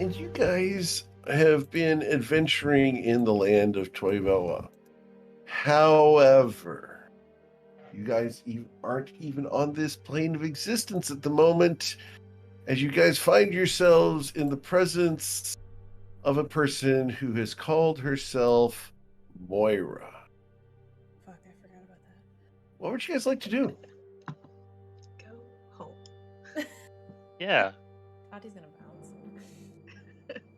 and you guys have been adventuring in the land of Toivoa. However, you guys aren't even on this plane of existence at the moment, as you guys find yourselves in the presence of a person who has called herself Moira. Fuck, I forgot about that. What would you guys like to do? Go home. Yeah. Tati's gonna bounce.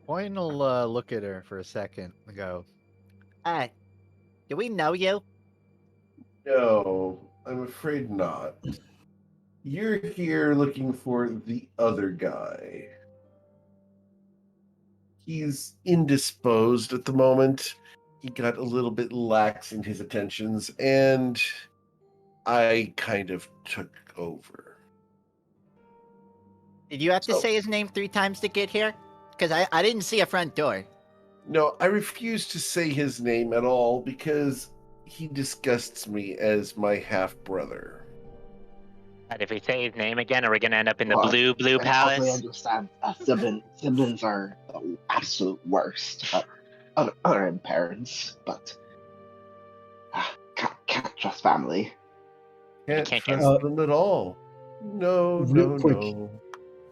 Boyne will look at her for a second and go, Do we know you? No, I'm afraid not. You're here looking for the other guy. He's indisposed at the moment. He got a little bit lax in his attentions, and I kind of took over. Did you have to say his name 3 times to get here? Because I didn't see a front door. No, I refuse to say his name at all because he disgusts me as my half-brother. And if we say his name again, are we gonna end up in the Well, blue I totally palace? understand. Siblings are the absolute worst, other than parents. But can't trust family. Can't can't trust them at all. No, Real quick. no.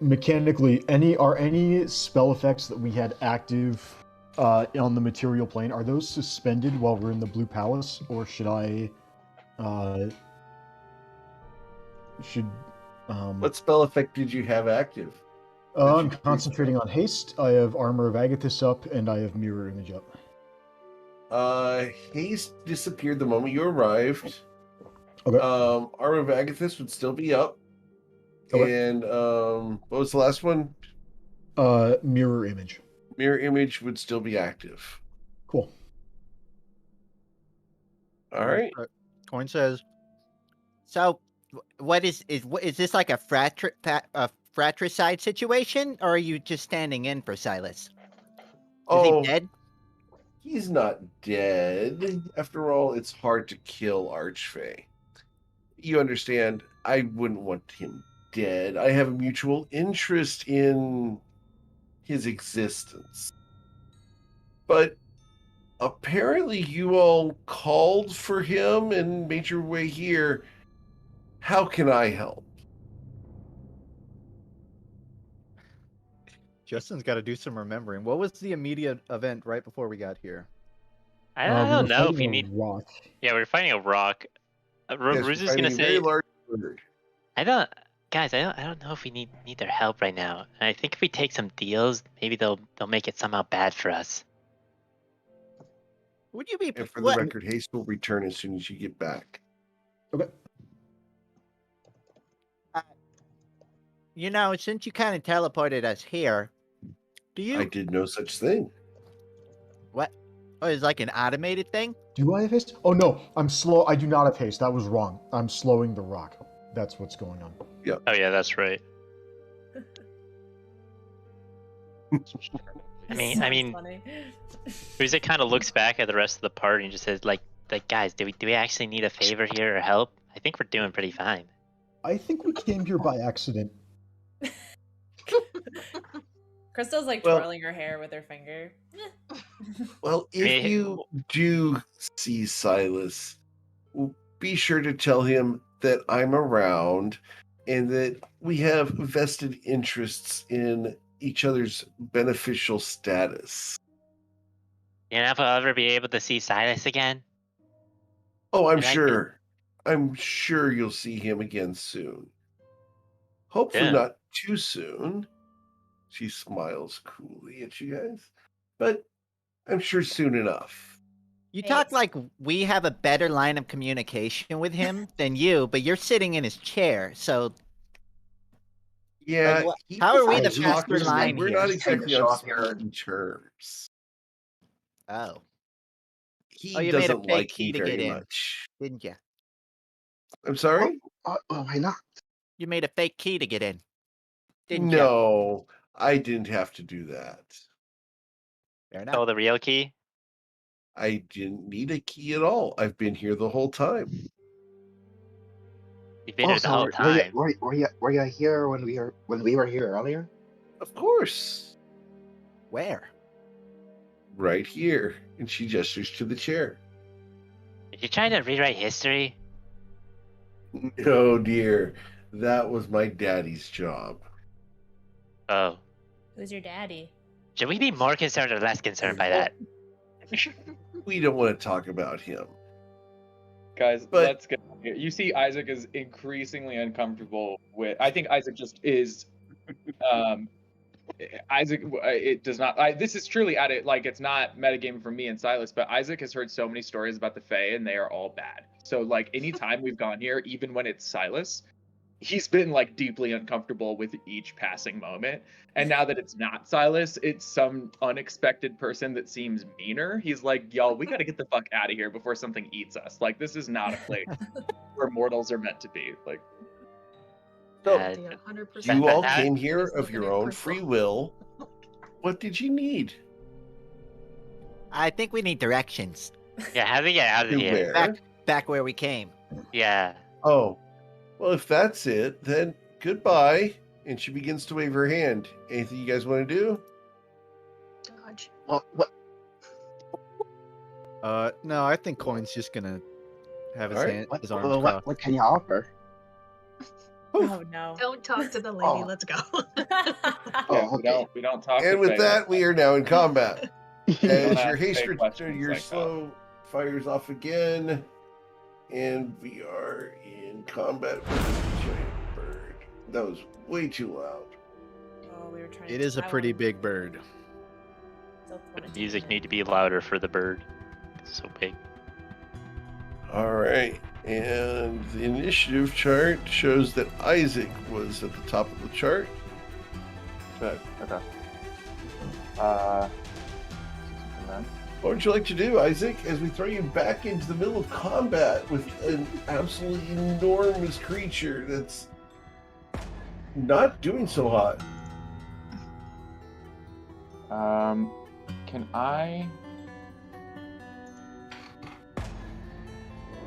Mechanically, are any spell effects that we had active on the material plane, are those suspended while we're in the Blue Palace, or should I What spell effect did you have active? I'm concentrating on haste. I have Armor of Agathis up, and I have Mirror Image up. Haste disappeared the moment you arrived. Okay. Armor of Agathis would still be up. Okay. And what was the last one? Mirror Image. Mirror Image would still be active. Cool. All right. Coin says, So, what is this like a fratricide situation, or are you just standing in for Silas? Is he dead? He's not dead. After all, it's hard to kill Archfey. You understand, I wouldn't want him dead. I have a mutual interest in his existence. But apparently you all called for him and made your way here. How can I help? Justin's got to do some remembering. What was the immediate event right before we got here? I don't know if you a need. rock. Yeah, we're fighting a rock. Yes, Ruse we're is gonna fighting a very say, large bird. I don't know if we need their help right now. And I think if we take some deals, maybe they'll make it somehow bad for us. Would you be? And for the record, Haste will return as soon as you get back. Okay. Since you kind of teleported us here, do you? I did no such thing. What? Oh, it's like an automated thing? Do I have haste? Oh no, I'm slow. I do not have haste. That was wrong. I'm slowing the rock. That's what's going on. Oh yeah, that's right. I mean, Funny. Ruse kind of looks back at the rest of the party and just says, like guys, do we actually need a favor here or help? I think we're doing pretty fine. I think we came here by accident. Crystal's like twirling her hair with her finger. Well, if you do see Silas, be sure to tell him that I'm around and that we have vested interests in each other's beneficial status. You know if I'll ever be able to see Silas again? Oh, I'm sure. I'm sure you'll see him again soon. Hopefully not too soon. She smiles coolly at you guys. But I'm sure soon enough. You talk like we have a better line of communication with him than you, but you're sitting in his chair, so... Yeah. How are we the faster line We're here? not exactly on speaking terms. Oh. He you made a doesn't fake like key me to very get in, much. didn't you? I'm sorry? Why not? You made a fake key to get in, didn't you? No, I didn't have to do that. Fair enough. Oh, the real key? I didn't need a key at all. I've been here the whole time. You've been here the whole time. Were you here when we were here earlier? Of course. Where? Right here. And she gestures to the chair. Are you trying to rewrite history? Oh dear. That was my daddy's job. Oh. Who's your daddy? Should we be more concerned or less concerned by that? We don't want to talk about him. Guys, But- let's get here. You see Isaac is increasingly uncomfortable with I think Isaac just is Isaac it does not this is truly at it like it's not metagaming for me and Silas, but Isaac has heard so many stories about the Fae and they are all bad. So like anytime we've gone here, even when it's Silas, he's been like deeply uncomfortable with each passing moment. And now that it's not Silas, it's some unexpected person that seems meaner. He's like, y'all, we got to get the fuck out of here before something eats us. Like, this is not a place where mortals are meant to be. Like, So, Uh, The 100% you all that- came here is of your looking at own Crystal. free will. What did you need? I think we need directions. Yeah, how do we get out of To here? where? Back where we came. Yeah. Oh, well, if that's it, then goodbye. And she begins to wave her hand. Anything you guys want to do? Dodge. What? No, I think Coin's just gonna have his Alright. hand, What, his arms what, crossed. what can you offer? Oh no. Don't talk to the lady. Oh. Let's go. yeah, okay. we don't talk. And to with Fae. that, we are now in combat. don't As ask your fake haste, questions your like that. slow fires off again, and we are in combat with the giant bird. That was way too loud. Oh, we were trying. It to is a tie pretty one. big bird. Still The wanna music do need to be louder for the bird. It's so big. All right, and the initiative chart shows that Isaac was at the top of the chart. Good. Okay. And then What would you like to do, Isaac, as we throw you back into the middle of combat with an absolutely enormous creature that's not doing so hot? can I?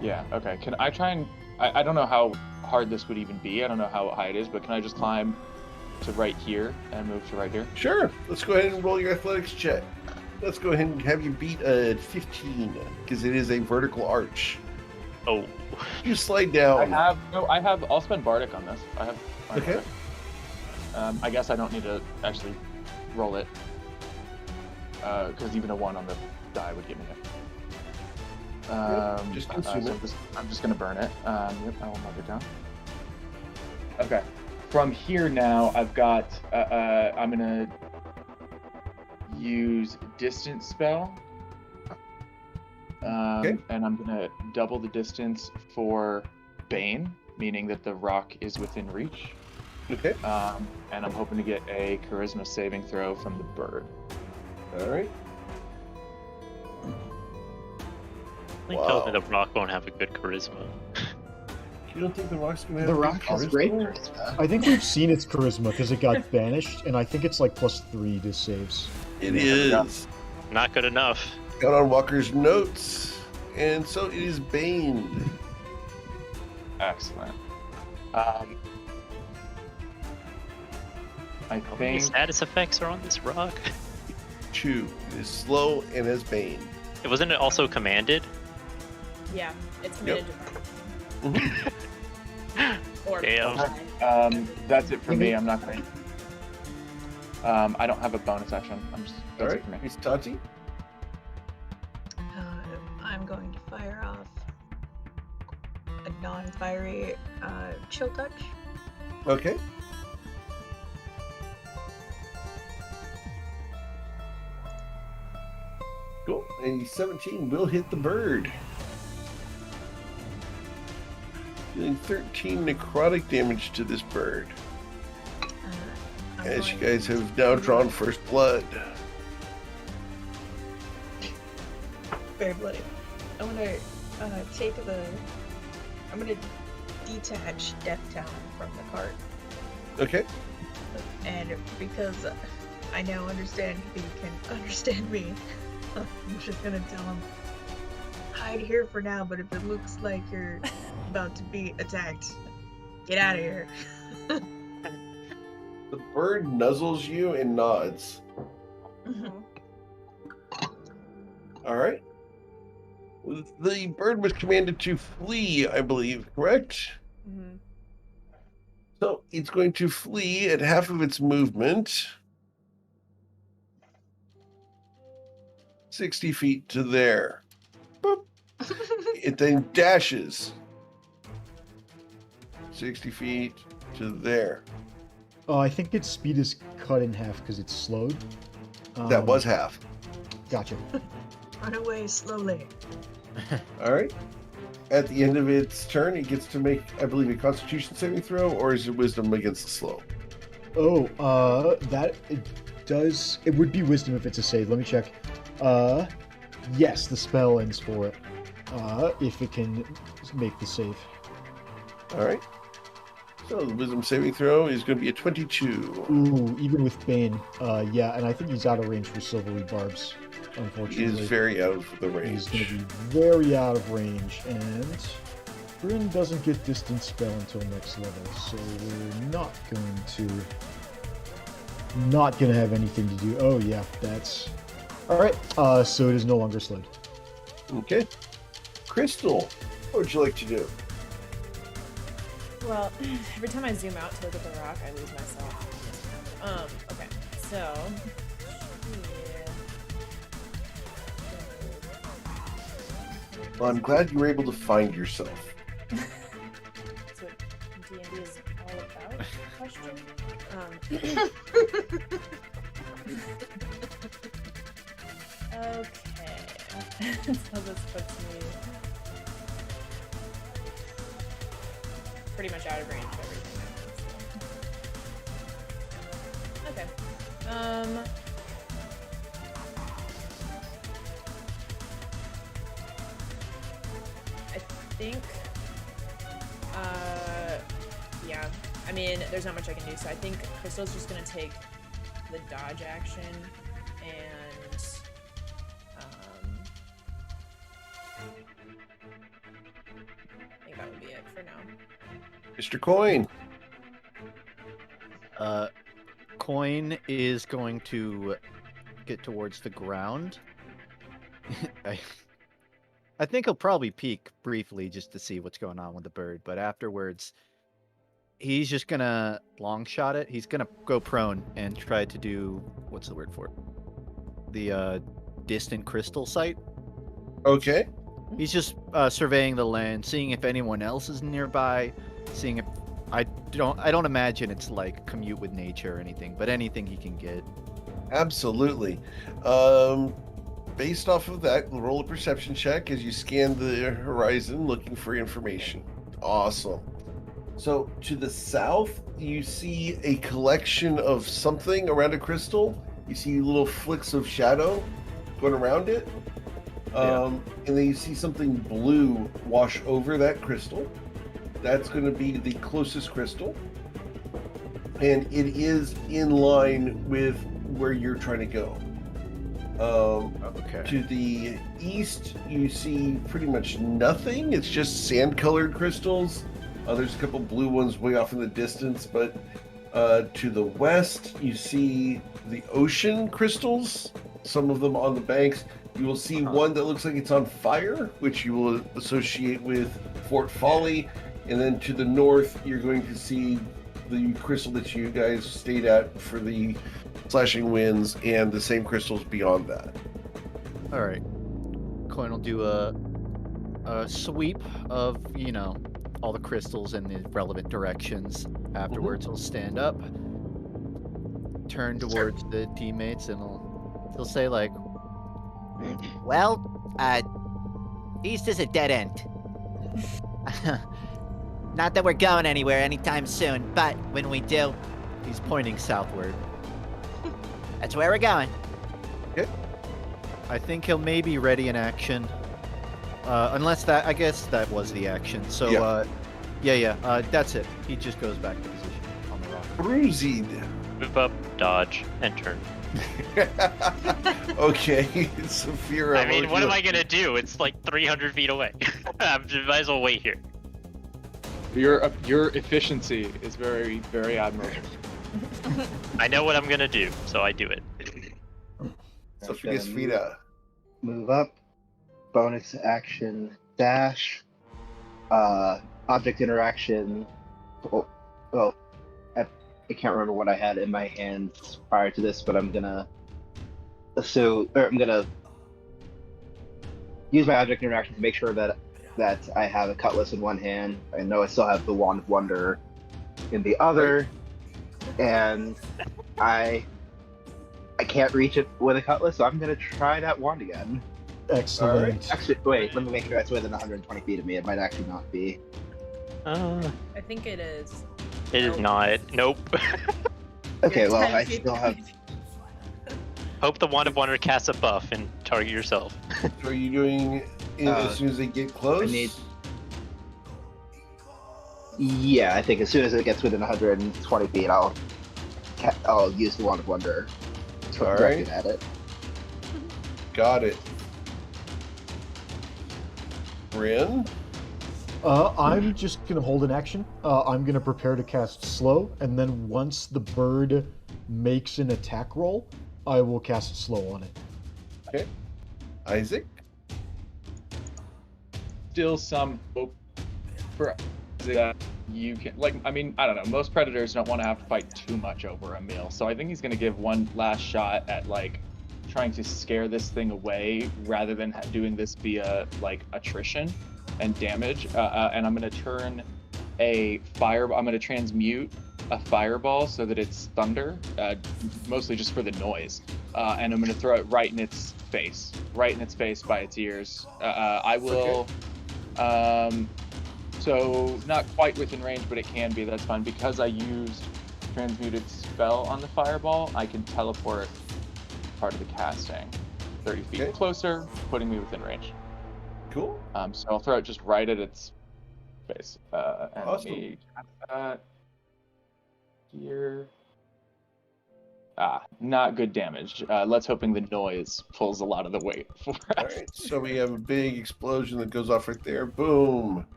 Yeah. Okay. Can I try and? I don't know how hard this would even be. I don't know how high it is, but can I just climb to right here and move to right here? Sure. Let's go ahead and roll your athletics check. Let's go ahead and have you beat a 15 because it is a vertical arch. Oh. You slide down. I'll spend Bardic on this. I have. Okay. Bardic. I guess I don't need to actually roll it because even a 1 on the die would get me it. Just consume so it. I'm just gonna burn it. Yep, I will mark it down. Okay. From here now, I've got. I'm gonna use distance spell. Okay. And I'm gonna double the distance for Bane, meaning that the rock is within reach. Okay. And I'm hoping to get a charisma saving throw from the bird. All right. They told me the rock won't have a good charisma. You don't think the rock's gonna have The good rock has great charisma? charisma. I think we've seen its charisma because it got banished, and I think it's like +3 to saves. It Yeah. is. Not good enough. Got on Walker's notes, and so it is Bane. Excellent. I How many think status effects are on this rock? 2. It is slow and has Bane. Wasn't it also commanded? Yeah, it's committed Mhm. to or Damn. that's it for me. I'm not gonna. I don't have a bonus action. All That's right. it for me. It's Tati. I'm going to fire off a non-fiery chill touch. Okay. Cool. A 17 will hit the bird. Dealing 13 necrotic damage to this bird. I'm As you going guys have now drawn first blood. very bloody. I'm gonna take the. I'm gonna detach Death Talon from the cart, Okay. and because I now understand he can understand me, I'm just gonna tell him hide here for now. But if it looks like you're about to be attacked, get out of here. The bird nuzzles you and nods. All right. The bird was commanded to flee, I believe, correct? Mm-hmm. So it's going to flee at half of its movement. 60 feet to there. Boop. It then dashes 60 feet to there. I think its speed is cut in half because it's slowed. That was half. Gotcha. Run away slowly. All right. At the end of its turn, it gets to make, I believe, a Constitution saving throw, or is it Wisdom against the slow? That it does. It would be Wisdom if it's a save. Let me check. Yes, the spell ends for it. If it can make the save. All right. So the Wisdom saving throw is going to be a 22. Ooh, even with Bane. Yeah, and I think he's out of range for Silvery Barbs. He Unfortunately, is very out of the he's range. going to be very out of range, and Bryn doesn't get distance spell until next level, so we're not going to have anything to do. Oh yeah, that's all right. So it is no longer slowed. Okay. Crystal, what would you like to do? Well, every time I zoom out to look at the rock, I lose myself. Okay, so. Well, I'm glad you were able to find yourself. That's what D&D is all about, question? Okay. So this puts me pretty much out of range of everything. Okay. I think, yeah. I mean, there's not much I can do, so I think Crystal's just gonna take the dodge action and, I think that would be it for now. Mr. Coin. Coin is going to get towards the ground. I think he'll probably peek briefly just to see what's going on with the bird, but afterwards, he's just gonna long shot it. He's gonna go prone and try to do, what's the word for it? The distant crystal sight. Okay. He's just surveying the land, seeing if anyone else is nearby, seeing if I don't imagine it's like commute with nature or anything, but anything he can get. Absolutely. Based off of that, roll a perception check as you scan the horizon looking for information. Awesome. So to the south, you see a collection of something around a crystal. You see little flicks of shadow going around it. And then you see something blue wash over that crystal. That's going to be the closest crystal. And it is in line with where you're trying to go. Okay. To the east, you see pretty much nothing. It's just sand-colored crystals. There's a couple blue ones way off in the distance, but to the west, you see the ocean crystals, some of them on the banks. You will see one that looks like it's on fire, which you will associate with Fort Folly. And then to the north, you're going to see the crystal that you guys stayed at for the slashing winds, and the same crystals beyond that. All right. Coin will do a sweep of, all the crystals in the relevant directions. Afterwards, he'll stand up, turn towards the teammates, and he'll say like, Well, east is a dead end. Not that we're going anywhere anytime soon, but when we do, he's pointing southward. that's where we're going. I think he'll maybe ready an action. Unless I guess that was the action. So, that's it. He just goes back to position on the rock. Bruising. Move up, dodge, and turn. Okay, Saphira. I mean, what am I gonna do? It's like 300 feet away. I might as well wait here. Your efficiency is very, very admirable. I know what I'm gonna do, so I do it. Sophia's gonna Frida. move up. Bonus action dash. Object interaction. Well, I can't remember what I had in my hands prior to this, but I'm gonna use my object interaction to make sure that I have a cutlass in one hand. I know I still have the wand of wonder in the other, and I can't reach it with a cutlass, so I'm gonna try that wand again. Excellent. Actually, wait, let me make sure that's within 120 feet of me. It might actually not be. Uh, I think it is. it is not. Nope. Okay, You're well, 10 I feet still have. away. Hope the Wand of Wonder casts a buff and target yourself. So are you doing it as soon as they get close? I need. Yeah, I think as soon as it gets within 120 feet, I'll use the wand of wonder to All direct right. it at it. Got it. Rin? I'm just gonna hold an action. I'm gonna prepare to cast slow, and then once the bird makes an attack roll, I will cast slow on it. Okay. Isaac? Still some hope for that you can, like, I mean, I don't know. Most predators don't want to have to fight too much over a meal, so I think he's going to give one last shot at, like, trying to scare this thing away rather than doing this via, like, attrition and damage. And I'm going to turn I'm going to transmute a fireball so that it's thunder, mostly just for the noise. And I'm going to throw it right in its face by its ears. I will, so not quite within range, but it can be, that's fine. Because I used transmuted spell on the fireball, I can teleport part of the casting 30 feet Okay. closer, putting me within range. Cool. So I'll throw it just right at its face. And Awesome. let me cast that here. Not good damage. Let's hoping the noise pulls a lot of the weight for us. All right. So we have a big explosion that goes off right there. Boom.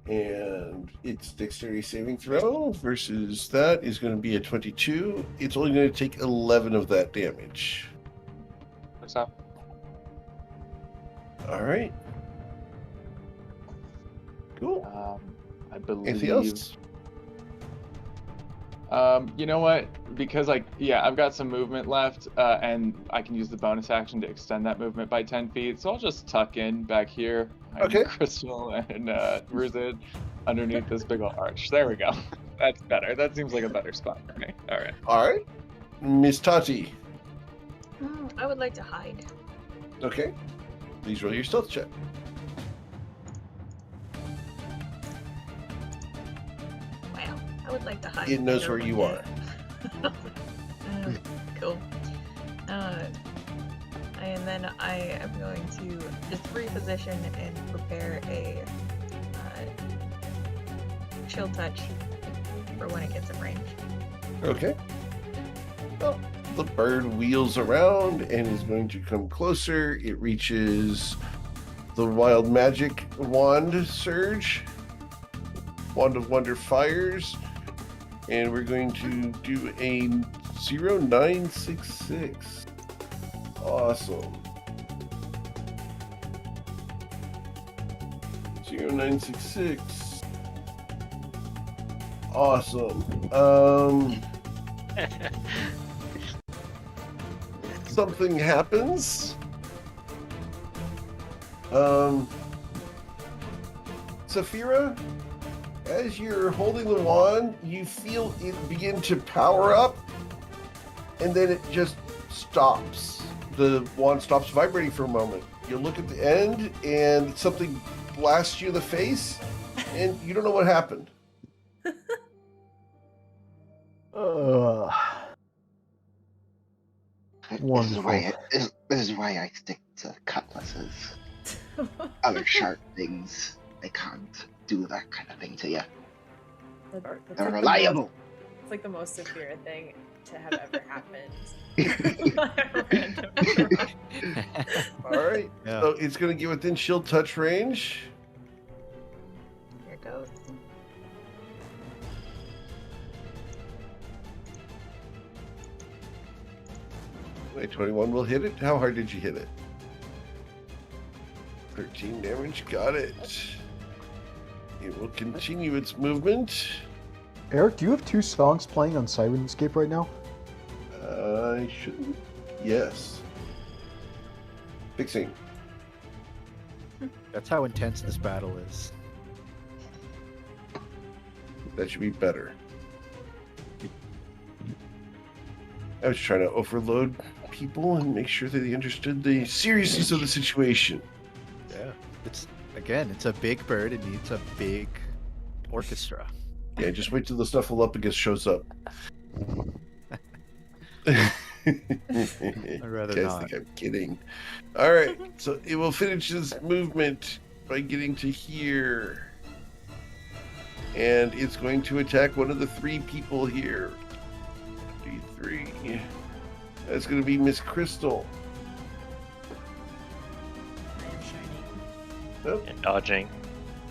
And its dexterity saving throw versus that is going to be a 22. It's only going to take 11 of that damage. What's up? All right. Cool. I believe. Anything else? You know what? Because I've got some movement left, and I can use the bonus action to extend that movement by 10 feet. So I'll just tuck in back here. Okay. Crystal and Ruzid underneath this big old arch. There we go. That's better. That seems like a better spot for me. All right. All right. Miss Tati. I would like to hide. Okay. Please roll your stealth check. Wow, I would like to hide. It knows where better you one are. day. Cool. And then I am going to just reposition and prepare a chill touch for when it gets in range. Okay. Well, the bird wheels around and is going to come closer. It reaches the wild magic wand surge. Wand of Wonder fires. And we're going to do a 0966. Awesome. 0966. Awesome. Something happens. Saphira, as you're holding the wand, you feel it begin to power up, and then it just stops. The wand stops vibrating for a moment. You look at the end, and something blasts you in the face, and you don't know what happened. Wonderful. This is why I stick to cutlasses. Other sharp things, they can't do that kind of thing to you. That's They're like reliable. It's like the most Saphira thing to have ever happened. All right. Yeah. So it's going to get within shield touch range. Here it goes. Wait, 21 will hit it? How hard did you hit it? 13 damage, got it. It will continue its movement. Eric, do you have 2 songs playing on Sirenscape right now? I shouldn't. Yes. Fixing. That's how intense this battle is. That should be better. I was trying to overload people and make sure that they understood the seriousness of the situation. Yeah. It's a big bird. It needs a big orchestra. Yeah, just wait till the Snuffleupagus shows up. I'd rather guys not. think I'm kidding. All right, so it will finish its movement by getting to here. And it's going to attack one of the 3 people here. 3. That's going to be Miss Crystal. I am shining. Oh, And dodging.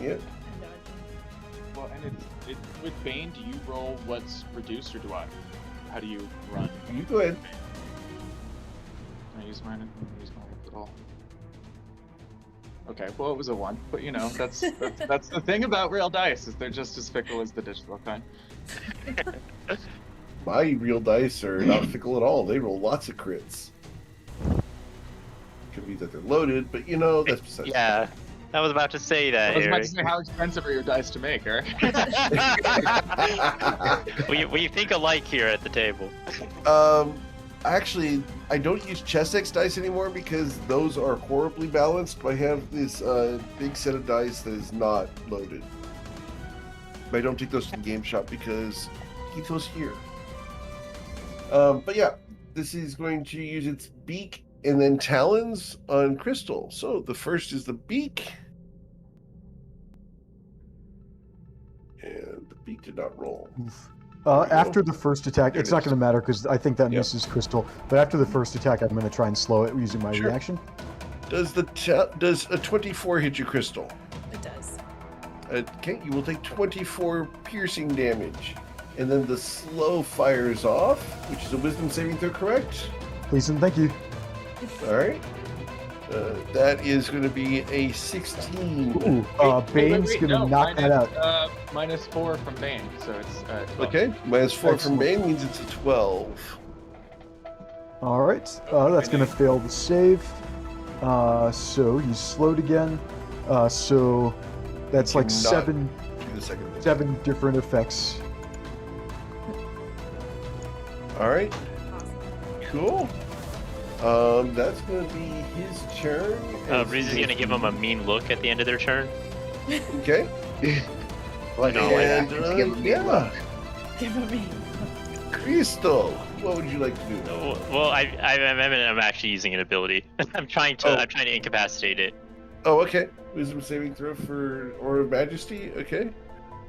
yeah. I'm dodging. Well, and it with Bane, do you roll what's reduced or do I? How do you run? You go ahead. Can I use mine? I don't use mine at all. Okay, well it was a 1, but you know that's the thing about real dice is they're just as fickle as the digital kind. My real dice are not fickle at all. They roll lots of crits. Could be that they're loaded, but you know, that's besides. Yeah, I was about to say that, I was about Eric. to say, how expensive are your dice to make, Eric? we think alike here at the table. Actually, I don't use Chessex dice anymore because those are horribly balanced. I have this big set of dice that is not loaded. But I don't take those to the game shop because I keep those here. But yeah, this is going to use its beak and then talons on Crystal. So the first is the beak. And the beak did not roll. After the first attack, There it's it not is. going to matter because I think that Yep. misses Crystal. But after the first attack, I'm going to try and slow it using my Sure. reaction. Does does a 24 hit you, Crystal? It does. Okay, you will take 24 piercing damage. And then the slow fires off, which is a wisdom saving throw, correct? Please and thank you. All right. That is going to be a 16. Ooh, Bane's going to no, knock that out. Minus 4 from Bane, so it's 12. Okay, minus 4 from Excellent. Bane means it's a 12. All right, that's going to fail the save. So he's slowed again. So that's like Cannot seven do the second one. 7 different effects. All right, Awesome. cool. That's going to be his turn. Breeze is gonna give him a mean look at the end of their turn. Okay. Like, No, And to give him a mean yeah, look. Give me. Crystal, what would you like to do? Well, I'm actually using an ability. I'm trying to incapacitate it. Oh, okay. Wisdom saving throw for Aura of Majesty. Okay.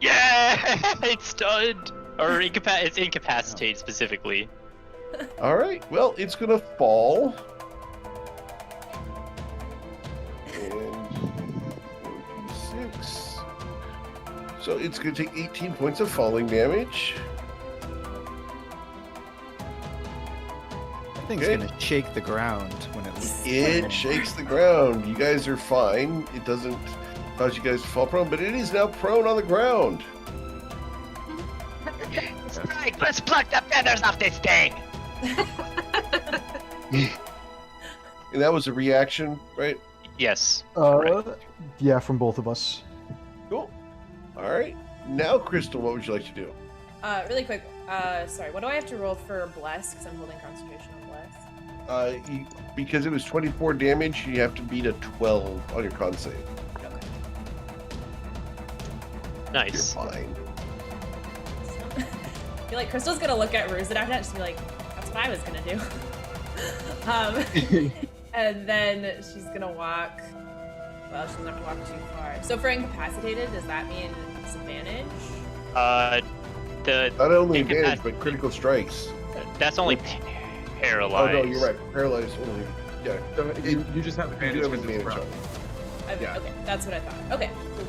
Yeah, it's stunned or it's incapacitated specifically. All right. Well, it's gonna fall. And 4d6. So it's gonna take 18 points of falling damage. That thing's Okay. gonna shake the ground when it leaves. It shakes the ground. You guys are fine. It doesn't cause you guys to fall prone, but it is now prone on the ground. Right, let's pluck the feathers off this thing. And that was a reaction, right? Yes. Yeah, from both of us. Cool. All right. Now, Crystal, what would you like to do? Really quick. Sorry. What do I have to roll for bless? Because I'm holding concentration on bless. Because it was 24 damage, you have to beat a 12 on your con save. Okay. Nice. You're fine. I feel like Crystal's gonna look at Ruzid after that and just be like, "That's what I was gonna do." And then she's gonna walk. Well, she doesn't have to walk too far. So for incapacitated, does that mean disadvantage? The Not only Incapac- advantage, but critical strikes. that's only Oh, paralyzed. no, you're right. Paralyzed only. Yeah. So you just have You advantage do have because it's advantage on prone. it. Okay, that's what I thought. Okay. Cool.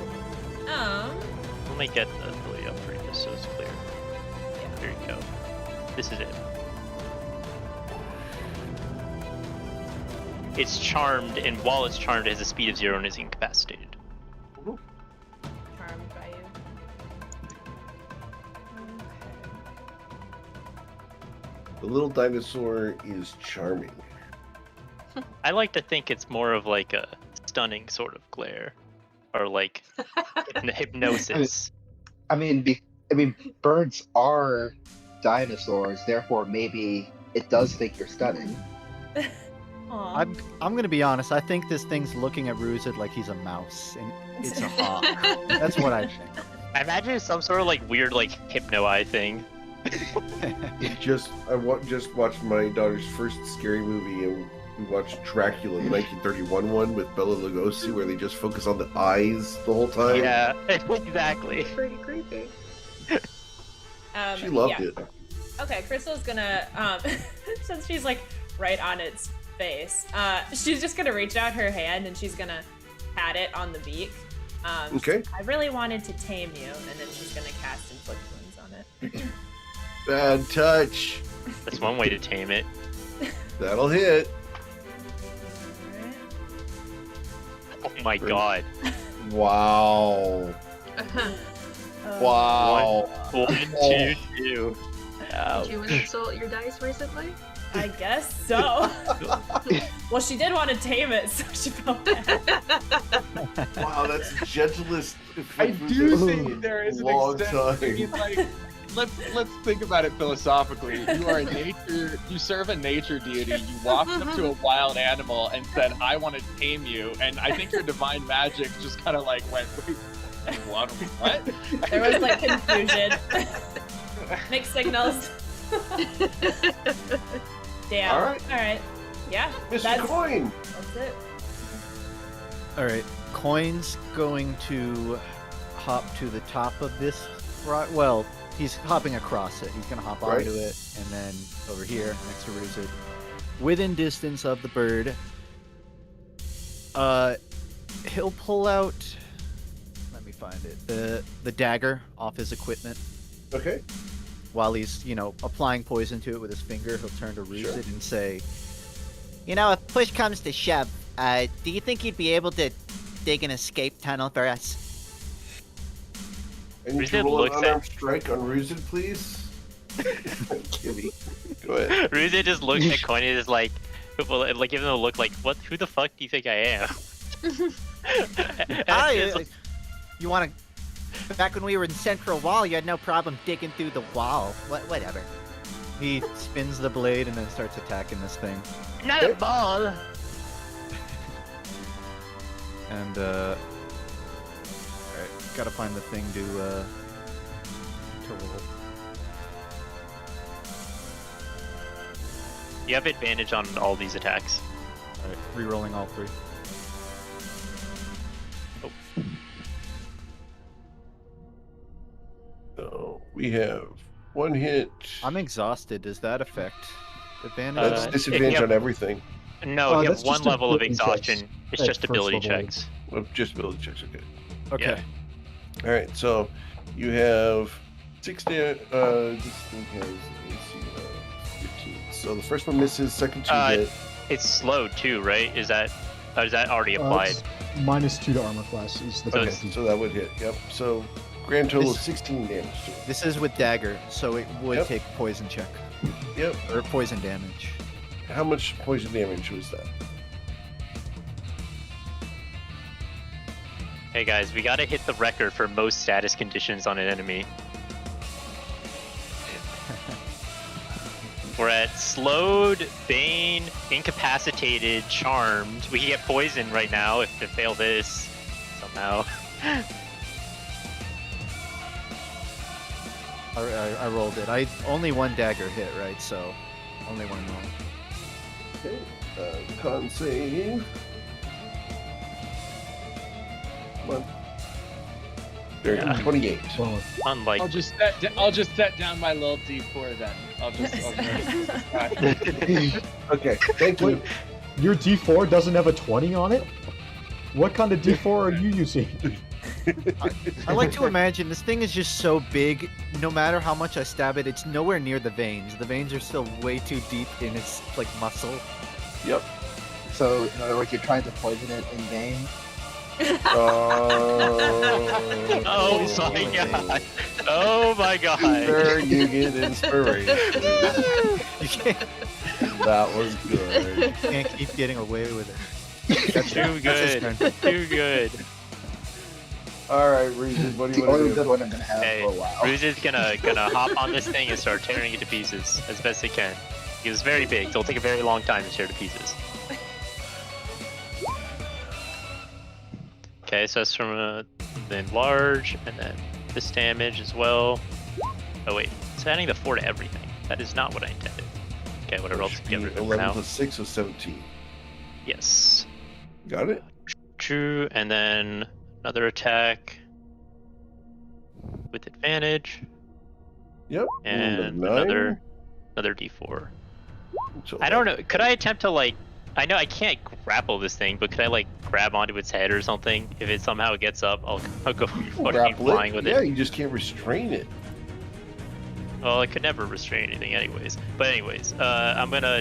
Let me get the ability up for you just so it's clear. Yeah. There you go. This is it. it's charmed, and while it's charmed, it has a speed of 0 and is incapacitated. Charmed by you. The little dinosaur is charming. I like to think it's more of like a stunning sort of glare, or like hypnosis. I mean, birds are dinosaurs, therefore maybe it does think you're stunning. Aw. I'm gonna be honest. I think this thing's looking at Ruzid like he's a mouse, and it's a hawk. That's what I think. I imagine it's some sort of like weird like hypno eye thing. Just watched my daughter's first scary movie, and we watched Dracula, the 1931 one with Bela Lugosi, where they just focus on the eyes the whole time. Yeah, exactly. Pretty creepy. She loved yeah. it. Okay, Crystal's gonna, since she's like right on its face, she's just gonna reach out her hand and she's gonna pat it on the beak. Okay. I really wanted to tame you, and then she's gonna cast Inflict Wounds on it. Bad touch. That's one way to tame it. That'll hit. Oh my god. Wow. Wow. 1, 2, 2. Did you insult your dice recently? I guess so. Well, she did want to tame it, so she felt bad. Wow, that's the gentlest. I do think there is an long extent. time. I mean, like, let's think about it philosophically. You are a nature. You serve a nature deity. You walked up to a wild animal and said, "I want to tame you." And I think your divine magic just kind of like went, "Wait, what?" There was like confusion. Mixed signals. Damn. All right. All right. Yeah. Mr. Coin. That's it. All right, Coin's going to hop to the top of this rock. Well, he's hopping across it. He's gonna hop Right. onto it, and then over here next to Ruzid, within distance of the bird. He'll pull out. Let me find it. The dagger off his equipment. Okay. While he's, applying poison to it with his finger, he'll turn to Ruzid Sure. and say, If push comes to shove, do you think you'd be able to dig an escape tunnel for us? I need Ruzid to roll an looks unarmed strike on Ruzid, please. Kitty. Go ahead. Ruzid just looks at Coin and is like giving him a look like, "What? Who the fuck do you think I am?" You want to... Back when we were in Central Wall, you had no problem digging through the wall. Whatever. he spins the blade and then starts attacking this thing. Not a ball. And alright, gotta find the thing to roll. You have advantage on all these attacks. Alright, re-rolling all three. So we have one hit. I'm exhausted. Does that affect advantage? That's disadvantage yeah. on everything. No, you that's have one just level of ability exhaustion. checks It's at just first ability level. checks. Well, just ability checks. Okay. Okay. All right. So you have 6 damage. This thing has AC 15. So the first one misses. Second two hit. It's slowed too, right? Is that already applied? It's -2 to armor class is the Okay, penalty. so that would hit. Yep. So grand total This- of 16 damage to it. This is with dagger, so it would Yep. take poison check Yep. or poison damage. How much poison damage was that? Hey guys, we gotta hit the record for most status conditions on an enemy. We're at slowed, bane, incapacitated, charmed. We can get poisoned right now if to fail this somehow. I rolled it. Only one dagger hit, right? So only one roll. Okay. Con save. Come on. There, Yeah. 28. Well, Unlike I'll just set down my little D4 then. I'll just Okay. Thank you. your D4 doesn't have a 20 on it? What kind of D4 are you using? I like to imagine this thing is just so big, no matter how much I stab it, it's nowhere near the veins. The veins are still way too deep in its muscle. Yep. So, in other words, you're trying to poison it in game? Oh my god. Oh my god. There you get inspiration. You can't, That was good. can't keep getting away with it. Too good. Too good. All right, Reeves, what do The you want only to good do? one I'm gonna have Hey, for a while. Ruse is gonna hop on this thing and start tearing it to pieces as best he can. He was very big, so it'll take a very long time to tear to pieces. Okay, so that's from then large, and then this damage as well. Oh wait, it's adding the 4 to everything. That is not what I intended. Okay, whatever, I'll just get rid of it for 11 now. plus 6 was 17. Yes. Got it? True, and then another attack with advantage, Yep. and Nine. another D4. So I don't know. Could I attempt to like? I know I can't grapple this thing, but could I like grab onto its head or something? If it somehow gets up, I'll go fucking grapple flying it. with Yeah, it. you just can't restrain it. Well, I could never restrain anything, anyways. But anyways, I'm gonna.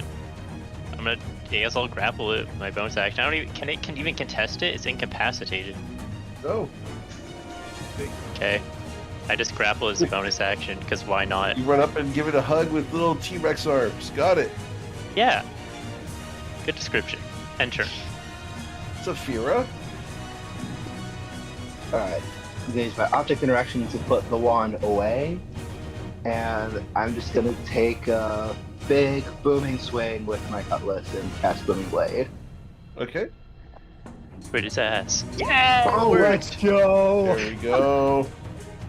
I guess I'll grapple it with my bonus action. I don't even. Can it even contest it? It's incapacitated. No. Okay. I just grapple as a bonus action because why not? You run up and give it a hug with little T-Rex arms. Got it. Yeah. Good description. End turn. Saphira. Alright. Engage my object interaction to put the wand away. And I'm just gonna take a big booming swing with my cutlass and cast Booming Blade. Okay. Quit his ass. Yeah! Oh, let's go. There we go.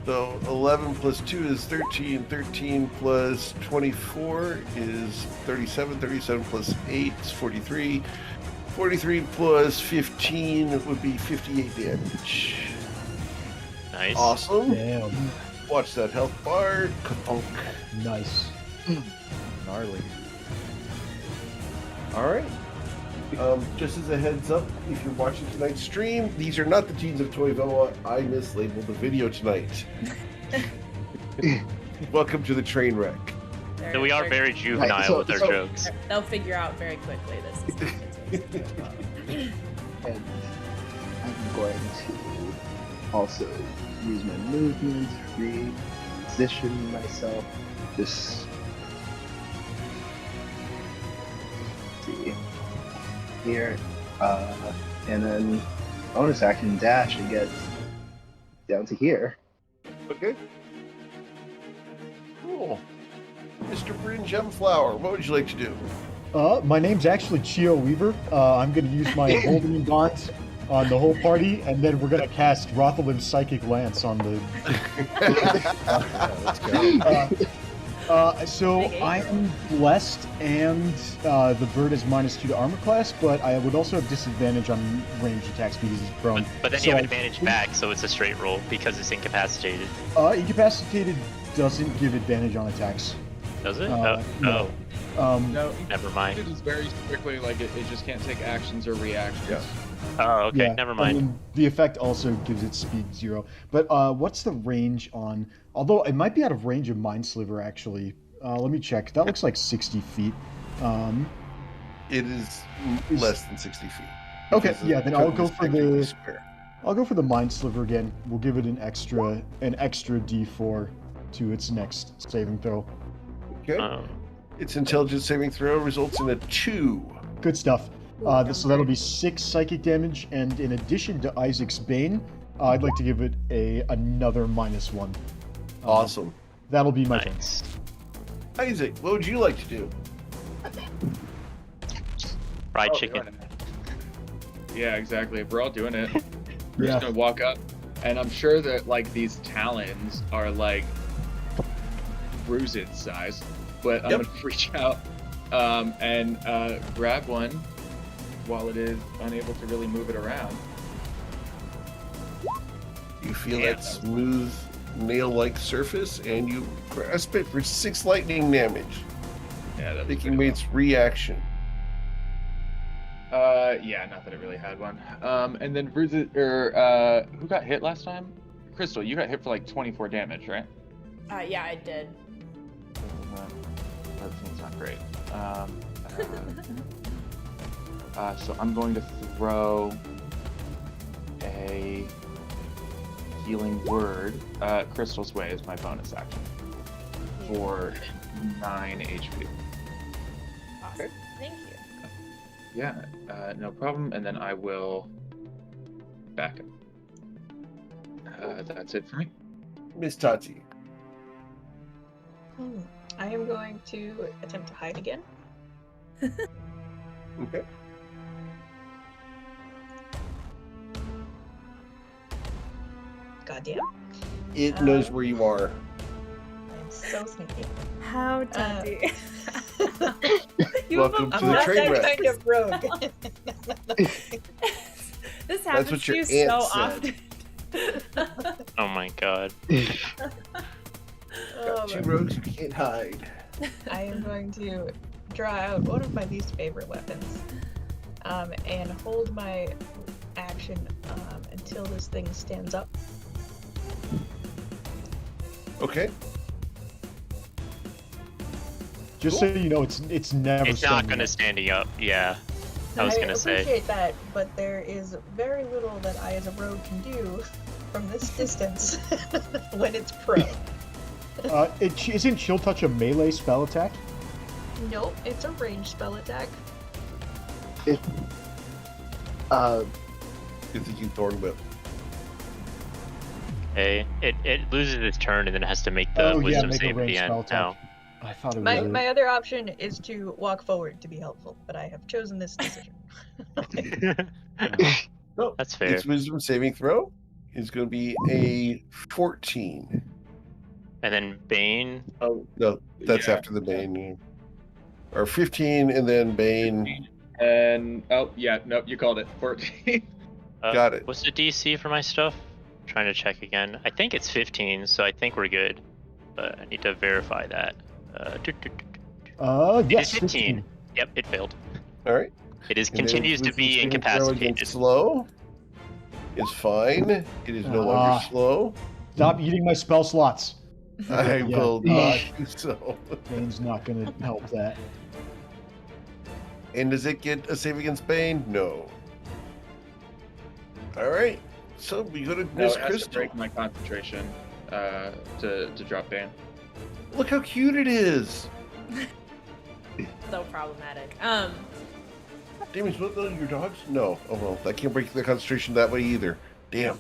So 11 plus 2 is 13. 13 plus 24 is 37. 37 plus 8 is 43. 43 plus 15 would be 58 damage. Nice. Awesome. Damn. Watch that health bar. Ka-thunk. Nice. Gnarly. All right. Just as a heads up, if you're watching tonight's stream, these are not the teens of Toivoa. I mislabeled the video tonight. Welcome to the train wreck. So we are very juvenile Right, so- with our so- jokes. They'll figure out very quickly this is. And I'm going to also use my movement, reposition myself. Just see here, and then bonus action dash and get down to here. Okay. Cool. Mr. Bryn Gemflower, what would you like to do? My name's actually Chio Weaver. I'm going to use my Emboldening Gaunt on the whole party, and then we're going to cast Rothalin's Psychic Lance on the... Let's go. So I am blessed, and the bird is -2 to armor class, but I would also have disadvantage on ranged attacks because it's prone. But then you have advantage back, so it's a straight roll because it's incapacitated. Incapacitated doesn't give advantage on attacks. Does it? No. No, Never mind. it is very strictly like it just can't take actions or reactions. Yeah. Oh, okay. Yeah, Never mind. and then the effect also gives it speed 0. But what's the range on? Although it might be out of range of Mind Sliver, actually. Let me check. That looks like 60 feet. It is less than 60 feet. Okay, Because yeah, then I'll the go for technically the square. Mind Sliver again. We'll give it an extra D4 to its next saving throw. Okay. Oh. Its intelligence saving throw results in a 2. Good stuff. So that'll be 6 psychic damage, and in addition to Isaac's Bane, I'd like to give it another -1. Awesome. That'll be my turn. Nice. Isaac, what would you like to do? Fried Oh, chicken. Yeah, exactly. If we're all doing it, we're Yeah. just gonna walk up, and I'm sure that like these talons are like bruised size, but I'm Yep. gonna reach out and grab one while it is unable to really move it around. You feel Yeah. that smooth, nail-like surface, and you grasp it for 6 lightning damage, Yeah, that was taking pretty its reaction. yeah, not that it really had one. And then who got hit last time? Crystal, you got hit for like 24 damage, right? Yeah, I did. That seems not great. So I'm going to throw a healing word. Crystal's Way is my bonus action for 9 HP. Awesome. Thank you. Yeah, no problem. And then I will back up. That's it for me. Miss Tati. I am going to attempt to hide again. Okay. Goddamn. It knows where you are. I'm so sneaky. How Tati. Welcome to I'm the not train that wreck. kind of rogue. This That's happens what to your you aunt so said. often. Oh my god. Got two rogues who can't hide. I am going to draw out one of my least favorite weapons, and hold my action until this thing stands up. Okay. Just so you know, it's never. It's not gonna standing up. Yeah, I was gonna say. appreciate that, but there is very little that I, as a rogue, can do from this distance when it's pro. Isn't Chill Touch a melee spell attack? Nope, it's a ranged spell attack. If You're thinking Thorn Whip. Okay, it loses its turn and then has to make the wisdom make a save at the ranged spell end. attack. No. I thought it was. My other option is to walk forward to be helpful, but I have chosen this decision. No, That's fair. its wisdom saving throw is going to be a 14. And then Bane. Oh, No, that's Yeah. after the Bane. Or 15 and then Bane. and nope, you called it 14. Got it. What's the DC for my stuff? Trying to check again. I think it's 15, so I think we're good. But I need to verify that. It Yes, is 15. Yep, it failed. All right. It is And then continues to wisdom be saving throw incapacitated. against slow is fine. It is no longer slow. Stop eating my spell slots. I Yeah. will not do so. Bane's not gonna help that. And does it get a save against Bane? No. All right. So we go to No, Miss it has to Crystal. break my concentration to drop Bane. Look how cute it is. So problematic. Damn, is one of those your dogs? No. Oh well, that can't break the concentration that way either. Damn.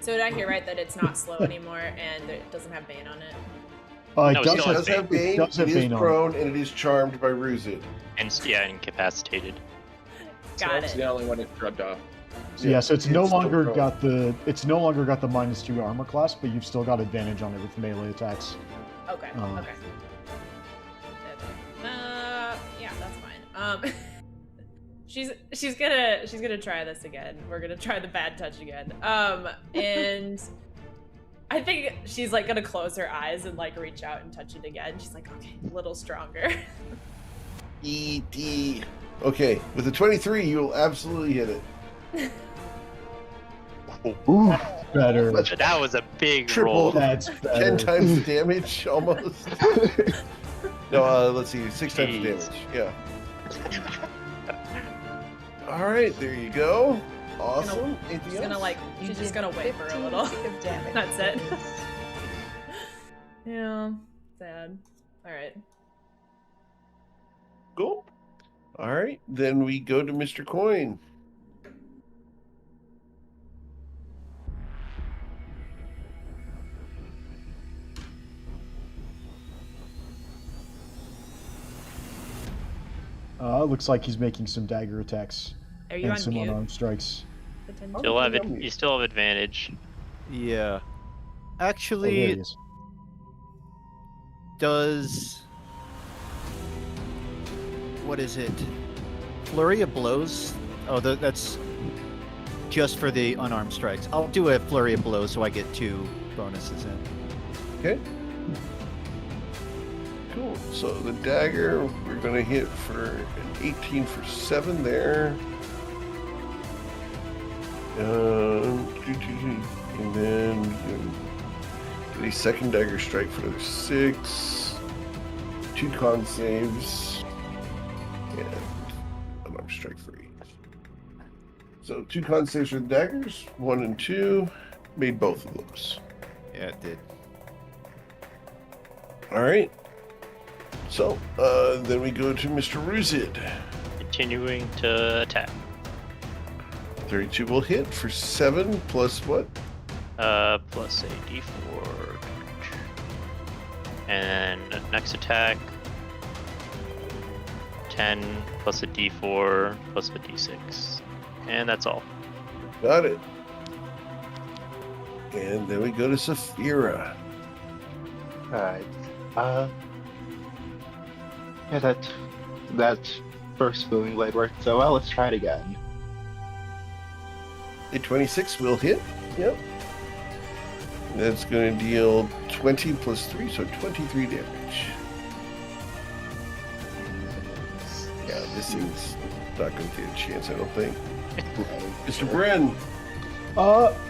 So did I hear right that it's not slow anymore and it doesn't have Bane on it? It No, it It does still does have Bane, does have it is Bane on it. prone, and it is charmed by Ruzid. And yeah, incapacitated. Got It's it. the only one it drugged off. Yeah, so it's no It's still longer prone. got the -2 armor class, but you've still got advantage on it with melee attacks. Okay. Uh. Okay. Yeah, that's fine. She's gonna try this again. We're gonna try the bad touch again. And I think she's like gonna close her eyes and like reach out and touch it again. She's like, okay, a little stronger. E.D. Okay, with a 23, you will absolutely hit it. ooh, Better. That was a big Triple. roll. That's 10 better. times the damage, almost. No, let's see, 6 times the Jeez. damage. Yeah. All right, there you go. Awesome. Anything She's gonna else? like, You she's just did gonna wait for a 15 little. tick of damage. That's it. That is- Yeah, sad. All right. Cool. All right, then we go to Mr. Coin. Looks like he's making some dagger attacks Are you and on some mute? unarmed strikes. Potentially? You'll have it. You still have advantage. Yeah. Oh, Actually, there he is. does what is it? Flurry of blows? Oh, that's just for the unarmed strikes. I'll do a flurry of blows so I get 2 bonuses in. Okay. Cool. So the dagger, we're going to hit for an 18 for 7 there. And then we can get a second dagger strike for another 6. 2 con saves. And unarmed strike 3. So 2 con saves with daggers, 1 and 2. Made both of those. Yeah, it did. All right. So then we go to Mr. Ruzid. Continuing to attack. 32 will hit for 7 plus what? Plus a d4. And next attack, 10 plus a d4 plus a d6. And that's all. Got it. And then we go to Saphira. Alright. Yeah, that first booming blade worked so well. Let's try it again. A 26 will hit. Yep. That's going to deal 20 plus 3, so 23 damage. Yeah, this thing's not going to get a chance, I don't think. Mr. Bren.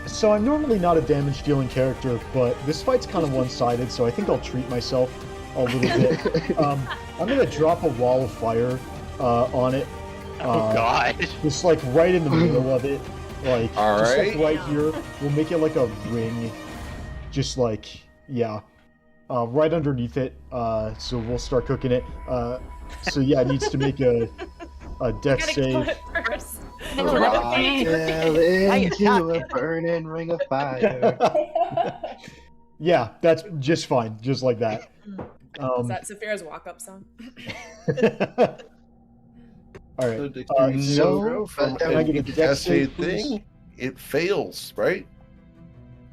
So I'm normally not a damage-dealing character, but this fight's kind of one-sided, so I think I'll treat myself a little bit. I'm gonna drop a wall of fire on it. Oh god. Just like right in the middle of it. Like, All just right. like right here. We'll make it like a ring. Just like, yeah. Right underneath it. So we'll start cooking it. So yeah, it needs to make a death Gotta save. kill it first. Rock fell into a burning ring of fire. Yeah, that's just fine. Just like that. Is that Saphira's walk-up song? All So right. dexterity saving No, throw from can I an get a dex save, incapacitated please? thing. It fails, right?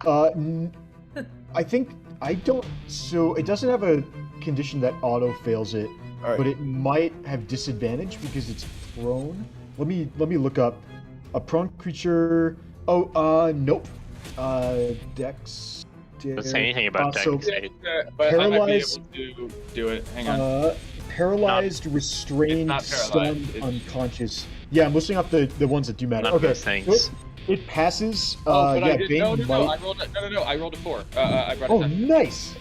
I think I don't. So it doesn't have a condition that auto fails it, All right. but it might have disadvantage because it's prone. Let me look up a prone creature. Oh, nope. Dex. Don't say anything about so dex save. But I might be Paralyzed- able to do it. Hang on. Paralyzed, restrained, not paralyzed, stunned, it's- unconscious. Yeah, I'm listing up the ones that do matter. None of Okay, those things. it passes. Oh, but yeah, I did. Bane No. might. I rolled no. I rolled a 4. I brought Oh, it down. nice!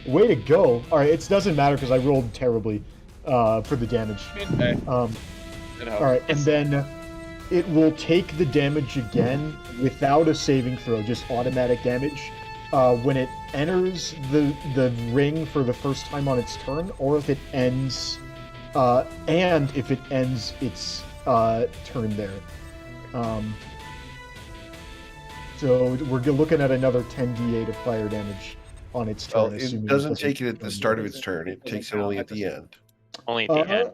Way to go! All right, it doesn't matter because I rolled terribly for the damage. Hey, All it helped. right, and then it will take the damage again without a saving throw, just automatic damage. When it enters the ring for the first time on its turn, or if it ends, and if it ends its turn there. So we're looking at another 10d8 of fire damage on its turn. Well, it assuming doesn't doesn't take it at the turn start of damage. its turn. It takes it only at the end. Only at the end.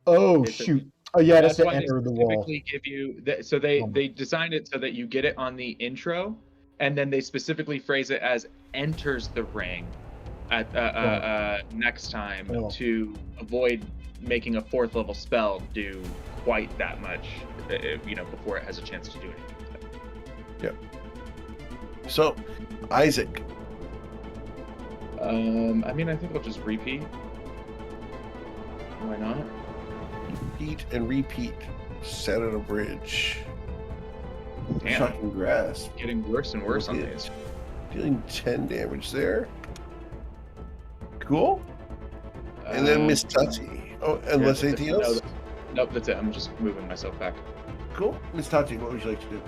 Oh It's a- shoot! Oh yeah, that's to why they enter the wall. specifically give you. So they Um. they designed it so that you get it on the intro, and then they specifically phrase it as enters the ring at next time Oh. to avoid making a 4th level spell do quite that much, before it has a chance to do anything. So, Isaac. I mean, I think I'll just repeat. Why not? Repeat and repeat. Set at a bridge. Damn. Shocking grasp. Getting worse and worse on Yeah. these. Dealing 10 damage there. Cool. And then Miss Tati. Oh, unless anything else? Nope, that's it. I'm just moving myself back. Cool. Miss Tati, what would you like to do?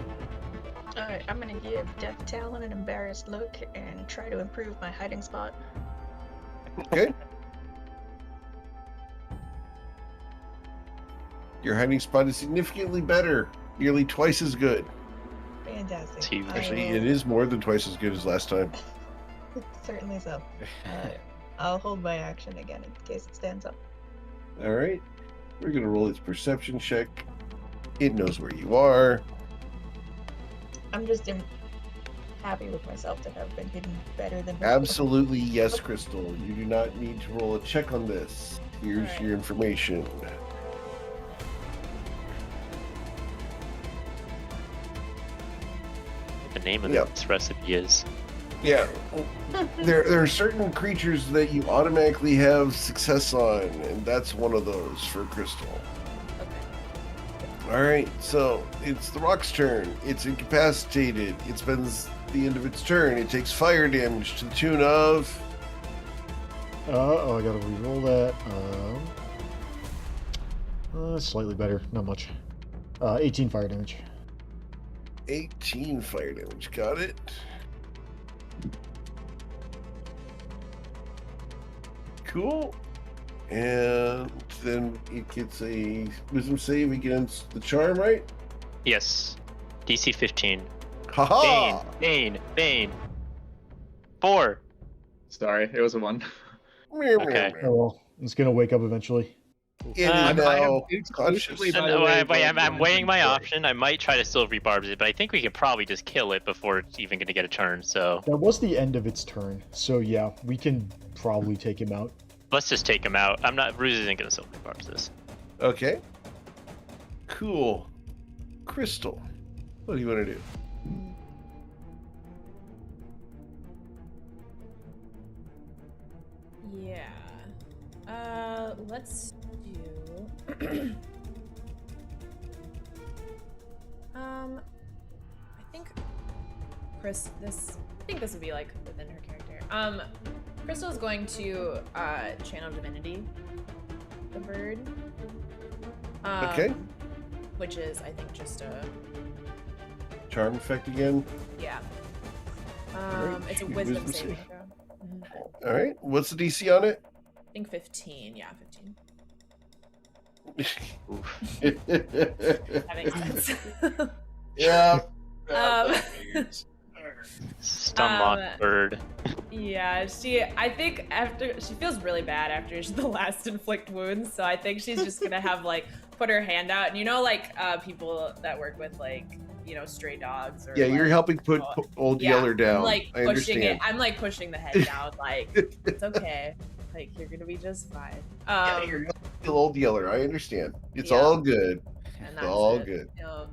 Alright, I'm gonna give Death Talon an embarrassed look and try to improve my hiding spot. Okay. Your hiding spot is significantly better. Nearly twice as good. Fantastic. Team. I Actually, will- it is more than twice as good as last time. Certainly so. I'll hold my action again in case it stands up. All right. We're going to roll its perception check. It knows where you are. I'm just happy with myself to have been hidden better than before. Absolutely yes, Crystal. You do not need to roll a check on this. Here's Alright. your information. The name of Yep. this recipe is. Yeah. There are certain creatures that you automatically have success on, and that's one of those for Crystal. Okay. All right, so it's the rock's turn. It's incapacitated. It spends the end of its turn. It takes fire damage to the tune of... I gotta re-roll that. Slightly better, not much. 18 fire damage. 18 fire damage. Got it. Cool. And then it gets a wisdom save against the charm, right? Yes. DC 15. Haha! Bane. 4. Sorry, it was a 1. Okay. Oh well, it's gonna wake up eventually. It is I now am conscious. exclusively, by the way, I'm weighing my sorry. option. I might try to still rebarb it, but I think we can probably just kill it before it's even going to get a turn. So That was the end of its turn, so yeah, we can probably take him out. let's just take him out. I'm not. Ruse isn't going to still rebarb this. Okay. Cool. Crystal, what do you want to do? Yeah. Let's do. I think I think this would be like within her character. Crystal's going to channel divinity the bird. Okay. Which is, I think, just a Charm effect again. yeah. Alright, It's a shoot, wisdom wisdom saving save. throw. Mhm. All right. What's the DC on it? I think 15. Yeah, 15. Oof. That makes sense. Yeah. Stun lock bird. Yeah, I think after she feels really bad after the last inflict wounds, so I think she's just gonna have like put her hand out, and like people that work with like stray dogs or Yeah, you're like, helping put oh, Old yeah, Yeller down. I'm like I pushing understand. it. I'm like pushing the head down. Like it's okay. Like you're gonna be just fine. Yeah, you're helping kill Old Yeller. I understand. It's Yeah. all good. and It's that's all it. good. Yeah.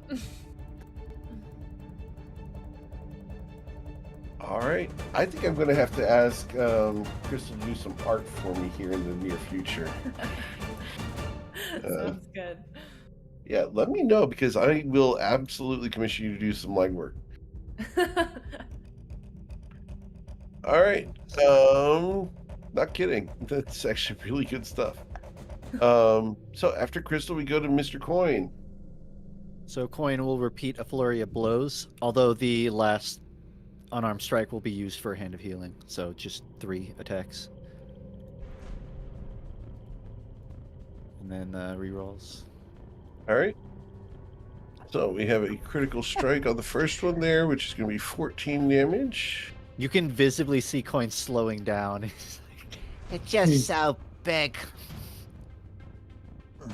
All right. I think I'm going to have to ask Crystal to do some art for me here in the near future. Sounds good. Yeah, let me know because I will absolutely commission you to do some legwork. All right. Not kidding. That's actually really good stuff. So after Crystal, we go to Mr. Coin. So Coin will repeat a flurry of blows, although the last unarmed strike will be used for a Hand of Healing, so just 3 attacks. And then rerolls. All right. So we have a critical strike on the first one there, which is going to be 14 damage. You can visibly see Coin slowing down. It's just so big.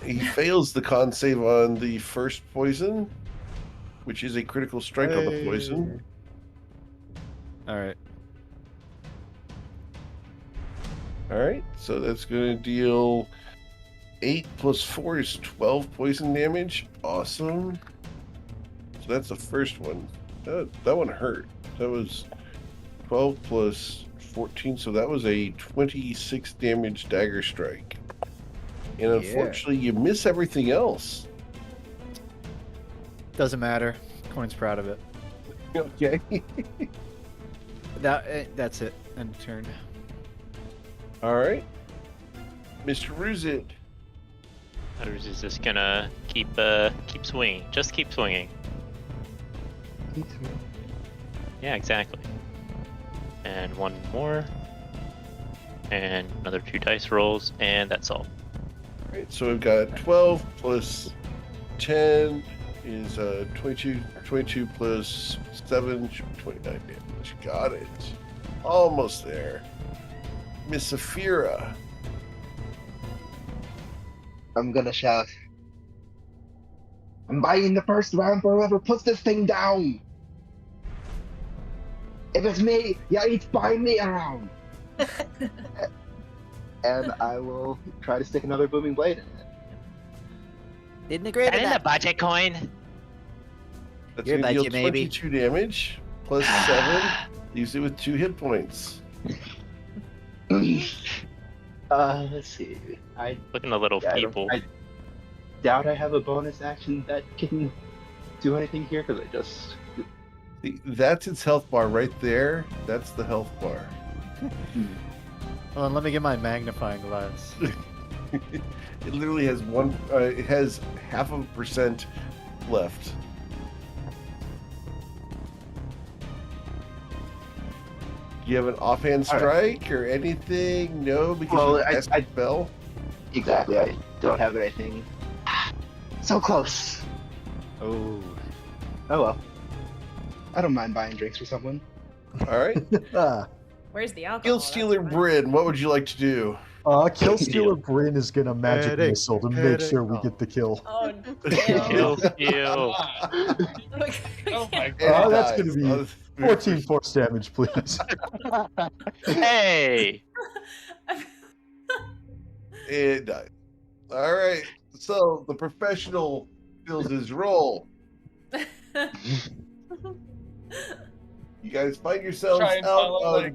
He fails the con save on the first poison, which is a critical strike on the poison. Alright. All right. So that's going to deal 8 plus 4 is 12 poison damage. Awesome. So that's the first one. That one hurt. That was 12 plus 14, so that was a 26 damage dagger strike. And unfortunately, you miss everything else. Doesn't matter. Coin's proud of it. Okay. That's it. End turn. All right. Mr. Ruzit. Ruse is just gonna keep swinging. Just keep swinging. Yeah, exactly. And one more. And another 2 dice rolls, and that's all. All right, so we've got 12 plus 10 is 22. 22 plus 7, 29 damage. Got it. Almost there. Miss Saphira. I'm gonna shout. I'm buying the first round for whoever puts this thing down. If it's me, you each buy me around. And I will try to stick another booming blade in it. Didn't agree with that. budget Coin. That's Your going to deal budget, maybe. 22 damage plus 7. Leaves it with 2 hit points. Let's see. Looking a little feeble. I doubt I have a bonus action that can do anything here because I just. See, that's its health bar right there. That's the health bar. Hold on, let me get my magnifying glass. It literally has one. It has 0.5% left. Do you have an offhand strike or anything? No, because Well, you cast I spell. exactly. I don't have anything. So close. Oh. Oh well. I don't mind buying drinks for someone. All right. Where's the alcohol? Kill That's Stealer fine. Bryn, what would you like to do? Kill Stealer Bryn is gonna magic Headache, missile to make headache. sure we get the kill. Oh, Kill, damn. kill. Oh my And god. it that's dies. gonna be 14 force damage, please. Hey! It died. All right. So the professional fills his role. You guys find yourselves Try and out follow, on like,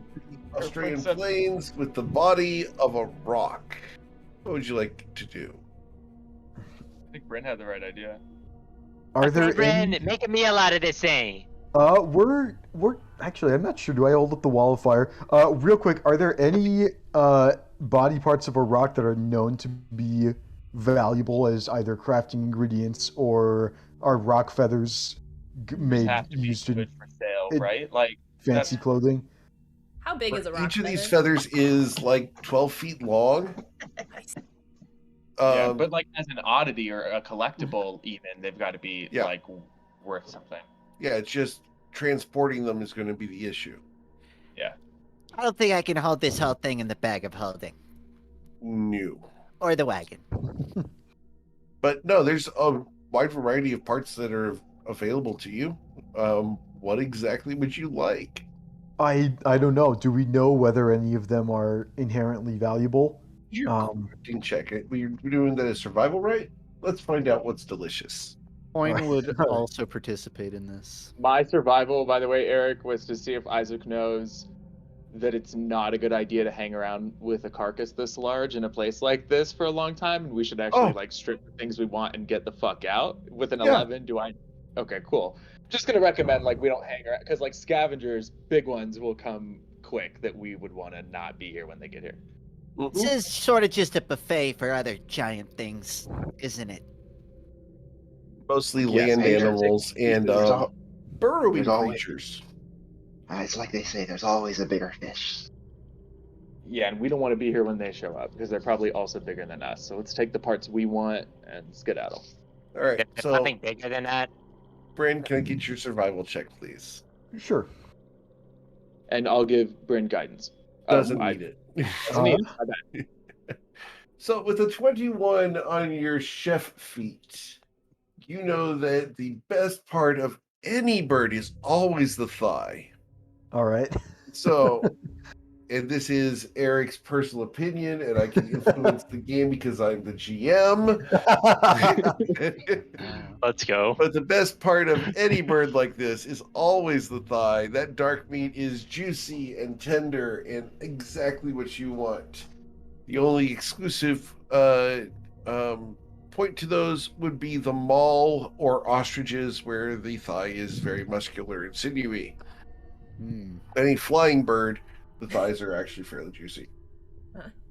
the Australian footsteps. plains with the body of a rock. What would you like to do? I think Bryn had the right idea. Are there Bren, any... make a meal out of this thing. we're actually, I'm not sure. Do I hold up the wall of fire? Real quick, are there any body parts of a rock that are known to be valuable as either crafting ingredients, or are rock feathers made Have to be used in good for sale, it- right? Like fancy clothing? How big is a rock Each of these feather? feathers is like 12 feet long. yeah, but like as an oddity or a collectible, even they've got to be Yeah. like worth something. Yeah, it's just transporting them is going to be the issue. I don't think I can hold this whole thing in the bag of holding. New. Or the wagon. But no, there's a wide variety of parts that are available to you. What exactly would you like? I don't know. Do we know whether any of them are inherently valuable? Your crafting check it. We're doing that as survival, right? Let's find out what's delicious. Coin would Alright. also participate in this. My survival, by the way, Eric, was to see if Isaac knows that it's not a good idea to hang around with a carcass this large in a place like this for a long time, and we should actually like strip the things we want and get the fuck out. With an 11, do I? Okay, cool. Just gonna recommend like we don't hang around because like scavengers, big ones will come quick that we would want to not be here when they get here. This is sort of just a buffet for other giant things, isn't it? Mostly Yes, land there's- animals and there's al- burrowing there's always- creatures. It's like they say, there's always a bigger fish. Yeah, and we don't want to be here when they show up because they're probably also bigger than us. So let's take the parts we want and skedaddle. All right, There's so nothing bigger than that. Bryn, can I get your survival check, please? Sure. And I'll give Bryn guidance. Doesn't I- need it. Doesn't need it. My bad. So with a 21 on your chef feat, you know that the best part of any bird is always the thigh. All right. So, and this is Eric's personal opinion, and I can influence the game because I'm the GM. Let's go. But the best part of any bird like this is always the thigh. That dark meat is juicy and tender and exactly what you want. The only exclusive point to those would be the mall or ostriches, where the thigh is very muscular and sinewy. Any flying bird, the thighs are actually fairly juicy.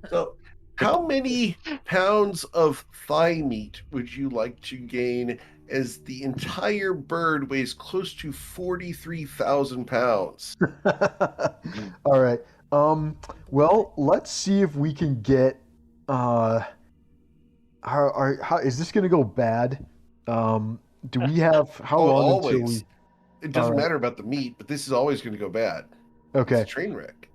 So, how many pounds of thigh meat would you like to gain, as the entire bird weighs close to 43,000 pounds? All right. Well, let's see if we can get. How is this gonna go bad? Do we have how Oh, long always. until we? It doesn't Alright. matter about the meat, but this is always going to go bad. Okay. It's a train wreck.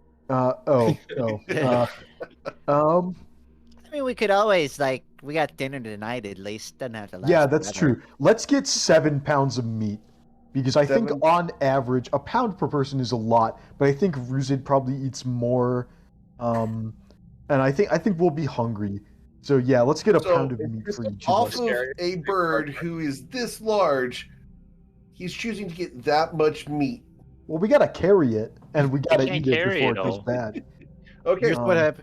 Oh. I mean, we could always, like, we got dinner tonight at least. Doesn't have to last Yeah, that's forever. true. Let's get 7 pounds of meat, because I think 7? on average a pound per person is a lot, but I think Ruzid probably eats more, and I think we'll be hungry. So yeah, let's get a So, pound of meat for each of Off us. of a bird who is this large, he's choosing to get that much meat. Well, we gotta carry it, and we gotta can't eat it carry before it it goes all. bad. Okay. Um,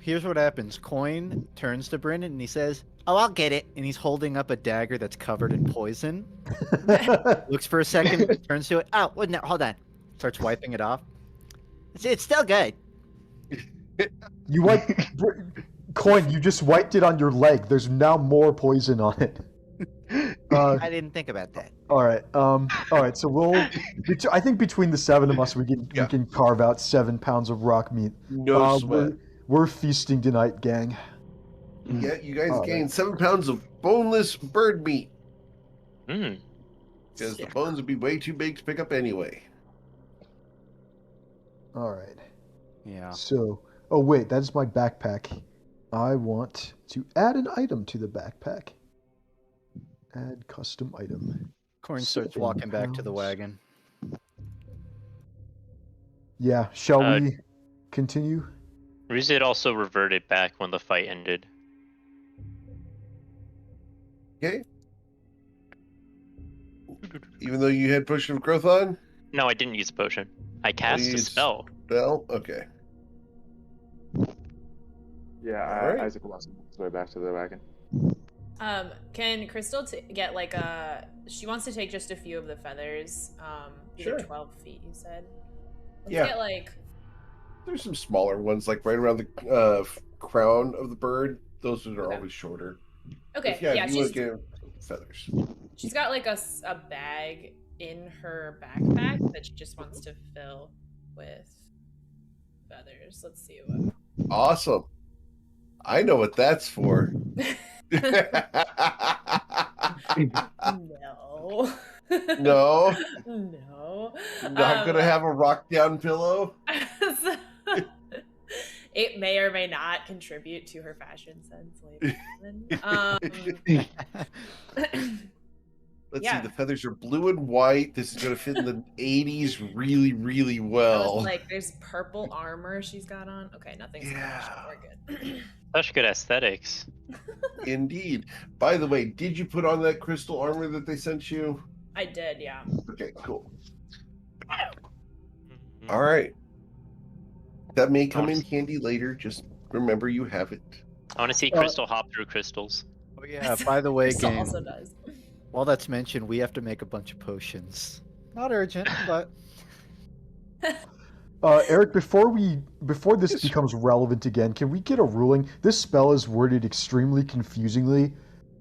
Here's what happens. Coin turns to Brennan and he says, Oh, I'll get it. and he's holding up a dagger that's covered in poison. Looks for a second, turns to it. Oh, well, no, hold on. Starts wiping it off. It's still good. You wipe. Coin, you just wiped it on your leg. There's now more poison on it. I didn't think about that. All right. All right. So I think between the 7 of us, we can carve out 7 pounds of rock meat. No sweat. We're feasting tonight, gang. Yeah, you guys All gained right. 7 pounds of boneless bird meat Mm. because the bones would be way too big to pick up anyway. All right. Yeah. So, oh wait, that's my backpack. I want to add an item to the backpack. Add custom item. Corn starts 7 walking back to the pounds. wagon. Yeah. Shall Uh, we continue? Rizid also reverted back when the fight ended. Okay. Even though you had potion of growth on? No, I didn't use a potion. I cast a used- spell. Well, okay. Yeah, Alright. Isaac wants his way back to the wagon. Can Crystal get like she wants to take just a few of the feathers. Sure. 12 feet, you said. Let's Yeah. get like There's some smaller ones, like right around the crown of the bird. Those are Okay. always shorter. okay, But yeah, yeah, you she's want to get feathers. she's got like a bag in her backpack that she just wants to fill with feathers. Let's see what. Awesome. I know what that's for. No. No, No. not gonna have a rock down pillow. It may or may not contribute to her fashion sense later. Let's Yeah. see, the feathers are blue and white. This is gonna fit in the 80s really, really I was well. like, there's purple armor she's got on. Okay, nothing's Yeah. We're good. Such good aesthetics. Indeed. By the way, did you put on that crystal armor that they sent you? I did, yeah. Okay, cool. Mhm. All right. That may come in Awesome. handy later. Just remember you have it. I want to see Crystal hop through crystals. Oh yeah. By the way, Crystal gang. also does. While that's mentioned, we have to make a bunch of potions. Not urgent, but Eric, before this Yes. becomes relevant again, can we get a ruling? This spell is worded extremely confusingly.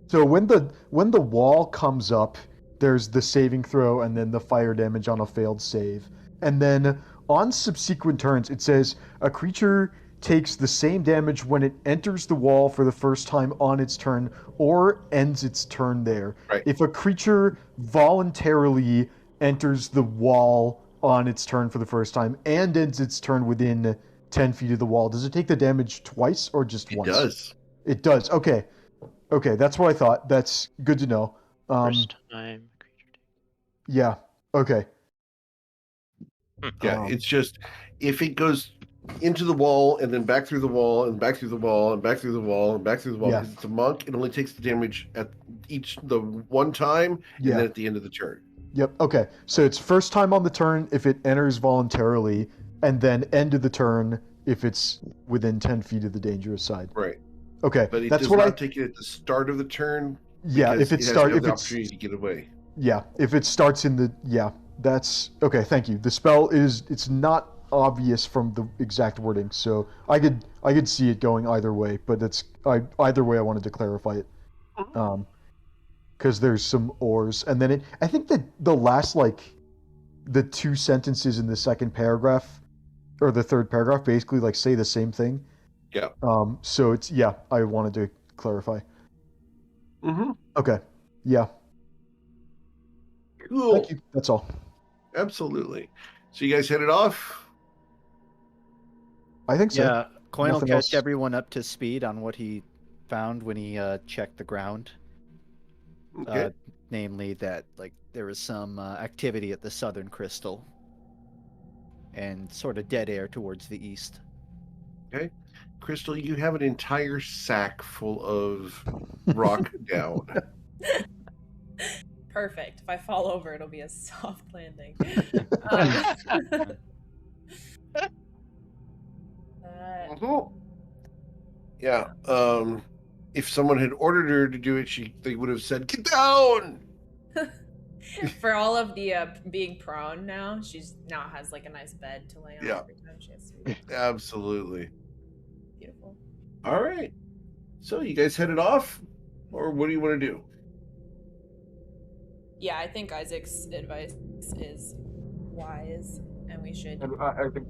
So when the wall comes up, there's the saving throw and then the fire damage on a failed save. And then on subsequent turns, it says a creature takes the same damage when it enters the wall for the first time on its turn or ends its turn there. Right. If a creature voluntarily enters the wall on its turn for the first time and ends its turn within 10 feet of the wall, does it take the damage twice or just It once? does. It does. Okay. Okay, that's what I thought. That's good to know. First time creature. Yeah. Okay. Yeah, Um, it's just if it goes into the wall and then back through the wall and back through the wall and back through the wall and back through the wall, Yeah. because it's a monk, it only takes the damage at the one time and Yeah. then at the end of the turn. Yep. Okay. So it's first time on the turn if it enters voluntarily, and then end of the turn if it's within 10 feet of the dangerous side. Right. Okay. But it That's does what not I. take it at the start of the turn. Yeah. because If it has to starts. have If the it's. opportunity to get away. Yeah. If it starts in the. Yeah. That's okay. Thank you. The spell is. It's not obvious from the exact wording, so I could see it going either way. But it's. Either way, I wanted to clarify it. Because there's some ors, and then I think that the last the 2 sentences in the second paragraph or the third paragraph basically say the same thing. Yeah. So it's I wanted to clarify. Mm-hmm. Okay. Yeah. Cool. Thank you. That's all. Absolutely. So you guys headed off? I think so. yeah, Coin will Nothing catch else. everyone up to speed on what he found when he checked the ground. Okay. Namely that there was some activity at the southern crystal and sort of dead air towards the east. Crystal, you have an entire sack full of rock down. Perfect. If I fall over, it'll be a soft landing. Mhm. Yeah. If someone had ordered her to do it, they would have said, "Get down!" For all of the being prone now, she's now has a nice bed to lay on Yeah. every time she has to. Absolutely. Beautiful. All right. So you guys headed off, or what do you want to do? Yeah, I think Isaac's advice is wise, and we should I think.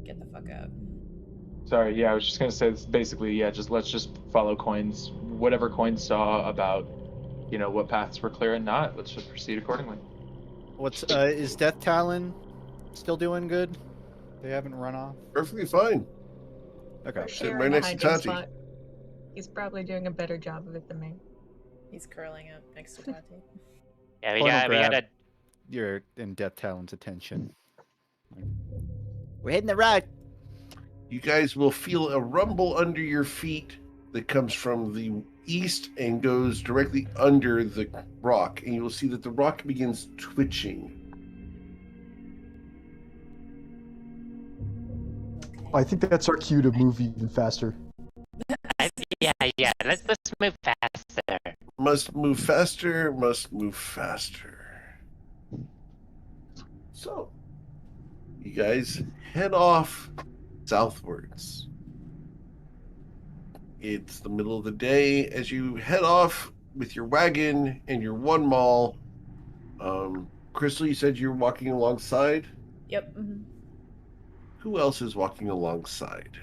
get the fuck out. Sorry, yeah, I was just gonna say it's basically, yeah, let's just follow Coins, whatever Coins saw about, what paths were clear and not. Let's just proceed accordingly. What's is Death Talon still doing good? They haven't run off. Perfectly fine. Okay. We're Sitting sharing right a next to hiding Tati. spot. He's probably doing a better job of it than me. He's curling up next to Tati. Yeah, we Coin will got grab a your in Death Talon's attention. We're hitting the road. You guys will feel a rumble under your feet that comes from the east and goes directly under the rock, and you will see that the rock begins twitching. I think that's our cue to move even faster. yeah. Let's move faster. Must move faster, must move faster. So, you guys head off southwards. It's the middle of the day as you head off with your wagon and your one mall. Crystal, you said you're walking alongside. Yep. Mm-hmm. Who else is walking alongside?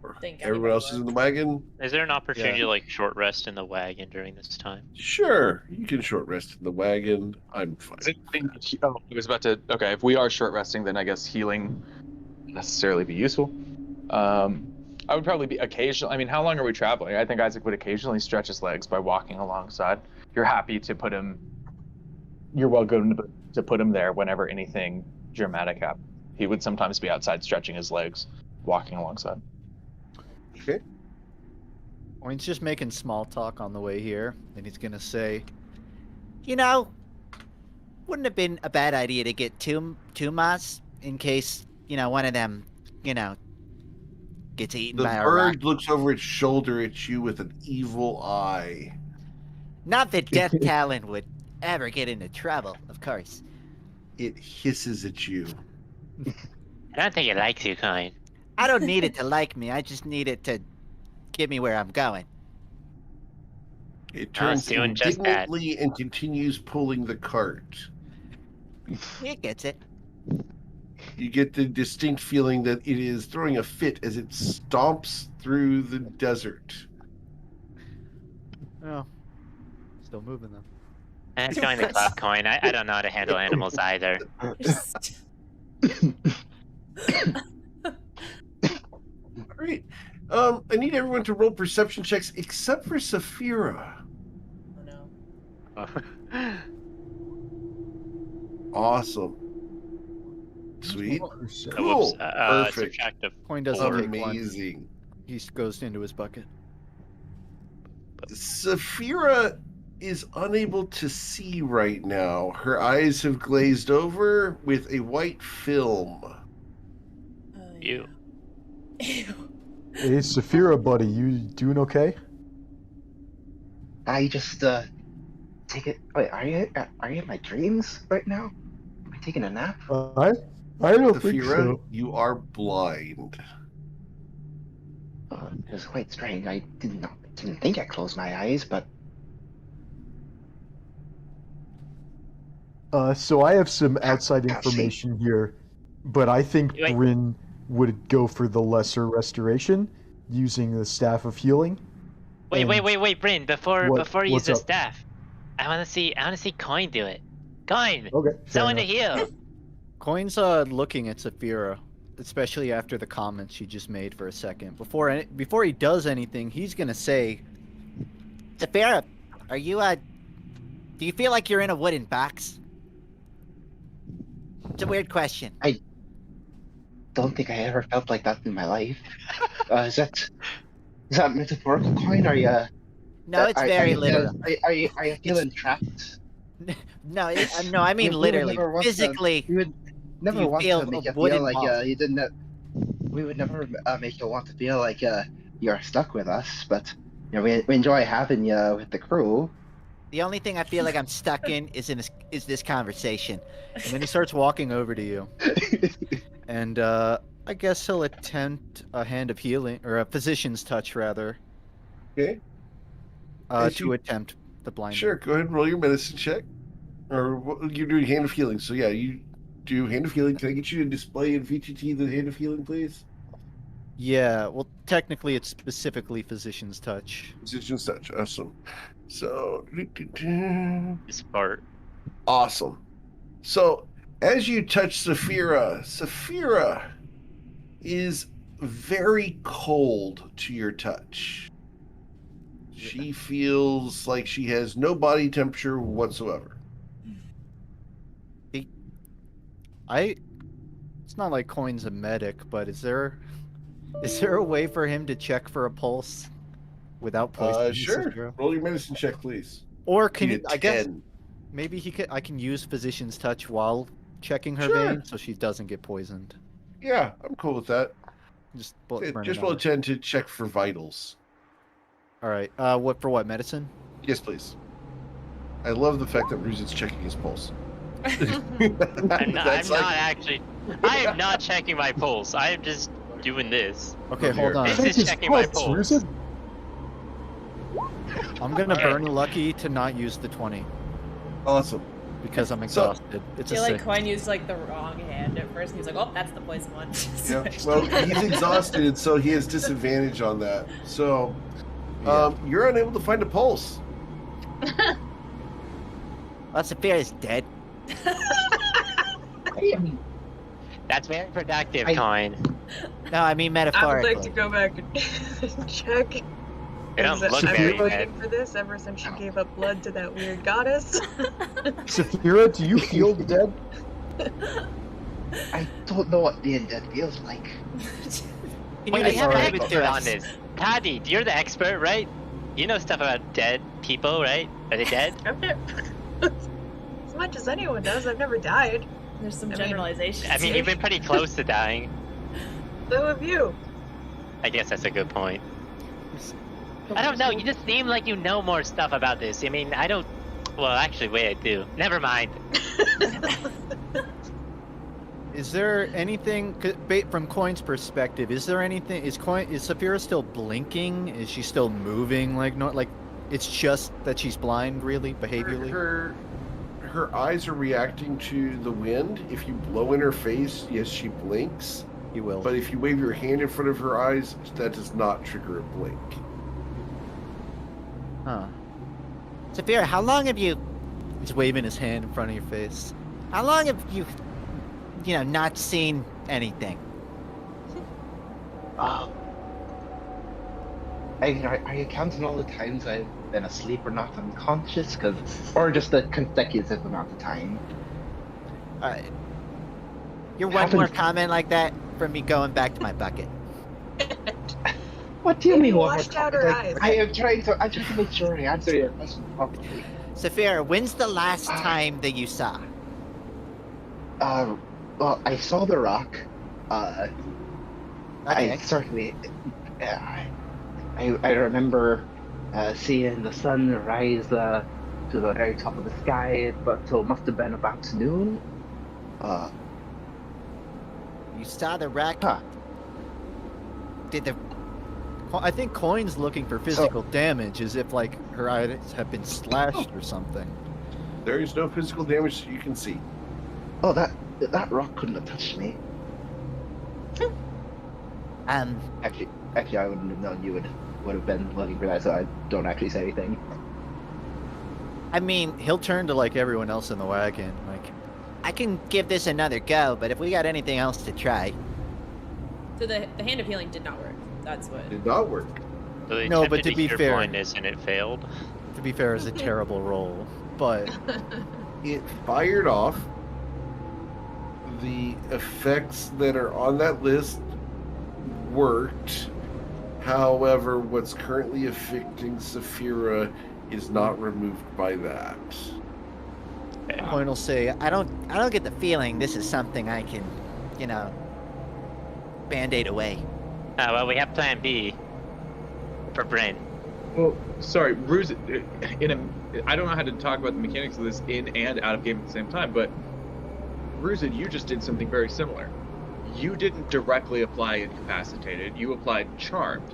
Or Think everyone anybody else is in the wagon? Is there an opportunity to like short rest in the wagon during this time? Sure, you can short rest in the wagon. I'm fine. I was about to. Okay, if we are short resting, then I guess healing wouldn't necessarily be useful. I would probably be occasional. I mean, how long are we traveling? I think Isaac would occasionally stretch his legs by walking alongside. You're happy to put him. You're welcome to put him there whenever anything dramatic happens. He would sometimes be outside stretching his legs, walking alongside. Okay. Or he's just making small talk on the way here, and he's gonna say, You know, wouldn't have been a bad idea to get two mas in case, one of them, gets eaten The by a rock. bird looks over its shoulder at you with an evil eye. Not that Death Talon would ever get into trouble, of course. It hisses at you. I don't think it likes you, Coin. I don't need it to like me. I just need it to get me where I'm going. It turns doing just that. indignantly and continues pulling the cart. It gets it. You get the distinct feeling that it is throwing a fit as it stomps through the desert. "Oh, still moving them." And it's going to club Coin. I don't know how to handle animals either. All right. I need everyone to roll perception checks except for Saphira. Oh no. Awesome. Sweet. Whoops, Cool. Perfect. subtractive. Coin doesn't take one. Amazing. He goes into his bucket. Saphira is unable to see right now. Her eyes have glazed over with a white film. You. Ew. Hey, Saphira, buddy, you doing okay? I just take it. Wait, are you in my dreams right now? Am I taking a nap? I don't think Saphira, so. you are blind. It was quite strange. I didn't think I closed my eyes, but So I have some outside Can't see. information here, but I think Wait. Bryn would go for the lesser restoration using the Staff of Healing. Wait, And Bryn. Before what- before you use what's the up? staff, I want to see Coin do it. Coin, Okay. fair someone to enough. heal. Coin's looking at Saphira, especially after the comments she just made for a second. Before he does anything, he's gonna say, Saphira, are you, do you feel like you're in a wooden box? It's a weird question. don't think I ever felt like that in my life. Is that metaphorical, Coin? Are you? No, it's very literal. Are you feeling trapped? No, no, I mean We would literally, never want to- physically. We would never You want feel to make a you wooden feel like ball. you didn't. We would never make you want to feel like you're stuck with us. But we enjoy having you with the crew. The only thing I feel like I'm stuck in is this conversation. and then he starts walking over to you, and I guess he'll attempt a hand of healing, or a physician's touch, rather, Okay. As to you- attempt the blinding. Sure. Go ahead and roll your medicine check. Or you're doing hand of healing. So yeah, you do hand of healing. Can I get you to display in VTT the hand of healing, please? Yeah, well, technically it's specifically physician's touch. Physician's touch. Awesome. So This part. awesome. So as you touch Saphira is very cold to your touch. She feels like she has no body temperature whatsoever. It's not like Coin's a medic, but is there a way for him to check for a pulse without poisoning Sure. Saphira? Roll your medicine check, please. Or can Need a I guess 10. maybe I can use physician's touch while checking her Sure. vein so she doesn't get poisoned. Yeah, I'm cool with that. Just Just roll a 10 to check for vitals. All right. What medicine? Yes, please. I love the fact that Bruce is checking his pulse. I'm not checking my pulse. I am just doing this. Okay, Over hold here. on. This Check is his checking my pulse, pulse. Rusev. I'm gonna Okay. burn a lucky to not use the 20 Awesome. because I'm So- exhausted. It's I a feel like six. Coin used like the wrong hand at first, and he was like, "Oh, that's the poison one." Yeah. Well, he's exhausted, so he has disadvantage on that. So, you're unable to find a pulse. Well, Saphira's dead. That's very productive, I- Coin. No, I mean I would metaphorically. like to go back and check. It don't 'cause look I've very been dead. waiting for this ever since she gave up blood to that weird goddess. Saphira, do you feel dead? I don't know what being dead feels like. Can Wait, you I have an describe it to expert on us? this. Paddy, you're the expert, right? You know stuff about dead people, right? Are they dead? I've never, as much as anyone does, I've never died. There's some I mean- generalizations. I mean, here. you've been pretty close to dying. So have you. I guess that's a good point. I don't know. You just seem like you know more stuff about this. I mean, I don't. Well, actually, wait, I do. Never mind. Is there anything from Coin's perspective? Is there anything? Is Saphira still blinking? Is she still moving? Like it's just that she's blind, really, behaviorally. Her eyes are reacting to the wind. If you blow in her face, yes, she blinks. You will. But if you wave your hand in front of her eyes, that does not trigger a blink. Huh. Saphira, how long have you He's waving his hand in front of your face. How long have you, not seen anything? Oh. Are you counting all the times I've been asleep or not unconscious? Or just the consecutive amount of time? You're one more Happened- comment like that from me going back to my bucket. What do you Maybe mean? one washed more out time? her Like, eyes. I'm trying to make sure I answer your question properly. Saphira, when's the last time that you saw? Well, I saw the rock. I Okay. certainly. I remember seeing the sun rise to the very top of the sky, but so it must have been about noon. You saw the wreck? Huh. I think Coin's looking for physical damage, as if like her eyes have been slashed or something. There is no physical damage that you can see. Oh, that rock couldn't have touched me. Actually, I wouldn't have known you would have been looking for that, so I don't actually say anything. I mean, he'll turn to like everyone else in the wagon. Like, I can give this another go, but if we got anything else to try. So the hand of healing did not work. That's what. Did not work. So they No, but attempted to be cure fair- blindness and it failed. to be fair, is a terrible roll, but It fired off. The effects that are on that list worked. However, what's currently affecting Saphira is not removed by that. Coin will say, I don't get the feeling this is something I can, band-aid away. Well, we have Plan B for Bryn. Well, sorry, Ruse. I don't know how to talk about the mechanics of this in and out of game at the same time, but Ruse, you just did something very similar. you didn't directly apply incapacitated. You applied charmed,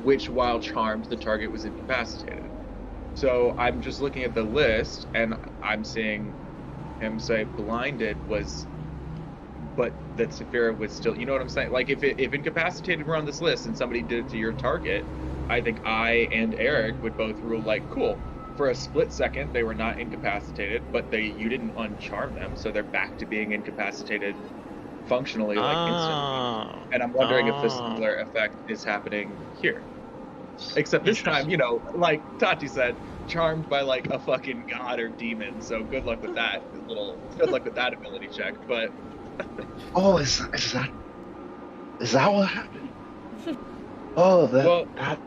which while charmed, the target was incapacitated. So I'm just looking at the list, and I'm seeing him say blinded was, but that Saphira would still, you know what I'm saying? Like if incapacitated were on this list and somebody did it to your target, I think I and Eric would both rule like, cool. For a split second, they were not incapacitated, but you didn't uncharm them, so they're back to being incapacitated functionally, like instantly. And I'm wondering if the similar effect is happening here. Except this time, you know, like Tati said, charmed by like a fucking god or demon. So good luck with that. Good luck with that ability check. But Oh, is that what happened? Oh, that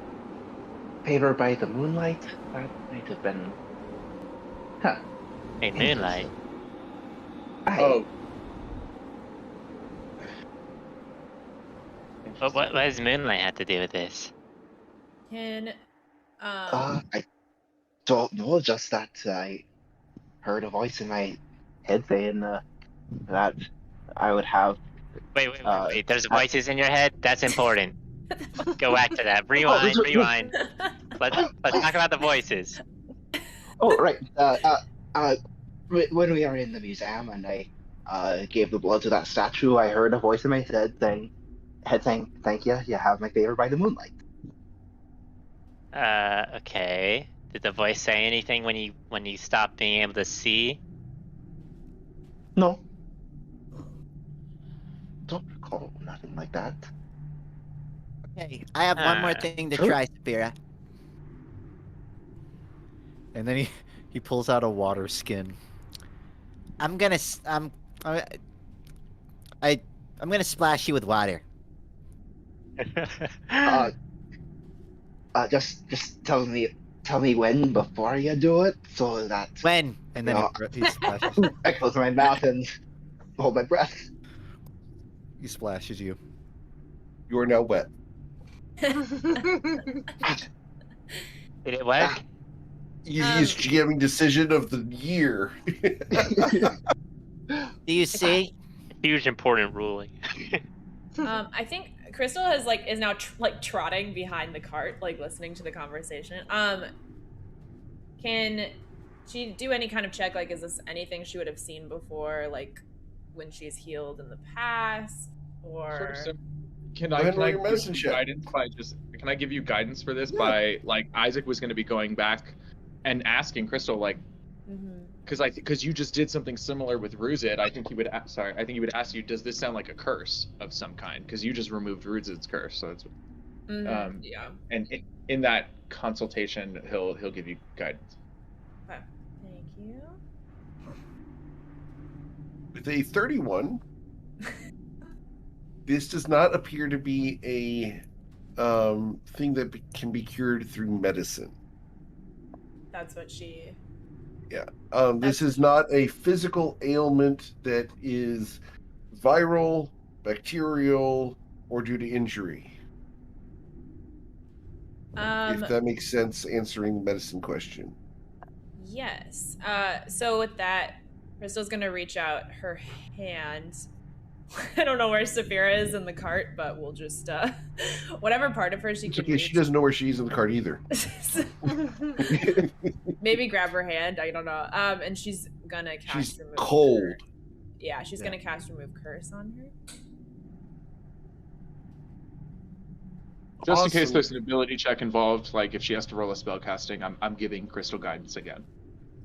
favor by the moonlight. That might have been. Huh. Hey, moonlight. oh, But what does moonlight have to do with this? Can I don't know. Just that I heard a voice in my head saying that I would have. Wait. There's voices in your head? That's important. Go back to that. Rewind. Let's talk about the voices. Oh, right. When we were in the museum and I gave the blood to that statue, I heard a voice in my head saying, "Thank you. You have my favor by the moonlight." Okay. Did the voice say anything when you stopped being able to see? No. Don't recall nothing like that. Hey, I have one more thing to try, Saphira. And then he pulls out a water skin. I'm gonna splash you with water. Just tell me when before you do it, so that When? And then he splashes. I close my mouth and hold my breath. He splashes you. You are now wet. Did it work? Easiest GMing decision of the year. Do you see? Huge important ruling. I think Crystal is now trotting behind the cart, like listening to the conversation. Can she do any kind of check? Like, is this anything she would have seen before, like when she's healed in the past, or? Can I give you guidance by can I give you guidance for this by like Isaac was going to be going back and asking Crystal like, because you just did something similar with Ruzid. I think he would ask you, does this sound like a curse of some kind? Because you just removed Ruzid's curse, so it's yeah. And in that consultation, he'll give you guidance. Okay. Thank you. With a 31, this does not appear to be a thing that can be cured through medicine. That's what she. Yeah. This is not a physical ailment that is viral, bacterial, or due to injury. If that makes sense, answering the medicine question. Yes. So with that, Crystal's gonna reach out her hand. I don't know where Saphira is in the cart, but we'll just whatever part of her she can reach. She doesn't know where she is in the cart either. Maybe grab her hand. I don't know. And she's gonna cast. She's remove cold. Curse. Yeah, she's gonna cast remove curse on her. Just in case there's an ability check involved, like if she has to roll a spell casting, I'm giving Crystal guidance again.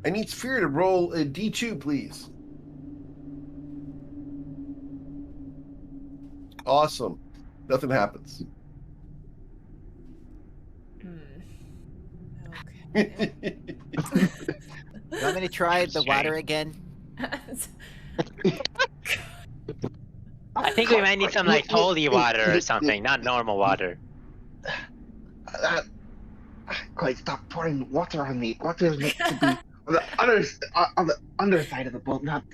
I need Saphira to roll a D2, please. Awesome. Nothing happens. Okay. You want me to try the water again? I think we might need some like holy water or something, not normal water. Quite stop pouring water on me. Water is meant to be on the underside of the boat, not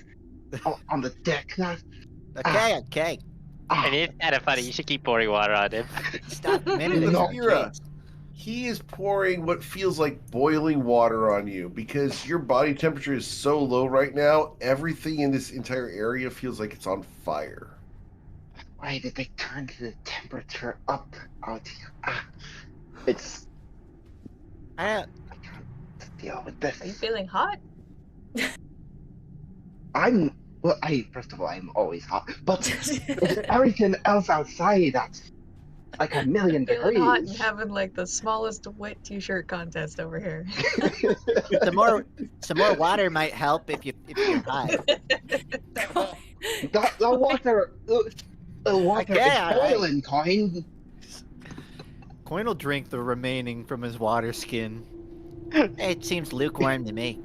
on the deck. Not. Okay. And it's kind of funny. You should keep pouring water on him. Stop a minute. Saphira, he is pouring what feels like boiling water on you because your body temperature is so low right now. Everything in this entire area feels like it's on fire. Why did they turn the temperature up out here? It's I, I can't deal with this. Are you feeling hot? First of all, I'm always hot, but it's everything else outside that's like a million Feeling hot and degrees. having like the smallest wet t-shirt contest over here. some more water might help if you're hot. The water Okay, is boiling, Coin. Coin will drink the remaining from his water skin. It seems lukewarm to me.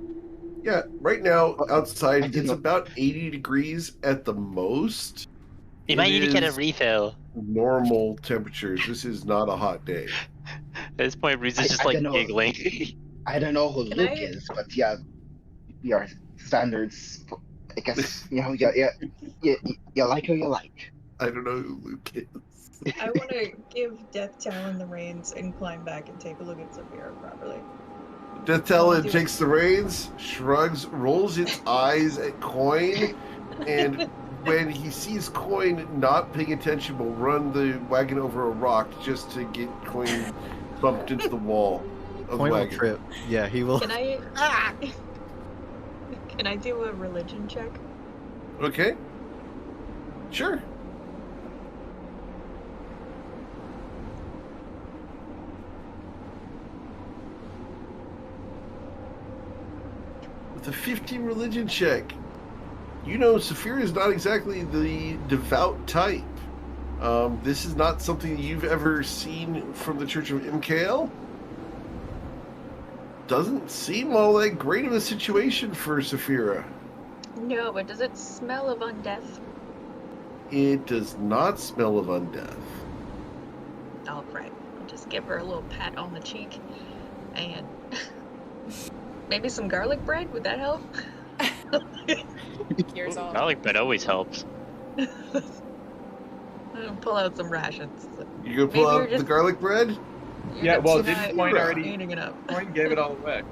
Yeah, right now I outside didn't it's know- about 80 degrees at the most. You might It need to get a is refill. Normal temperatures. This is not a hot day. At this point, Reese is just I like don't know. giggling. I don't know who Can Luke I- is, but yeah, your standards. I guess you like who you like. I don't know who Luke is. I want to give Death Talon the reins and climb back and take a look at Saphira properly. Death Talon takes the reins, shrugs, rolls its eyes at Coin, and when he sees Coin not paying attention, will run the wagon over a rock just to get Coin bumped into the wall of the Coin will wagon. trip. Yeah, he will. Can I? Can I do a religion check? Okay. Sure. With a 15 religion check, you know Saphira is not exactly the devout type. This is not something you've ever seen from the Church of MKL. Doesn't seem all that great of a situation for Saphira. No, but does it smell of undeath? It does not smell of undeath. All right. I'll just give her a little pat on the cheek, and maybe some garlic bread. Would that help? Yours all. Garlic bread always helps. I'll pull out some rations. You gonna pull Maybe you're out just- the garlic bread? Yeah, well, you're didn't not Coin already- eating it up? Coin gave it all away.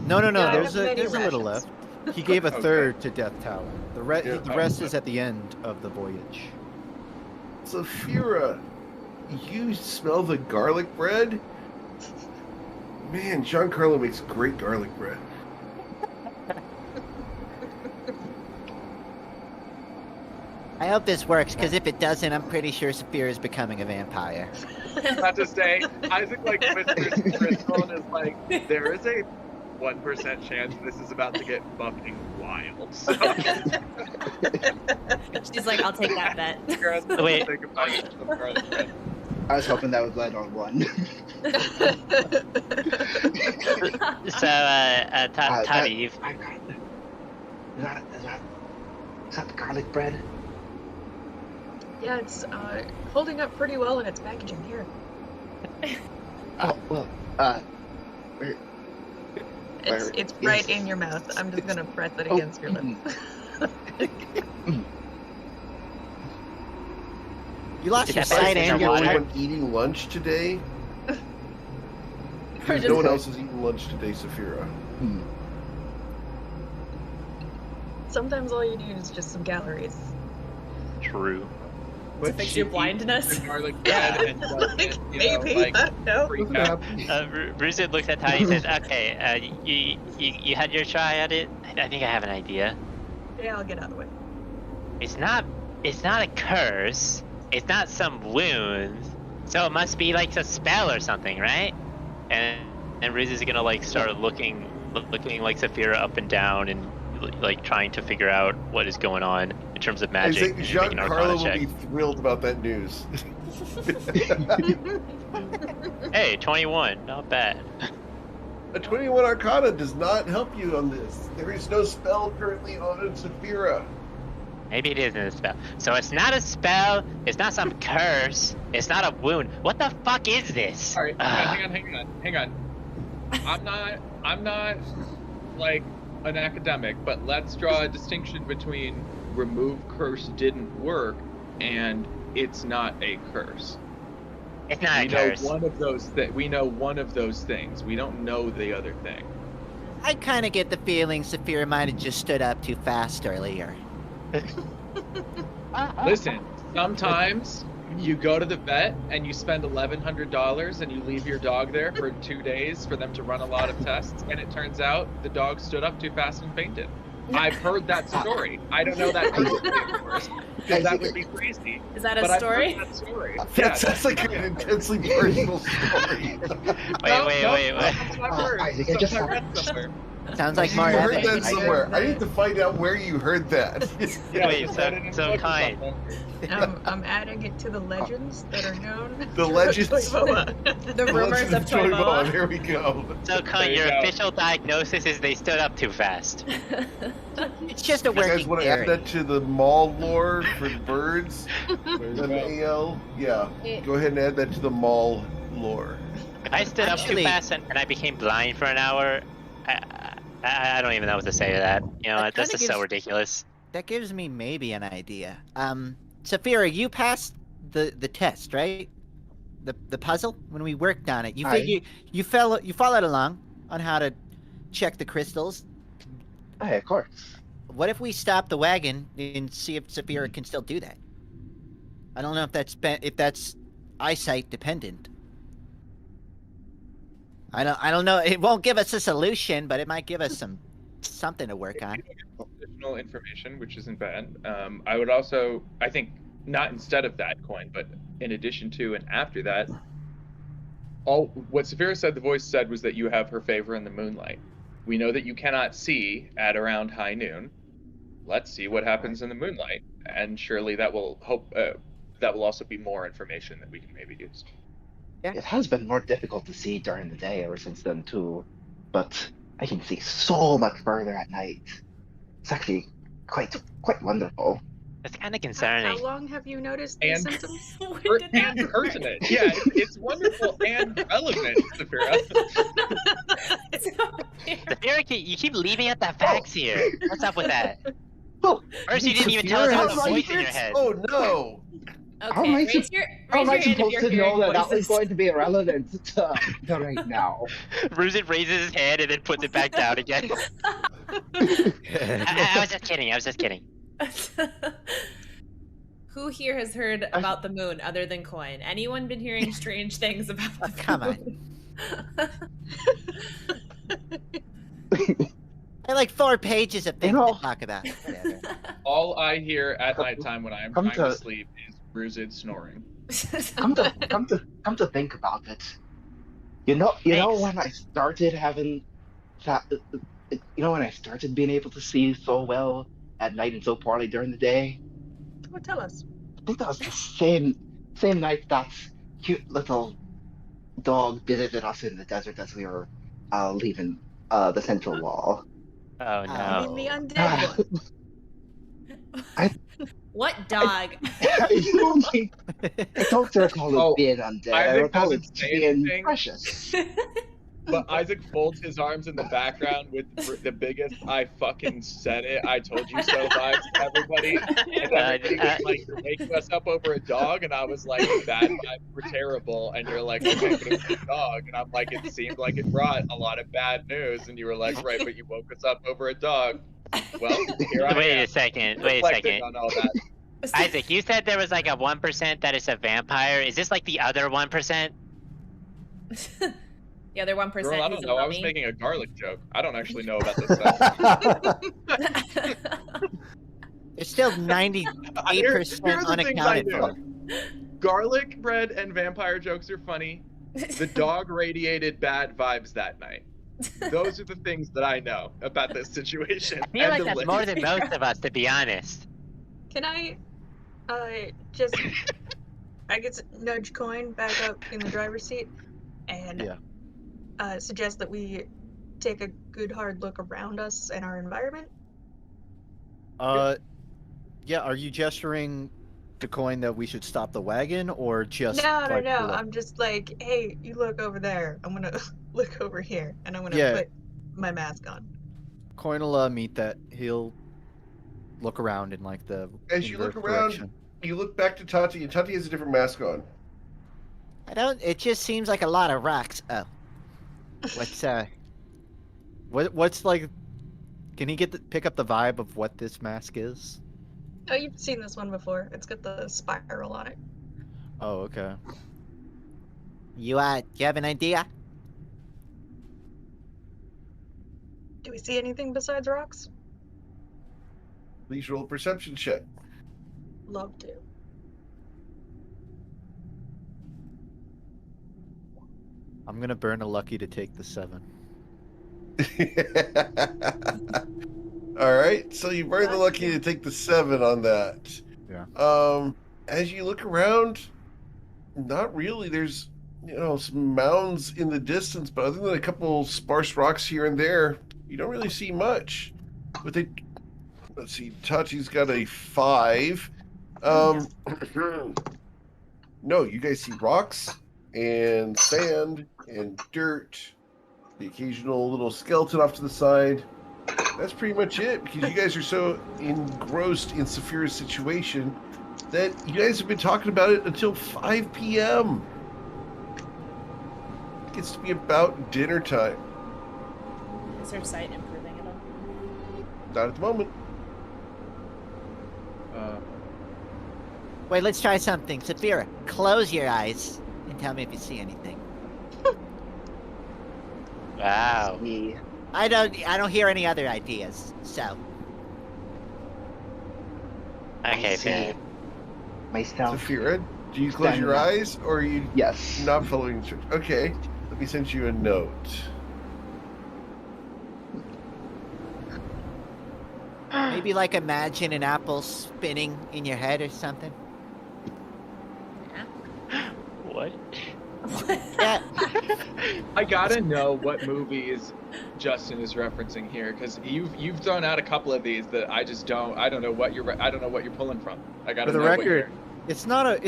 No. Yeah, I There's have many a little rations. left. He gave a Okay. third to Death Talon. The Yeah. rest is at the end of the voyage. Saphira, you smell the garlic bread? Man, Giancarlo makes great garlic bread. I hope this works, because if it doesn't, I'm pretty sure Saphira is becoming a vampire. Not to say, Isaac like whispers to Crystal and is like, there is a 1% chance this is about to get fucking wild. So, She's like, I'll take that bet. Gareth, Wait. think about it, some garlic bread. I was hoping that would land on one. So, Taviv, I got it. Is that the garlic bread? Yeah, it's holding up pretty well in its packaging here. Oh well. Where It's is- right in your mouth. I'm just gonna press it against your lips. You lost Did your that sight person and know your water? Anyone eating lunch today? Because no one else is eating lunch today, Saphira. Sometimes all you need is just some calories. true. To fix your blindness. The garlic bread and doesn't, Like, you know, maybe. like, I don't know. freak out. Bruce looks at Tavi and says, "Okay, you had your try at it. I think I have an idea. Yeah, I'll get out of the way. It's not a curse. It's not some wound. So it must be like a spell or something, right?" And Riz is gonna like start looking like Saphira up and down and like trying to figure out what is going on in terms of I magic. think and make an Arcana Giancarlo will check. be thrilled about that news. Hey, 21, not bad. A 21 Arcana does not help you on this. There is no spell currently on Saphira. Maybe it isn't a spell. So it's not a spell. It's not some curse. It's not a wound. What the fuck is this? All right, hang on. I'm not like an academic, but let's draw a distinction between remove curse didn't work and it's not a curse. It's not We a know curse. one of those we know one of those things. We don't know the other thing. I kind of get the feeling Saphira might have just stood up too fast earlier. Listen, Sometimes you go to the vet and you spend $1,100 and you leave your dog there for 2 days for them to run a lot of tests, and it turns out the dog stood up too fast and fainted. I've heard that story. I don't know that personally, of course, because that would be crazy. Is that a But story? I've heard that story. That sounds like an intensely personal story. Wait. That's what I've heard. Isaac, I just- Something I read somewhere. Sounds like You more heard evidence. that somewhere. I need to find out where you heard that. Yeah, Wait, you said it in so book or kind. something. I'm adding it to the legends that are known. The legends. Toivoa. The rumors of Toivoa. Here we go. So, There Con, you your go. official diagnosis is they stood up too fast. It's just a You guys working want to add theory. that to the mall lore for birds There you and go. AL? Yeah. Go ahead and add that to the mall lore. I stood up too Actually- fast and I became blind for an hour. I don't even know what to say to that. You know, That that's kinda just so gives- ridiculous. That gives me maybe an idea. Saphira, you passed the test, right? The puzzle when we worked on it. You followed along on how to check the crystals. Hey, of course. What if we stop the wagon and see if Saphira can still do that? I don't know if that's eyesight dependent. I don't know. It won't give us a solution, but it might give us something to work on. Additional information, which isn't bad. I would also, I think, not instead of that coin, but in addition to and after that, what Saphira said, the voice said, was that you have her favor in the moonlight. We know that you cannot see at around high noon. Let's see what happens in the moonlight, and surely that will also be more information that we can maybe use. It has been more difficult to see during the day ever since then too, but I can see so much further at night. It's actually quite wonderful. It's kind of How concerning. long have you noticed these And- symptoms? When did that- And pertinent. Yeah, it's wonderful and relevant, Saphira. Saphira, you keep leaving out the facts here. What's up with that? Well, First, you didn't even tell us Saphira about has the voice in your secrets? head. Oh no! How am Okay, I raise your how am I hand if supposed you're to know hearing that that was voices. going to be irrelevant to right now? Ruzit raises his hand and then puts it back down again. I was just kidding. Who here has heard about the moon other than Coin? Anyone been hearing strange things about the Come on. moon? I like 4 pages of things know- to talk about. Whatever. All I hear at nighttime when I am Come trying to to- sleep is Ruzid snoring. Come to think about it, you know Thanks. when I started having that, when I started being able to see so well at night and so poorly during the day. Well, tell us. I think that was the same night that cute little dog visited us in the desert as we were leaving the central wall. Oh You no. mean the undead one? What dog? I don't recall it Oh, being undead. I Isaac recall it doesn't say being anything. precious. But Isaac folds his arms in the background with the biggest "I fucking said it, I told you so" vibes to everybody. And everybody was like, "You're waking us up over a dog," and I was like, "Bad vibes were terrible." And you're like, "Okay, but it was a dog," and I'm like, "It seemed like it brought a lot of bad news," and you were like, "Right, but you woke us up over a dog." Well, here I Wait am. a second. reflecting on all that. Isaac, you said there was like a 1% that is a vampire. Is this like the other 1%? The other 1% Girl, I is don't a know. I was mummy. making a garlic joke. I don't actually know about this stuff. It's still 98% Here are the things I unaccounted do. for. Garlic bread and vampire jokes are funny. The dog radiated bad vibes that night. Those are the things that I know about this situation. I feel And like the that's list. more than most of us, to be honest. Can I just I guess nudge Coin back up in the driver's seat and suggest that we take a good hard look around us and our environment? Yeah, are you gesturing to Coin that we should stop the wagon, or just No, like, no. look? I'm just like, hey, you look over there. I'm gonna look over here, and I'm gonna Yeah. put my mask on. Coin will meet that. He'll look around in like the As you look inverse around, direction. you look back to Tati, and Tati has a different mask on. It just seems like a lot of rocks. Oh. What's like, can he pick up the vibe of what this mask is? Oh, you've seen this one before. It's got the spiral on it. Oh, okay. You have an idea? Do we see anything besides rocks? Please roll a perception check. Love to. I'm gonna burn a lucky to take the 7. All right, so you burn the lucky to take the 7 on that. Yeah. As you look around, not really. There's, some mounds in the distance, but other than a couple sparse rocks here and there, you don't really see much. But let's see, Tachi's got a 5. No, you guys see rocks and sand and dirt, the occasional little skeleton off to the side. That's pretty much it, because you guys are so engrossed in Saphira's situation that you guys have been talking about it until 5 p.m. It gets to be about dinner time. Is her sight improving at all? Not at the moment. Wait, let's try something. Saphira, close your eyes and tell me if you see anything. Wow. Me. I don't hear any other ideas. So, Okay, see fair. myself. Saphira, do you close your eyes, or are you Yes. not following instructions? Okay, let me send you a note. maybe like imagine an apple spinning in your head or something. What? Yeah. I gotta know what movies Justin is referencing here, because you've thrown out a couple of these that I just don't. I don't know what you're pulling from. I gotta For the know what record, you're- it's not a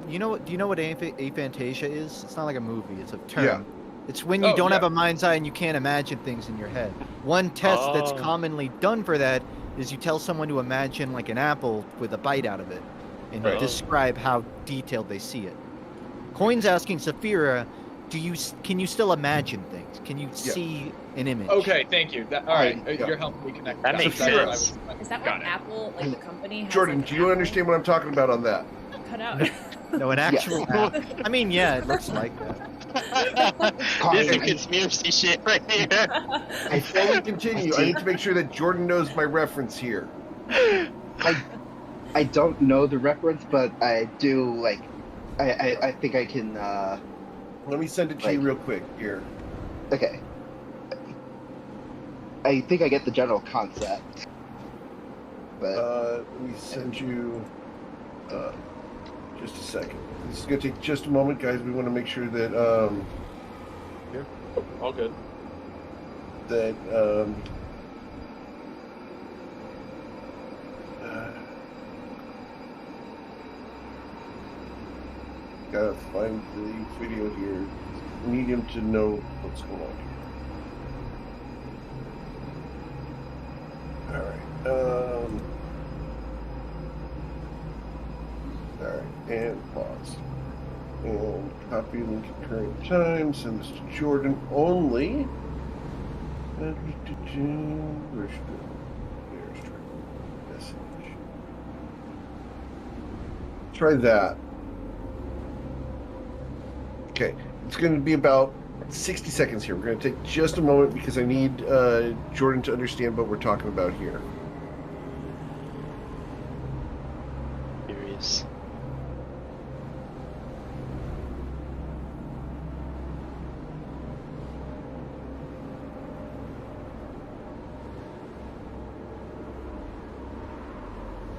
you know what? Do you know what aphantasia is? It's not like a movie. It's a term. Yeah. It's when you Oh, don't yeah. have a mind's eye and you can't imagine things in your head. One test that's Oh. commonly done for that is you tell someone to imagine like an apple with a bite out of it, and Right. you describe how detailed they see it. Coin's asking Saphira, can you still imagine things? Can you see an image? Okay, thank you. All right, Yeah. you're helping me connect. That the makes dots. That's what I sense. was- Is that got what it. Apple, like the company, has Jordan, like, do you Apple understand what I'm talking about on that? cut out? No, an actual apple. I mean, yeah, it looks like that. This is I- conspiracy shit right here. Before we continue, I need to make sure that Jordan knows my reference here. I don't know the reference, but I do like. I think I can. Let me send it to you real quick here. Okay. I think I get the general concept. But Let me send you just a second. This is going to take just a moment, guys. We want to make sure that All good. that gotta find the video here. Need him to know what's going on here. All right, and pause. And copy link at current time. Send this to Jordan only. Where's there's message. Try that. Okay, it's going to be about 60 seconds here. We're going to take just a moment because I need Jordan to understand what we're talking about here. Curious.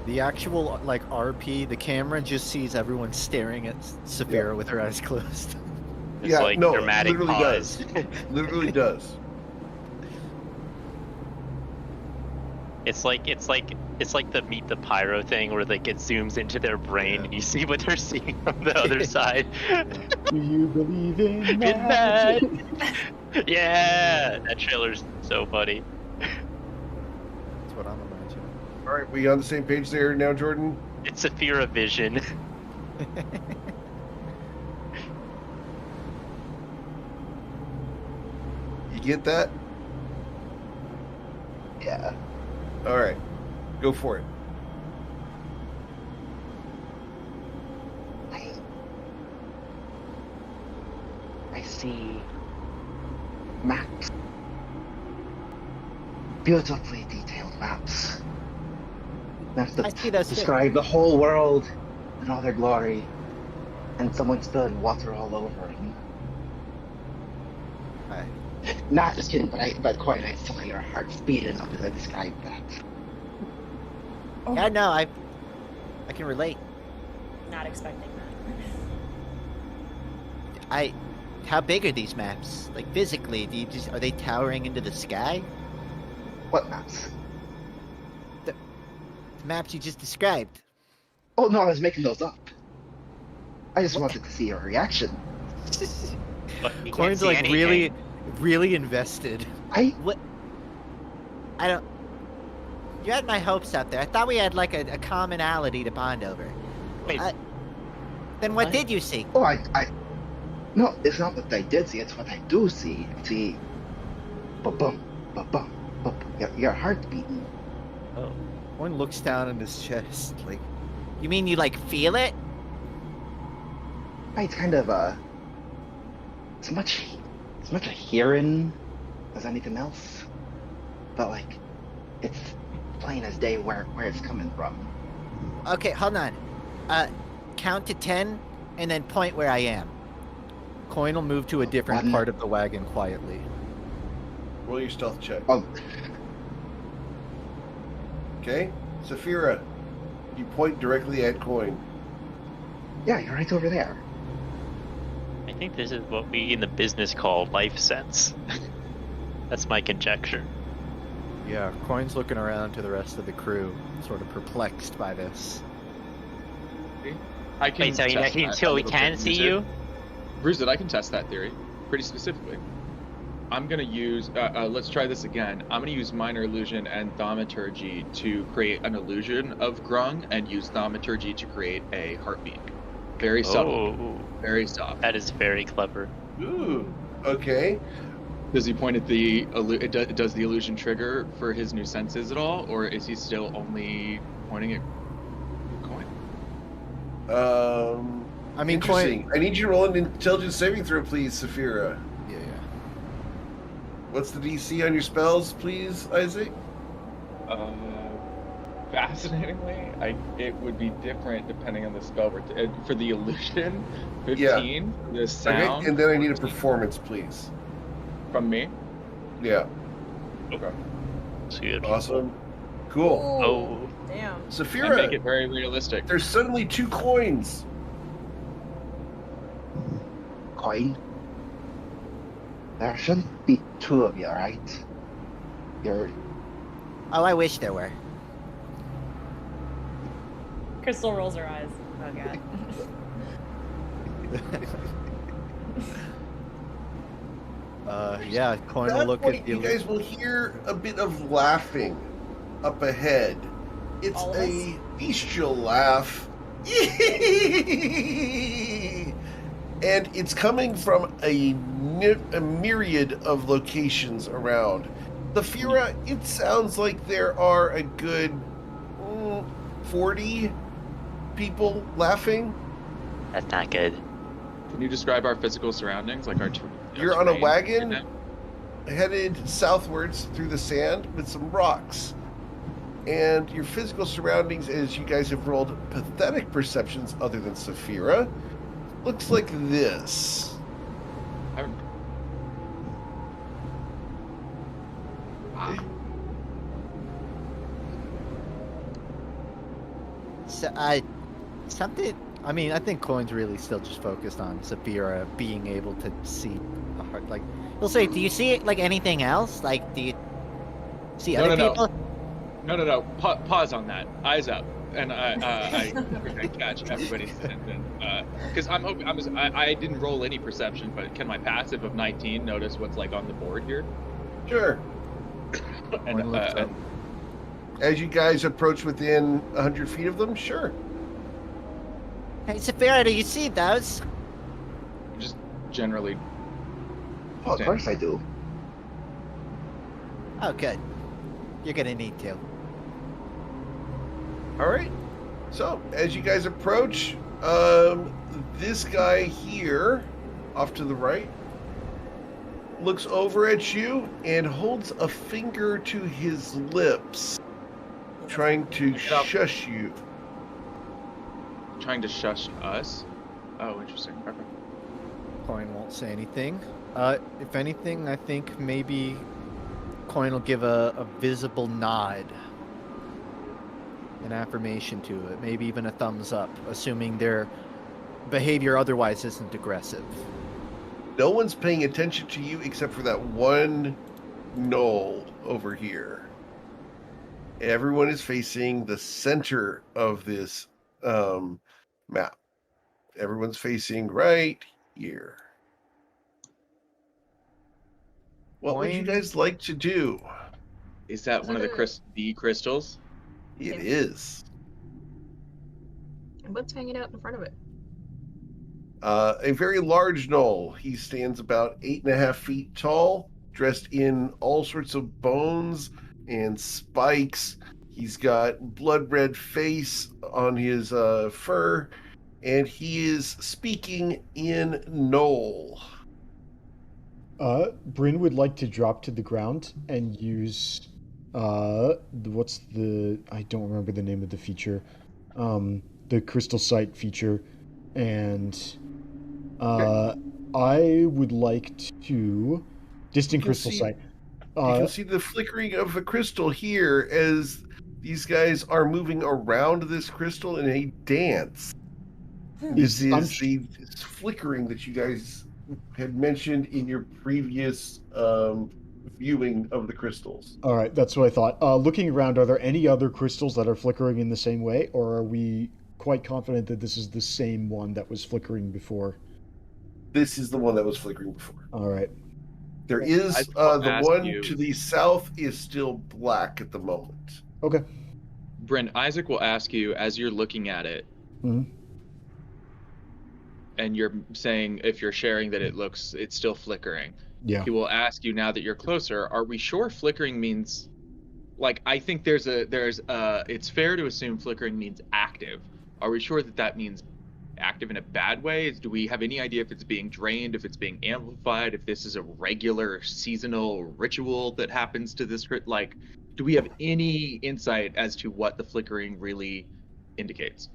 The actual like RP, the camera just sees everyone staring at Saphira with her eyes closed. It's Yeah, like no, it dramatic literally pause. does. Literally does. It's like the Meet the Pyro thing where like it zooms into their brain Yeah. and you see what they're seeing from the other side. Do you believe in In that? that. Yeah, that trailer's so funny. That's what I'm imagining. All right, we on the same page there now, Jordan? It's a fear of vision. You get that? yeah. All right, go for it. see maps. Beautifully detailed maps. Maps I that see those too. describe the whole world in all their glory. And someone spilling water all over them. Not just kidding, but quite I saw your heart speeding up as I described that. Oh, Yeah, no, I can relate. not expecting that. How big are these maps? Like physically, are they towering into the sky? What maps? The maps you just described. Oh no, I was making those up. I just wanted to see your reaction. But you can't Coin's see like anything. really invested. I don't. You had my hopes up there. I thought we had like a commonality to bond over. Wait. Then what What? did you see? Oh, no, it's not what I did see, it's what I do see. See, ba-bum, ba-bum, ba-bum, your heart beating. Oh. Coin looks down in his chest, like, You mean you like feel it? It's kind of as much a hearing as anything else. But like, it's plain as day where it's coming from. Okay, hold on. Count to 10, and then point where I am. Coin will move to a different One. part of the wagon quietly. Roll your stealth check. Oh, Okay? Saphira, you point directly at Coin. yeah, you're right over there. I think this is what we in the business call life sense. That's my conjecture. Yeah, Coin's looking around to the rest of the crew, sort of perplexed by this. I can Wait, so, test that so a we little can bit. see you? Bruce, I can test that theory pretty specifically. I'm gonna use. Let's try this again. I'm gonna use minor illusion and thaumaturgy to create an illusion of Grung, and use thaumaturgy to create a heartbeat. Very subtle, Oh, very soft. that is very clever. Ooh. Okay. Does he point at the? Does the illusion trigger for his new senses at all, or is he still only pointing at Coin? I mean, Interesting. Coin. I need you to roll an intelligence saving throw, please, Saphira. Yeah. What's the DC on your spells, please, Isaac? Fascinatingly, it would be different depending on the spell. For the illusion, 15. The sound. Okay, and then I need a performance, please. From me. Yeah. Okay. It's good. Awesome. Cool. Oh. Damn. I make Saphira, it very realistic. there's suddenly 2 coins. Coin. There shouldn't be 2 of you, right? You're Oh, I wish there were. Crystal rolls her eyes. Oh god. Yeah, Coin At will that look point, at the. you guys will hear a bit of laughing up ahead. It's All of a bestial laugh. And it's coming from a myriad of locations around. Saphira, it sounds like there are a good 40 people laughing. That's not good. Can you describe our physical surroundings, like our? You're on a terrain wagon right now? headed southwards through the sand with some rocks. And your physical surroundings, as you guys have rolled pathetic perceptions other than Saphira, looks like this. So, something. I mean, I think Coin's really still just focused on Saphira being able to see the heart. Like, We'll say, do you see like anything else? Like, do you see No, other no, no. people? No. Pause on that. Eyes up. And I catch everybody's attention. Because I'm hoping I didn't roll any perception, but can my passive of 19 notice what's like on the board here? Sure. Coin looks up. As you guys approach within 100 feet of them, sure. Hey, Saphira, do you see those? Just generally. Oh, of course I do. Oh, good. You're gonna need to. All right. So, as you guys approach, this guy here, off to the right, looks over at you and holds a finger to his lips, trying to shush you. Trying to shush us? Oh, interesting. Okay. Coin won't say anything. If anything, I think maybe Coin will give a visible nod, an affirmation to it, maybe even a thumbs up, assuming their behavior otherwise isn't aggressive. No one's paying attention to you except for that one knoll over here. Everyone is facing the center of this map. Everyone's facing right here. What would you guys like to do? Is that one of the crystals? It is. What's hanging out in front of it? A very large knoll. He stands about 8.5 feet tall, dressed in all sorts of bones and spikes. He's got blood red face on his fur, and he is speaking in Knoll. Bryn would like to drop to the ground and use I don't remember the name of the feature. The crystal sight feature, and I would like to distant crystal sight. You can see the flickering of a crystal here as these guys are moving around this crystal in a dance. This is the flickering that you guys had mentioned in your previous viewing of the crystals. All right, that's what I thought. Looking around, are there any other crystals that are flickering in the same way, or are we quite confident that this is the same one that was flickering before? This is the one that was flickering before. All right. There is the one to the south is still black at the moment. Okay. Bryn, Isaac will ask you as you're looking at it, and you're saying if you're sharing that it's still flickering. Yeah. He will ask you now that you're closer, are we sure flickering means, like, I think it's fair to assume flickering means active. Are we sure that means active in a bad way? Do we have any idea if it's being drained, if it's being amplified, if this is a regular seasonal ritual that happens to this? Like, do we have any insight as to what the flickering really indicates?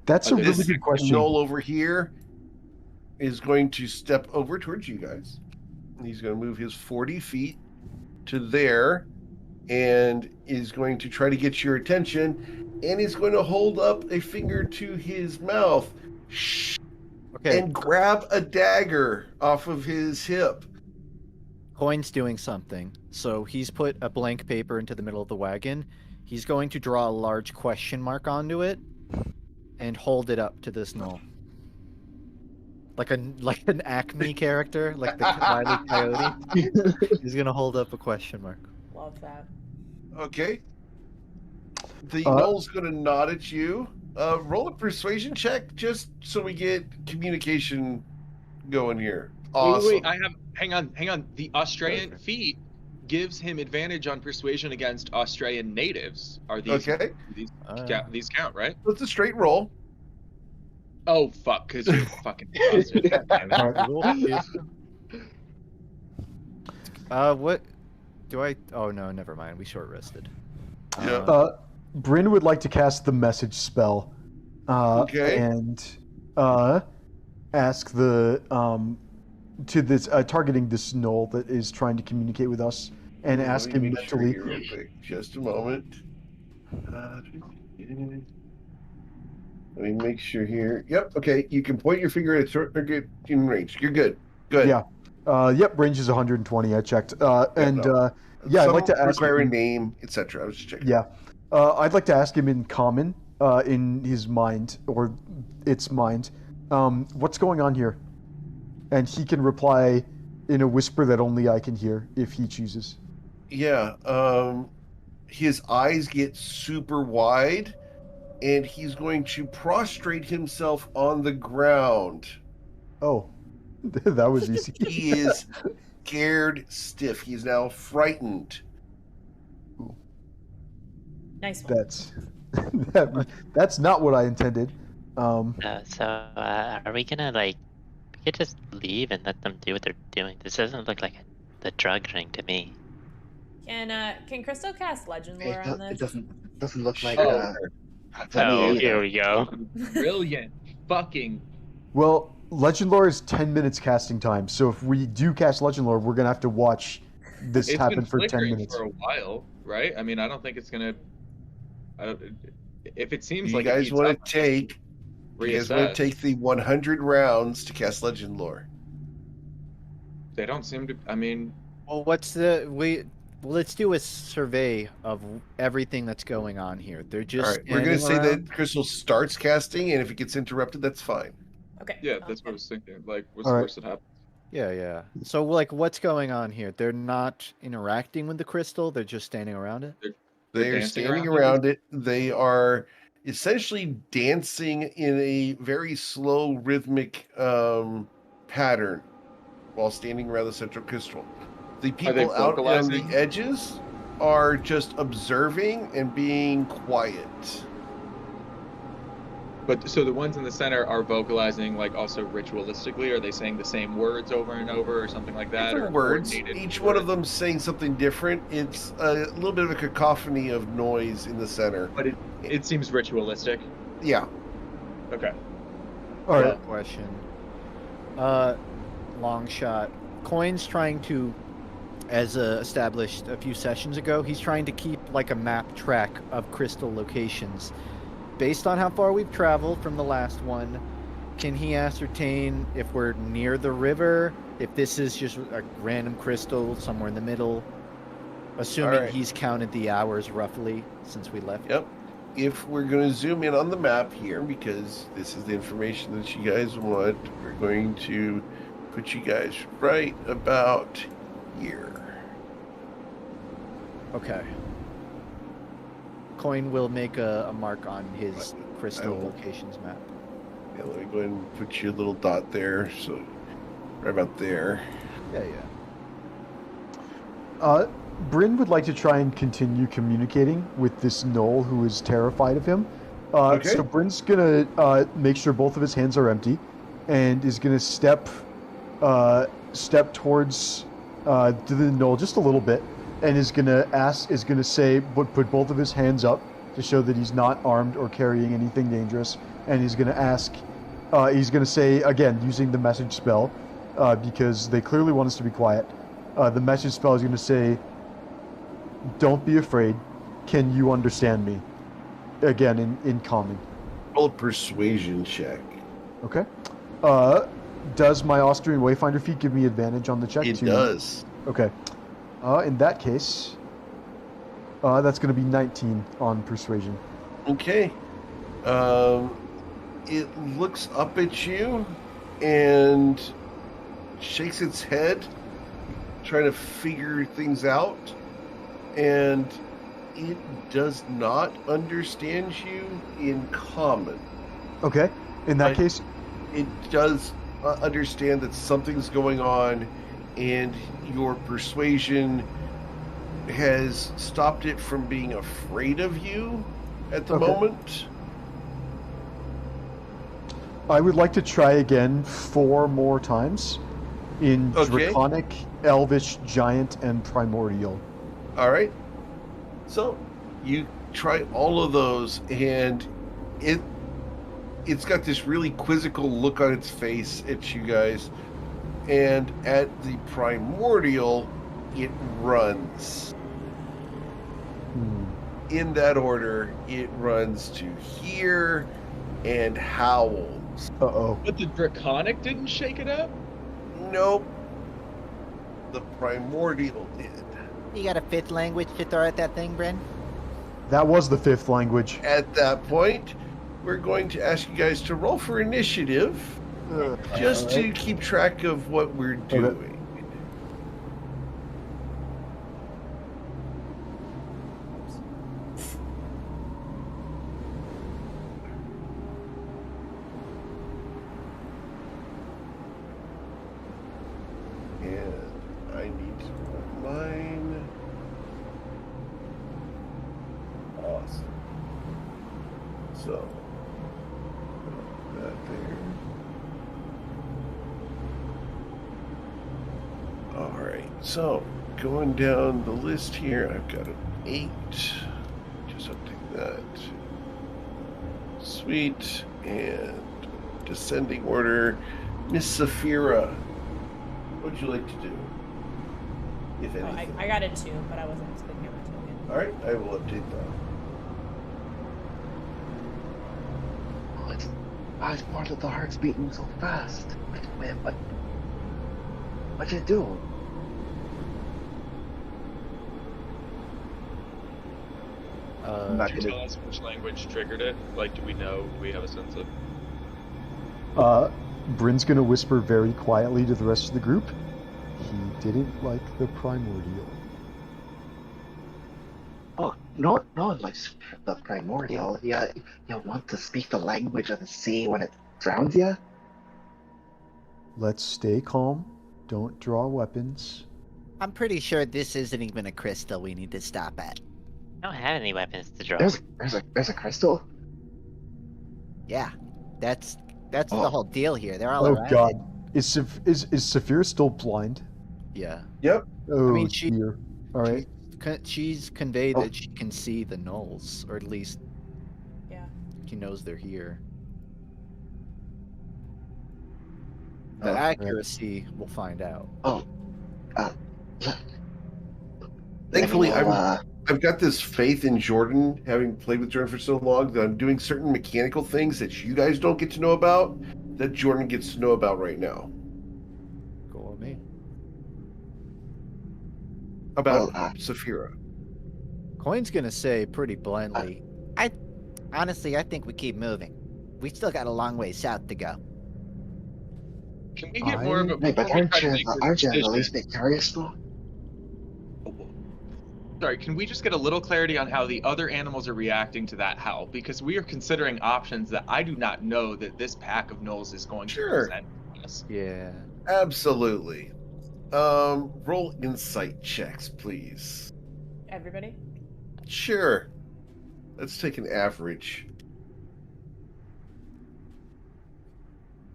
That's a really good question. Noel over here is going to step over towards you guys. He's going to move his 40 feet to there and is going to try to get your attention, and he's going to hold up a finger to his mouth and grab a dagger off of his hip. Coin's doing something. So he's put a blank paper into the middle of the wagon. He's going to draw a large question mark onto it and hold it up to this knoll. Like an Acme character, like the Wile E. Coyote. He's gonna hold up a question mark. Love that. Okay. The knoll's gonna nod at you. Roll a persuasion check just so we get communication going here. Awesome. Wait, hang on. The Australian feat gives him advantage on persuasion against Australian natives. Are these okay? These count, right? It's a straight roll. Oh fuck, because you're fucking what do I? Oh no, never mind. We short rested. Yeah. Bryn would like to cast the message spell. And ask the to this targeting this knoll that is trying to communicate with us, and ask him mentally. Real quick. Just a moment. Let me make sure here. Yep. Okay. You can point your finger at a target in range. You're good. Good. Yeah. Yep. Range is 120. I checked. I'd like to ask require a name, etc. I was just checking. Yeah. I'd like to ask him in common, in his mind or its mind, what's going on here, and he can reply in a whisper that only I can hear if he chooses. Yeah. His eyes get super wide, and he's going to prostrate himself on the ground. Oh, that was easy. He is scared stiff. He is now frightened. Nice one. That's not what I intended. Are we gonna we could just leave and let them do what they're doing? This doesn't look like a the drug ring to me. Can Crystal cast legend lore on It this? doesn't look like. Oh. To me Oh, either. here we go. Brilliant. Fucking. Well, Legend Lore is 10 minutes casting time, so if we do cast Legend Lore, we're gonna have to watch this It's happen been for 10 flickering minutes. for a while, right? I mean, I don't think it's gonna. If it Do seems you like it guys heats want up, to take? Do you guys want reassess. to take the 100 rounds to cast Legend Lore? They don't seem to. I mean, Well, let's do a survey of everything that's going on here. They're just All right, we're going to say standing that Crystal starts casting, and if it gets interrupted, that's fine. Okay. yeah, sounds that's what I good. was thinking. Like, what's All the right. worst that happens? Yeah. So, like, what's going on here? They're not interacting with the crystal. They're just standing around it. They are dancing standing around around it. They are essentially dancing in a very slow, rhythmic pattern while standing around the central crystal. The Are they people out on the vocalizing? edges are just observing and being quiet. But so the ones in the center are vocalizing, like also ritualistically. Are they saying the same words over and over, or something like that? Different or words. coordinated Each one of words? them saying something different. It's a little bit of a cacophony of noise in the center. But it seems ritualistic. Yeah. Okay. All right. Question. Long shot. Coin's trying to, as established a few sessions ago, he's trying to keep like a map track of crystal locations. Based on how far we've traveled from the last one, can he ascertain if we're near the river, if this is just a random crystal somewhere in the middle, assuming Alright. he's counted the hours roughly since we left? Yep. If we're going to zoom in on the map here, because this is the information that you guys want, we're going to put you guys right about here. Okay. Coin will make a mark on his crystal will- locations map. Yeah, let me go ahead and put your little dot there. So, right about there. Yeah. Bryn would like to try and continue communicating with this gnoll who is terrified of him. Okay. So Bryn's gonna make sure both of his hands are empty, and is gonna step towards to the gnoll just a little bit, and is gonna say, put both of his hands up to show that he's not armed or carrying anything dangerous, and he's gonna ask, he's gonna say again using the message spell, because they clearly want us to be quiet. The message spell is gonna say, "Don't be afraid. Can you understand me?" Again, in common. Roll a persuasion check. Okay. Does my Austrian Wayfinder feat give me advantage on the check? It does. Okay. In that case, that's going to be 19 on persuasion. Okay. It looks up at you and shakes its head, trying to figure things out, and it does not understand you in common. Okay. In that case, It does understand that something's going on, and your persuasion has stopped it from being afraid of you at the Okay. moment. I would like to try again 4 more times in Okay. Draconic, Elvish, Giant, and Primordial. All right. So you try all of those, and it's got this really quizzical look on its face at you guys. And at the primordial, it runs. In that order, it runs to here and howls. Uh-oh. But the draconic didn't shake it up. Nope. The primordial did. You got a fifth language to throw at that thing, Bryn? That was the 5th language. At that point, we're going to ask you guys to roll for initiative, just to keep track of what we're doing. And I need to roll mine. Awesome. So, put that there. All right, so going down the list here, I've got an 8. Just update that. Sweet. And descending order. Miss Saphira, what would you like to do? If Oh, anything. I got a 2, but I wasn't expecting my token. Alright, I will update that. Why are the hearts beating so fast? What'd you do? Not Could you gonna- tell us which language triggered it? Like, do we know? Do we have a sense of? Bryn's gonna whisper very quietly to the rest of the group. He didn't like the primordial. Oh, no one likes the primordial. You want to speak the language of the sea when it drowns you? Let's stay calm. Don't draw weapons. I'm pretty sure this isn't even a crystal we need to stop at. I don't have any weapons to draw. There's a crystal. Yeah, that's the Oh. whole deal here. They're all Oh around god. it. Is Saphira still blind? Yeah. Yep. Oh mean, she- dear. Alright. She's conveyed Oh. that she can see the gnolls, or at least Yeah. she knows they're here. Oh, The right. accuracy, we'll find out. Thankfully, Then we'll, I've got this faith in Jordan, having played with Jordan for so long, that I'm doing certain mechanical things that you guys don't get to know about, that Jordan gets to know about right now. Go on me. About Well, Saphira. Coin's gonna say pretty bluntly, Honestly, I think we keep moving. We still got a long way south to go. Can we get more of a? Wait, but before we try to make this aren't you the decision- least bit curious though? Sorry, can we just get a little clarity on how the other animals are reacting to that howl? Because we are considering options that I do not know that this pack of gnolls is going to Sure. present us. yeah. Absolutely. Roll insight checks, please. Everybody? Sure. Let's take an average.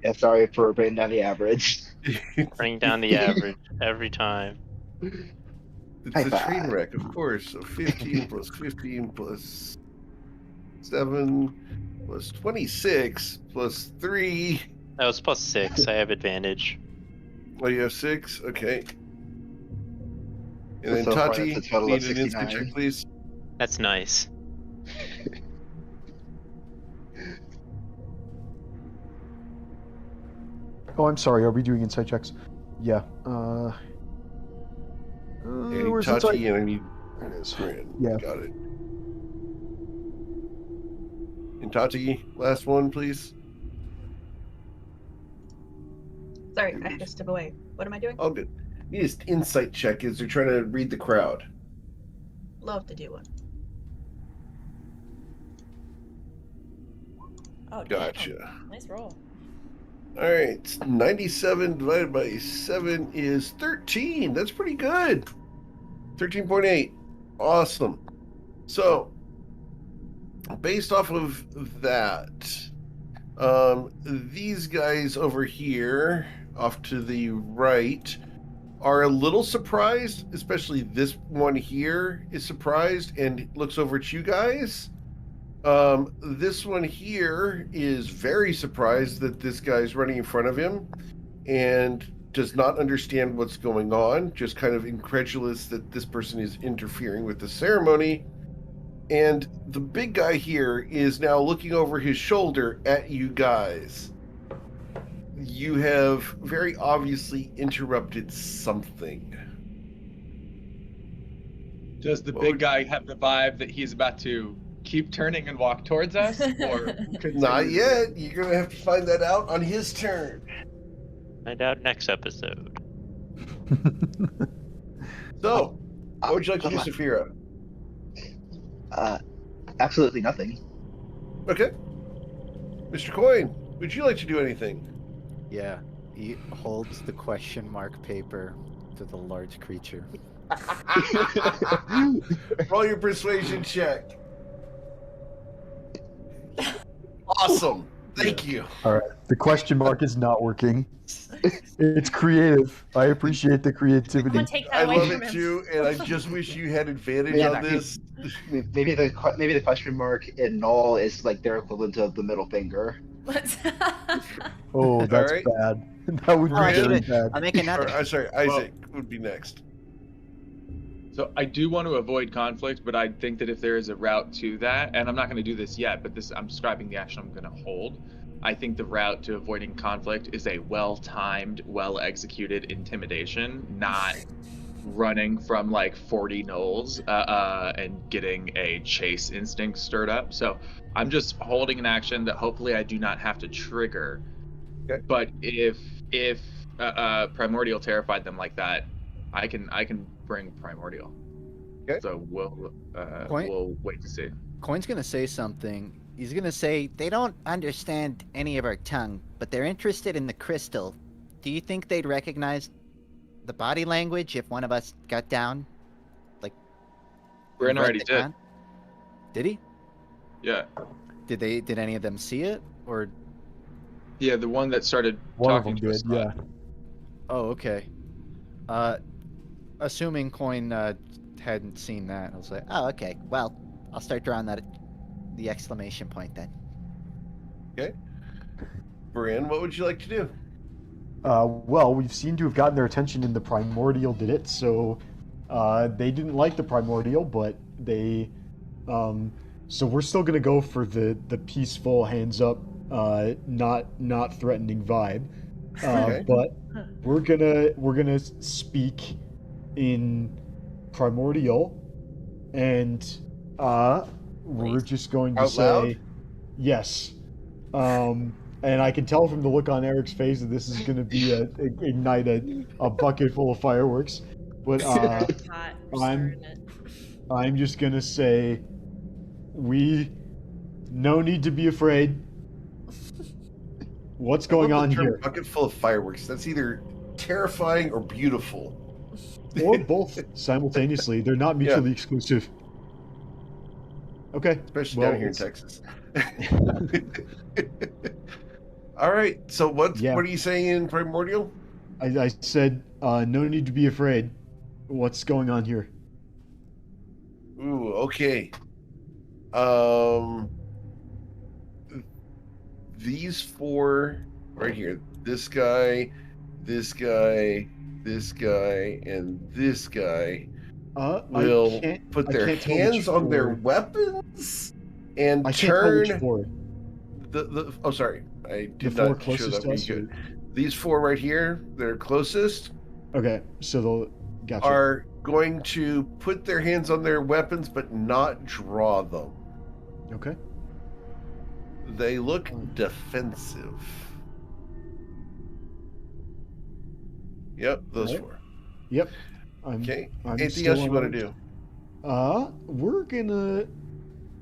Yeah, sorry for bringing down the average. Bring down the average every time. It's High a five. train wreck, of course. So 15 plus 15 plus 7 plus 26 plus 3. That was plus 6. I have advantage. Oh, you have 6? Okay. And then So far, Tati, that's a total of need an insight 69. check, please. That's nice. Oh, I'm sorry. Are we doing insight checks? Yeah. And Where's Tati, insight? and I need There it is. Fran. Yeah. Got it. And Tati, last one, please. Sorry, I had to step away. What am I doing? All good. Need an insight check as they're trying to read the crowd. Love to do one. Oh, damn. Gotcha. Nice roll. All right, 97 divided by 7 is 13. That's pretty good. 13.8. Awesome. So, based off of that, these guys over here, off to the right, are a little surprised, especially this one here is surprised and looks over at you guys. This one here is very surprised that this guy's running in front of him and does not understand what's going on, just kind of incredulous that this person is interfering with the ceremony. And the big guy here is now looking over his shoulder at you guys. You have very obviously interrupted something. Does the What big would- guy have the vibe that he's about to keep turning and walk towards us, or continue Not to- yet. You're going to have to find that out on his turn. Find out next episode. So, what would you like to do, Saphira? Absolutely nothing. Okay. Mr. Coin, would you like to do anything? Yeah. He holds the question mark paper to the large creature. Roll your persuasion check. Awesome. Thank you. All right. The question mark is not working. It's creative. I appreciate the creativity. Someone take that I away love from it him. too, and I just wish you had advantage Yeah, on this. maybe the question mark in null is like their equivalent of the middle finger. Oh, that's right. bad. That would Oh, be I very should. bad. I'll make another. I'm sorry, Isaac would be next. So I do want to avoid conflict, but I think that if there is a route to that, and I'm not going to do this yet, but I'm describing the action I'm going to hold. I think the route to avoiding conflict is a well-timed, well-executed intimidation, not running from like 40 gnolls and getting a chase instinct stirred up. So I'm just holding an action that hopefully I do not have to trigger. Okay. But if Primordial terrified them like that, I can bring Primordial. Okay. So we'll wait to see. Coin's gonna say something. He's gonna say they don't understand any of our tongue, but they're interested in the crystal. Do you think they'd recognize the body language if one of us got down? Bren read already the did. con? Did he? Yeah. Did any of them see it? Or Yeah, the one that started One of talking them to us. did, yeah. oh, okay. Assuming Coin hadn't seen that, I was like, Oh, okay. Well, I'll start drawing the exclamation point then. Brian, what would you like to do? Well, we've seemed to have gotten their attention in the Primordial did it, so they didn't like the Primordial, but they so we're still gonna go for the peaceful, hands up, not threatening vibe. Okay. But we're gonna speak in Primordial, and we're just going to Out say loud? yes. And I can tell from the look on Eric's face that this is going to be ignite a bucket full of fireworks. But It's hot. We're I'm- starting it. I'm just going to say, no need to be afraid. What's going I love on the term here? bucket full of fireworks. That's either terrifying or beautiful. Or both simultaneously. They're not mutually exclusive. Okay. Especially well, down here in it's- Texas. All right. So what Yeah. are you saying in Primordial? I said, no need to be afraid. What's going on here? Ooh, okay. These four right here. This guy, this guy, this guy, and this guy will put I their can't tell which hands on their four. weapons and I can't tell which turn four. the oh sorry. I The did four not show closest that to when us. you good. These four right here, that are closest, Okay, so they'll gotcha. are going to put their hands on their weapons but not draw them. Okay. They look defensive. Yep, those Right. four. Yep. I'm, Okay. I'm Anything still else you want to on- do? We're gonna.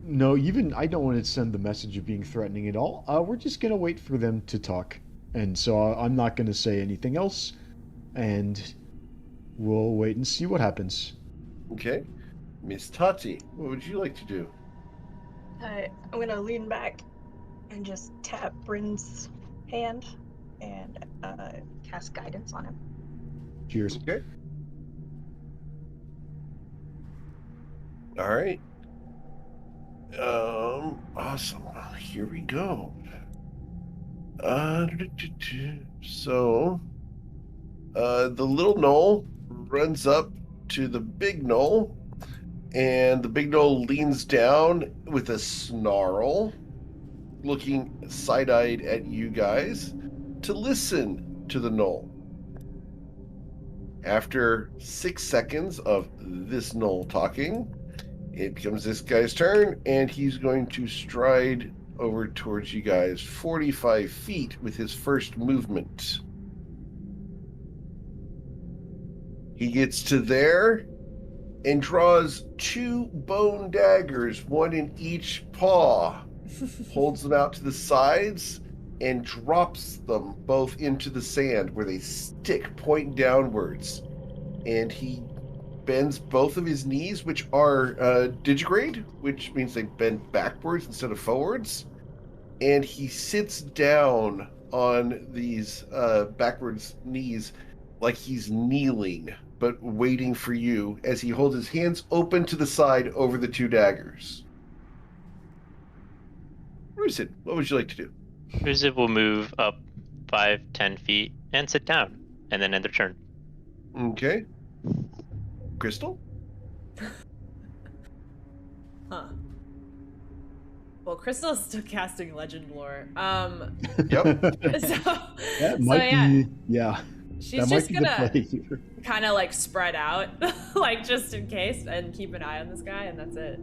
No, even I don't want to send the message of being threatening at all. We're just gonna wait for them to talk, and so I'm not gonna say anything else, and we'll wait and see what happens. Okay. Miss Tati, what would you like to do? I'm gonna lean back and just tap Bryn's hand and cast guidance on him. Cheers. Okay. All right. Awesome. Here we go. So, the little knoll runs up to the big knoll, and the big knoll leans down with a snarl, looking side-eyed at you guys to listen to the knoll. After 6 seconds of this knoll talking, it becomes this guy's turn, and he's going to stride over towards you guys 45 feet with his first movement. He gets to there and draws 2 bone daggers, one in each paw, holds them out to the sides, and drops them both into the sand where they stick point downwards. And he bends both of his knees, which are digigrade, which means they bend backwards instead of forwards, and he sits down on these backwards knees like he's kneeling, but waiting for you as he holds his hands open to the side over the 2 daggers. Rusid, what would you like to do? Rusid will move up 5-10 feet and sit down, and then end their turn. Okay. Crystal? Huh. Well, Crystal's still casting Legend Lore. Yep. That might be, yeah. She's That just might be the gonna play here. kind of like spread out, like just in case, and keep an eye on this guy, and that's it.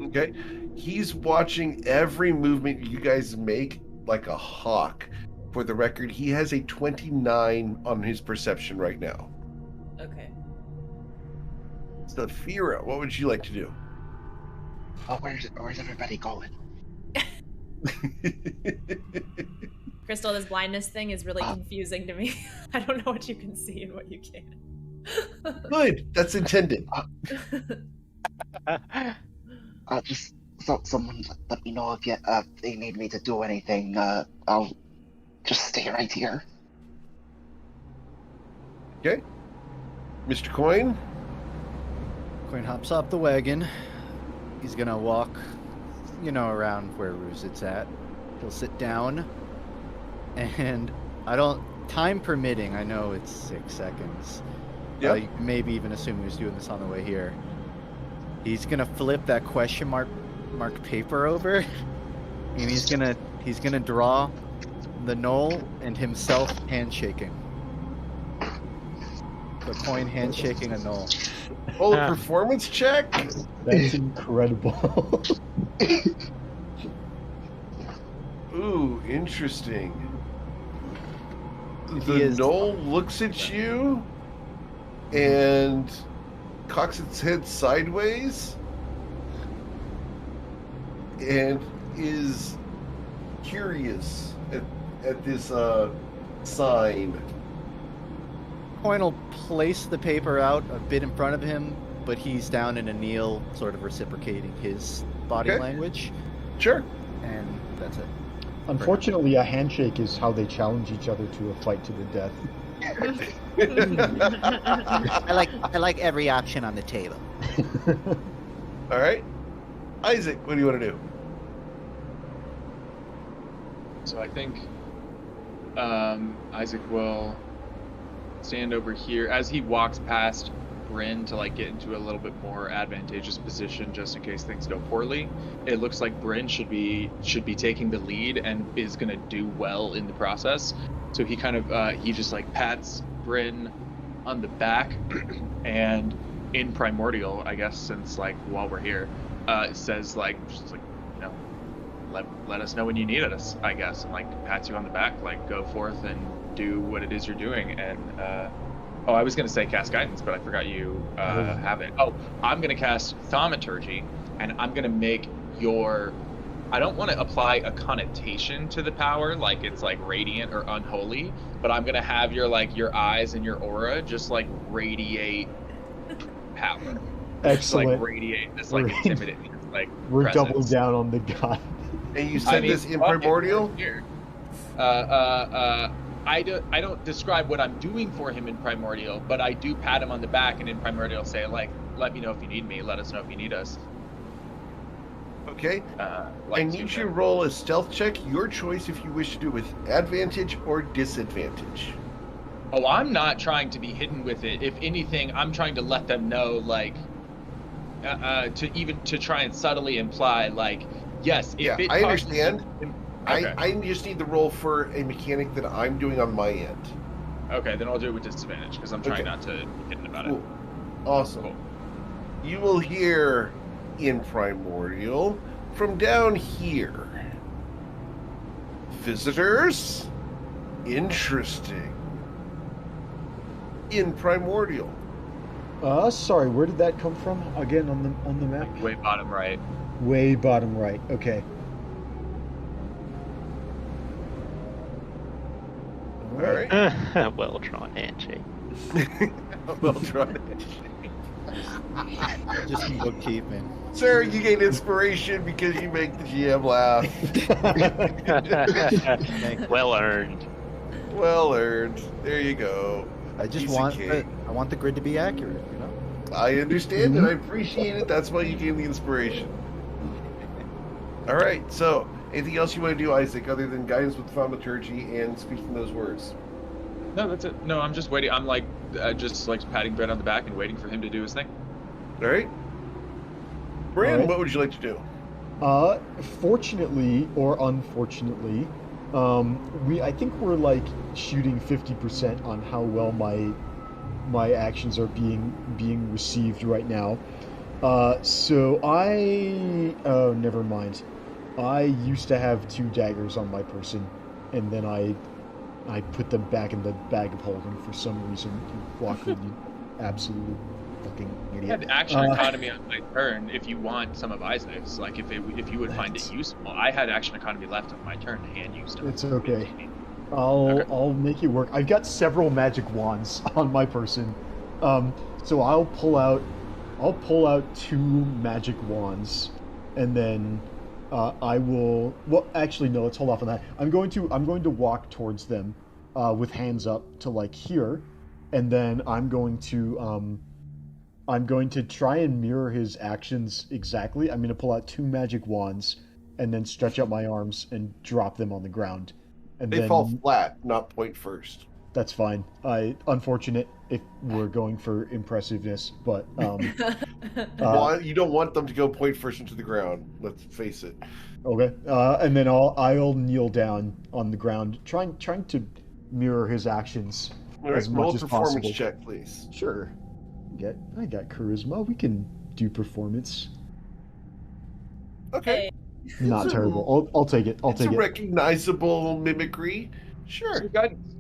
Okay. He's watching every movement you guys make like a hawk. For the record, he has a 29 on his perception right now. Okay. Saphira, what would you like to do? Oh, where's everybody going? Crystal, this blindness thing is really confusing to me. I don't know what you can see and what you can't. Good. That's intended. Just someone let me know if they need me to do anything. I'll just stay right here. Okay. Mr. Coin? Coin hops off the wagon. He's gonna walk, around where Rusid's at. He'll sit down, and time permitting, I know it's 6 seconds. Yeah. You can maybe even assume he was doing this on the way here. He's gonna flip that question mark paper over, and he's gonna draw the knoll and himself handshaking. The coin handshaking a knoll. Roll a performance check? That's incredible. Ooh, interesting. He The is- knoll looks at you and cocks its head sideways and is curious at this sign. Coin will place the paper out a bit in front of him, but he's down in a kneel, sort of reciprocating his body Okay. language, Sure. and that's it. Unfortunately, a handshake is how they challenge each other to a fight to the death. I like every option on the table. All right. Isaac, what do you want to do? So I think Isaac will stand over here as he walks past Bryn to like get into a little bit more advantageous position just in case things go poorly. It looks like Bryn should be taking the lead and is gonna do well in the process. So he kind of he just like pats Bryn on the back and in Primordial, I guess, since like while we're here, says like just like, let us know when you need us, I guess, and like pats you on the back, like go forth and do what it is you're doing. And I was gonna say cast guidance, but I forgot you have it. I'm gonna cast thaumaturgy, and I'm gonna make I don't want to apply a connotation to the power, like it's like radiant or unholy, but I'm gonna have your eyes and your aura just like radiate power. Excellent. Just like radiate this like intimidating like We're presence. doubling down on the god. And you said this in Primordial? Here. I don't describe what I'm doing for him in Primordial, but I do pat him on the back and in Primordial say like, let me know if you need me, let us know if you need us. Okay. Like I need you to roll a stealth check. Your choice if you wish to do it with advantage or disadvantage. Oh, I'm not trying to be hidden with it. If anything, I'm trying to let them know, like, to try and subtly imply, like, yes, if it I causes understand. them- Okay. I just need the roll for a mechanic that I'm doing on my end. Okay, then I'll do it with disadvantage because I'm trying Okay. not to be hidden about Cool. it. Awesome. Cool. You will hear in Primordial from down here. Visitors? Interesting. In Primordial. Sorry, where did that come from? Again, on the map? Way bottom right. Way bottom right. Okay. All right. Well drawn handshake. Well drawn. Just some bookkeeping. Sir, you gain inspiration because you make the GM laugh. Well earned. Well earned. There you go. I just Piece of want cake. I want the grid to be accurate, you know? I understand and I appreciate it. That's why you gave me inspiration. All right. So, anything else you want to do, Isaac, other than guidance with thaumaturgy and speaking those words? No, that's it. No, I'm just waiting. I'm like, just like patting Brett on the back and waiting for him to do his thing. All right. Brandon, right. what would you like to do? Fortunately or unfortunately, I think we're like shooting 50% on how well my actions are being received right now. So oh, never mind. I used to have 2 daggers on my person, and then I put them back in the bag of holding for some reason. Walker, you absolute fucking I idiot. had action economy on my turn if you want some of Isaac's. Like if you would find it useful. I had action economy left on my turn to hand use stuff. It's okay. I'll make it work. I've got several magic wands on my person, so I'll pull out 2 magic wands, and then I will. Well, actually, no. Let's hold off on that. I'm going to walk towards them with hands up to like here, and then I'm going to try and mirror his actions exactly. I'm going to pull out 2 magic wands, and then stretch out my arms and drop them on the ground. And They then, fall flat, not point first. That's fine. Unfortunate if we're going for impressiveness, but You don't want them to go point first into the ground. Let's face it. okay. And then I'll kneel down on the ground, trying to mirror his actions All right, as roll much a as performance possible. check, please. Sure. I got charisma. We can do Okay. Not It's a- terrible. I'll take it. I'll it's take a it. recognizable mimicry. Sure. So guidance.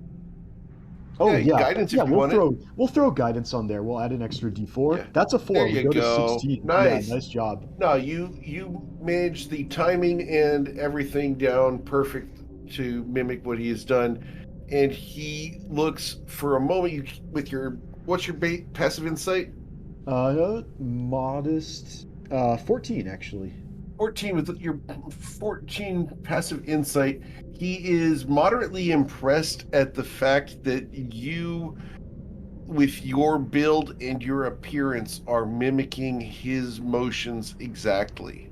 Oh Yeah, yeah, guidance if yeah. you We'll want it. we'll throw guidance on there. We'll add an extra D4. Yeah. That's a 4. There We you go go. to 16. Nice. Yeah, nice job. No, you managed the timing and everything down perfect to mimic what he has done, and he looks for a moment. What's your passive insight? Modest. 14 actually. 14 with your 14 passive insight. He is moderately impressed at the fact that you, with your build and your appearance, are mimicking his motions exactly.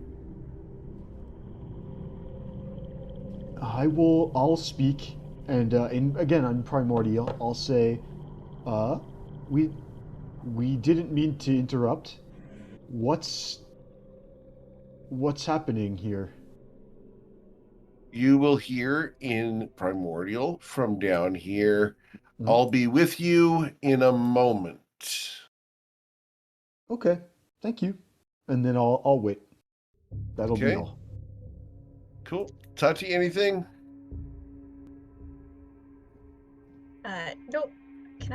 I'll speak, and again on Primordial, I'll say, we didn't mean to interrupt. What's happening here? You will hear in Primordial from down here. Mhm. I'll be with you in a moment. Okay, thank you. And then I'll wait. That'll be Okay. all. Cool. Tati, anything? Nope. Can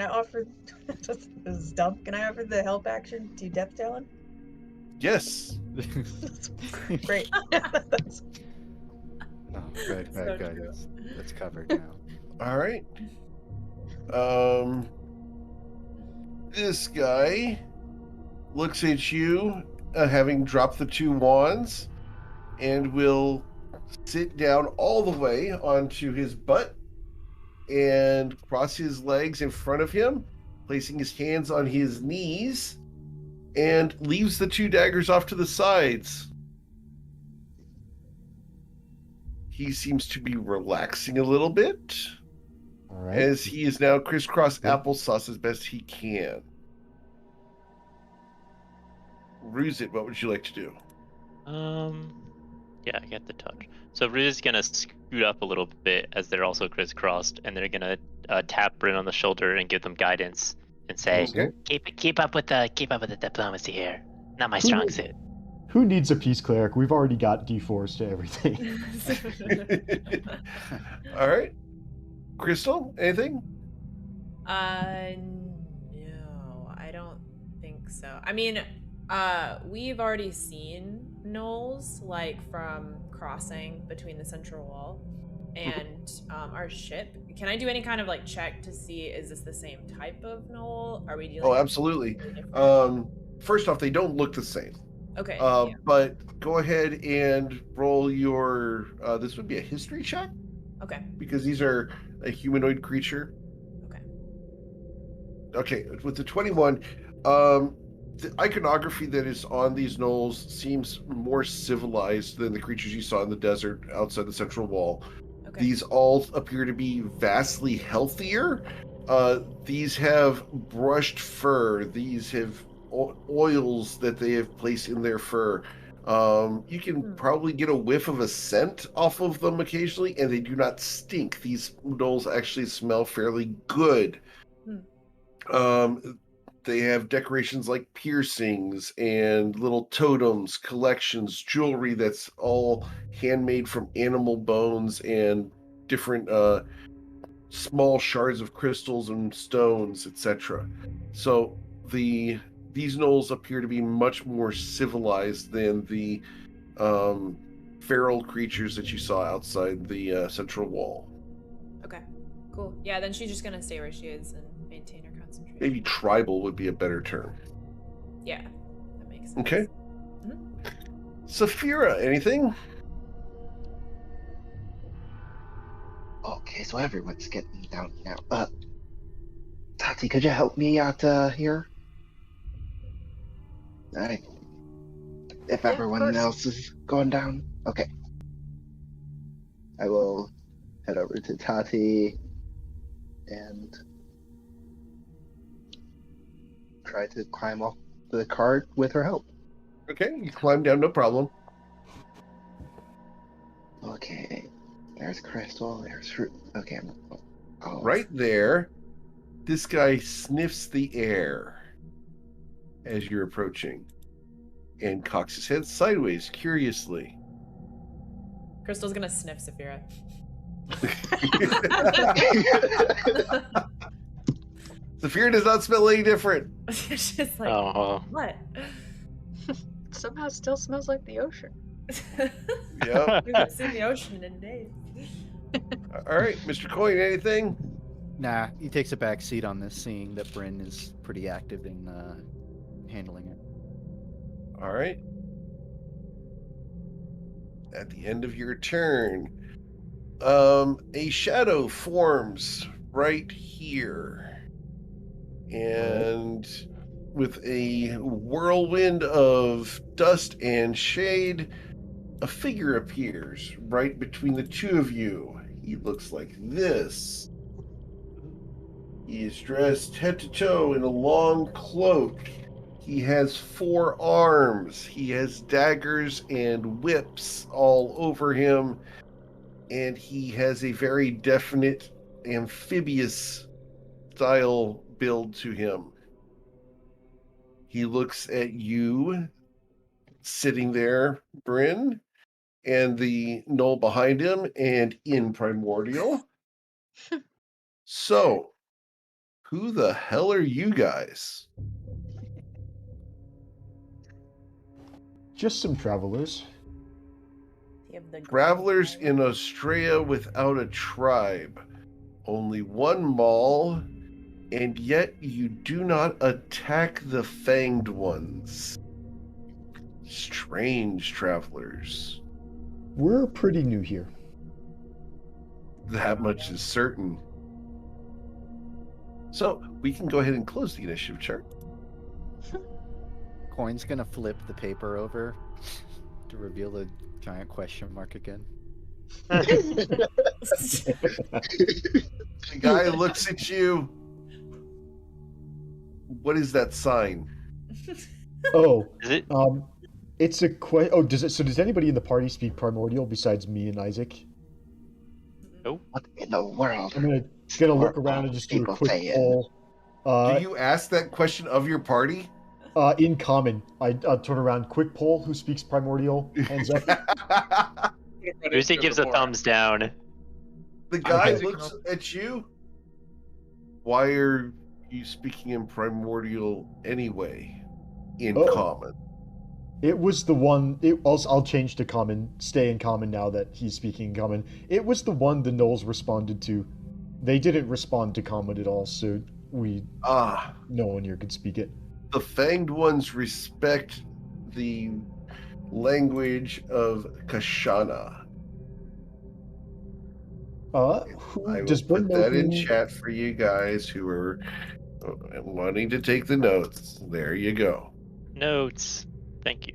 I offer? This is dumb. Can I offer the help action to Death Talon? Yes. Great. That's- Oh, right, So right, true. that's covered now. All right. This guy looks at you, having dropped the 2 wands, and will sit down all the way onto his butt and cross his legs in front of him, placing his hands on his knees, and leaves the 2 daggers off to the sides. He seems to be relaxing a little bit, All right. as he is now crisscross Yeah. applesauce as best he can. Ruzit, what would you like to do? Yeah, I get the touch. So Riz is gonna scoot up a little bit as they're also crisscrossed, and they're gonna tap Bryn on the shoulder and give them guidance and say, Okay. "Keep up with the diplomacy here. Not my strong suit." Who needs a peace cleric? We've already got D4s to everything. All right. Crystal, anything? No, I don't think so. I mean, we've already seen gnolls, like, from crossing between the central wall. and our ship. Can I do any kind of like check to see is this the same type of knoll? Are we dealing? Oh, with absolutely. something different? First off, they don't look the same. Okay. But go ahead and roll your. This would be a history check Okay. because these are a humanoid creature. Okay. Okay, with the 21, the iconography that is on these knolls seems more civilized than the creatures you saw in the desert outside the central wall. Okay. These all appear to be vastly healthier. These have brushed fur. These have oils that they have placed in their fur. You can probably get a whiff of a scent off of them occasionally, and they do not stink. These knolls actually smell fairly good. They have decorations like piercings and little totems, collections, jewelry that's all handmade from animal bones and different small shards of crystals and stones, etc. So these knolls appear to be much more civilized than the feral creatures that you saw outside the central wall. Okay. Cool. Yeah, then she's just gonna stay where she is and maintain her concentration. Maybe tribal would be a better term. Yeah, that makes sense. Okay. Saphira, anything? Okay, so everyone's getting down now. Tati, could you help me out here? If Yeah, of everyone course. else is going down, okay. I will head over to Tati and try to climb off the cart with her help. Okay, you climb down, no problem. Okay, there's crystal, there's fruit. Okay, Right there, this guy sniffs the air as you're approaching and cocks his head sideways curiously. Crystal's gonna sniff Saphira. Saphira does not smell any different. She's like, Oh. what? Somehow still smells like the ocean. Yep. We haven't seen the ocean in days. All right, Mr. Coin, anything? Nah, he takes a back seat on this, seeing that Bryn is pretty active in handling it. All right. At the end of your turn, a shadow forms right here. And with a whirlwind of dust and shade, a figure appears right between the two of you. He looks like this. He is dressed head to toe in a long cloak. He has 4 arms. He has daggers and whips all over him. And he has a very definite amphibious style build to him. He looks at you sitting there, Bryn, and the knoll behind him, and in Primordial. So, who the hell are you guys? Just some travelers. You have the Travelers grand- in Australia without a tribe. Only one mall, and yet you do not attack the fanged ones. Strange travelers. We're pretty new here. That much is certain. So, we can go ahead and close the initiative chart. Coin's gonna flip the paper over to reveal the giant question mark again. The guy looks at you. What is that sign? Oh, Is it? it's a Oh, does anybody in the party speak Primordial besides me and Isaac? What in the world? I'm gonna look around and just do a People quick saying. poll. Do you ask that question of your party? In common, I turn around, quick poll. Who speaks Primordial? Hands up. Lucy gives a thumbs down. The guy Okay. looks at you. Why are you speaking in Primordial anyway? In Oh. common. It was the one. I'll change to common. Stay in common now that he's speaking in common. It was the one the gnolls responded to. They didn't respond to common at all, so no one here could speak it. The Fanged Ones respect the language of Kashana. I will Does Bryn put know that in who- chat for you guys who are wanting to take the notes. There you go. Notes. Thank you.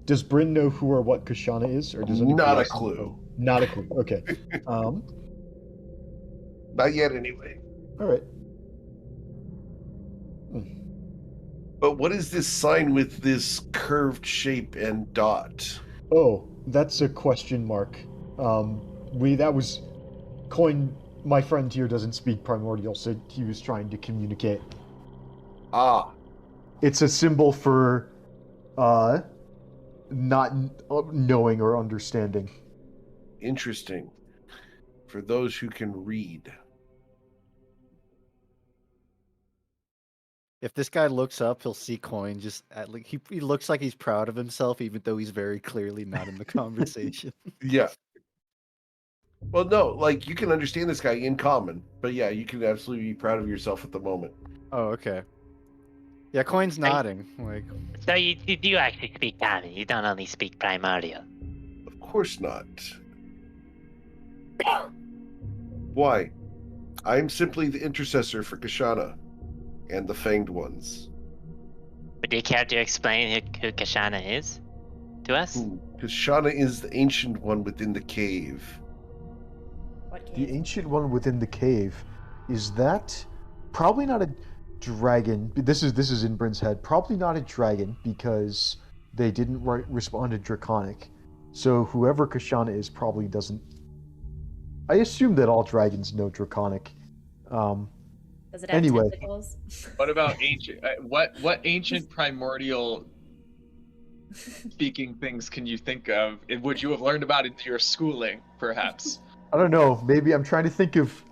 Does Bryn know who or what Kashana is, or does anybody Not a else know? clue. Not a clue. Okay. Not yet, anyway. All right. But what is this sign with this curved shape and dot? Oh, that's a question mark. That was Coin. My friend here doesn't speak primordial, so he was trying to communicate. It's a symbol for not knowing or understanding. Interesting. For those who can read. If this guy looks up, he'll see Coin just he looks like he's proud of himself, even though he's very clearly not in the conversation. Yeah. Well, no, like you can understand this guy in common, but yeah, you can absolutely be proud of yourself at the moment. Oh, okay. Yeah, Coin's nodding. Like, So you do actually speak common. You don't only speak primordial. Of course not. Why? I'm simply the intercessor for Kashana and the Fanged Ones. Would you care to explain who Kashana is to us? Kashana is the ancient one within the cave. What The cave? ancient one within the cave, is that probably not a dragon? This is in Bryn's head. Probably not a dragon because they didn't respond to Draconic. So whoever Kashana is probably doesn't. I assume that all dragons know Draconic. Does it have Anyway. tentacles? What about ancient? What ancient primordial speaking things can you think of? Would you have learned about in your schooling, perhaps? I don't know. Maybe I'm trying to think of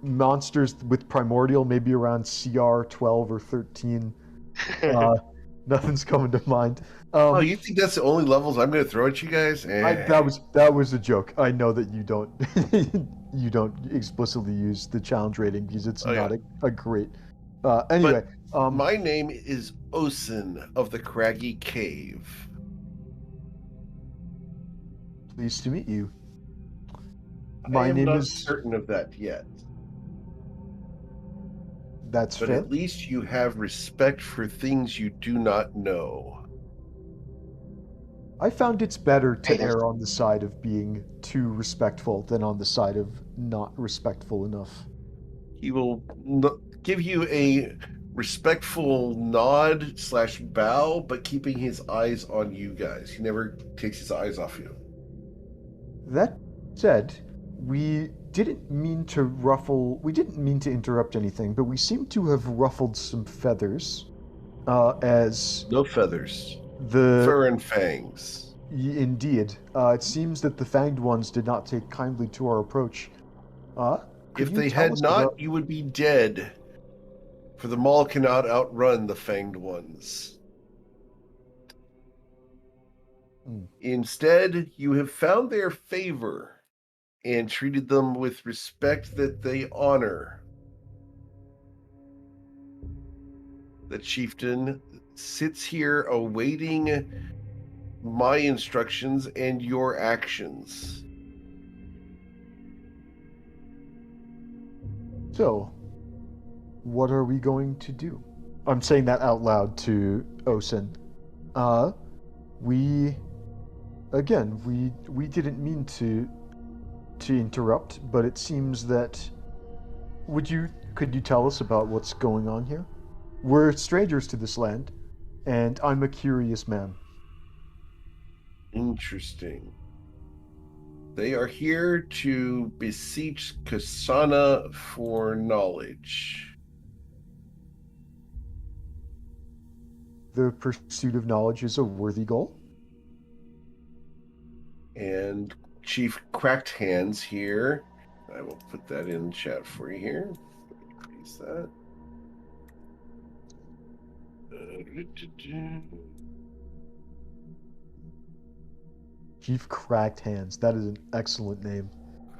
monsters with primordial, maybe around CR 12 or 13. Nothing's coming to mind. Oh, you think that's the only levels I'm going to throw at you guys? That was a joke. I know that you don't you don't explicitly use the challenge rating because it's not a great. Anyway, my name is Osin of the Craggy Cave. Pleased to meet you. I My am name not is. certain of that yet. That's But fair. at least you have respect for things you do not know. I found it's better to Hey, there's- err on the side of being too respectful than on the side of not respectful enough. He will give you a respectful nod / bow, but keeping his eyes on you guys. He never takes his eyes off you. That said, we didn't mean to interrupt anything, but we seem to have ruffled some feathers, as No feathers. the... Fur and fangs. Indeed. It seems that the Fanged Ones did not take kindly to our approach. Could If you they tell had us not, about- you would be dead. For the Maul cannot outrun the Fanged Ones. Instead, you have found their favor and treated them with respect that they honor. The chieftain sits here awaiting my instructions and your actions. So, what are we going to do? I'm saying that out loud to Osin. We didn't mean to interrupt, but it seems that could you tell us about what's going on here? We're strangers to this land, and I'm a curious man. Interesting. They are here to beseech Kasana for knowledge. The pursuit of knowledge is a worthy goal. And Chief Cracked Hands here. I will put that in chat for you here. Increase that. Chief Cracked Hands. That is an excellent name.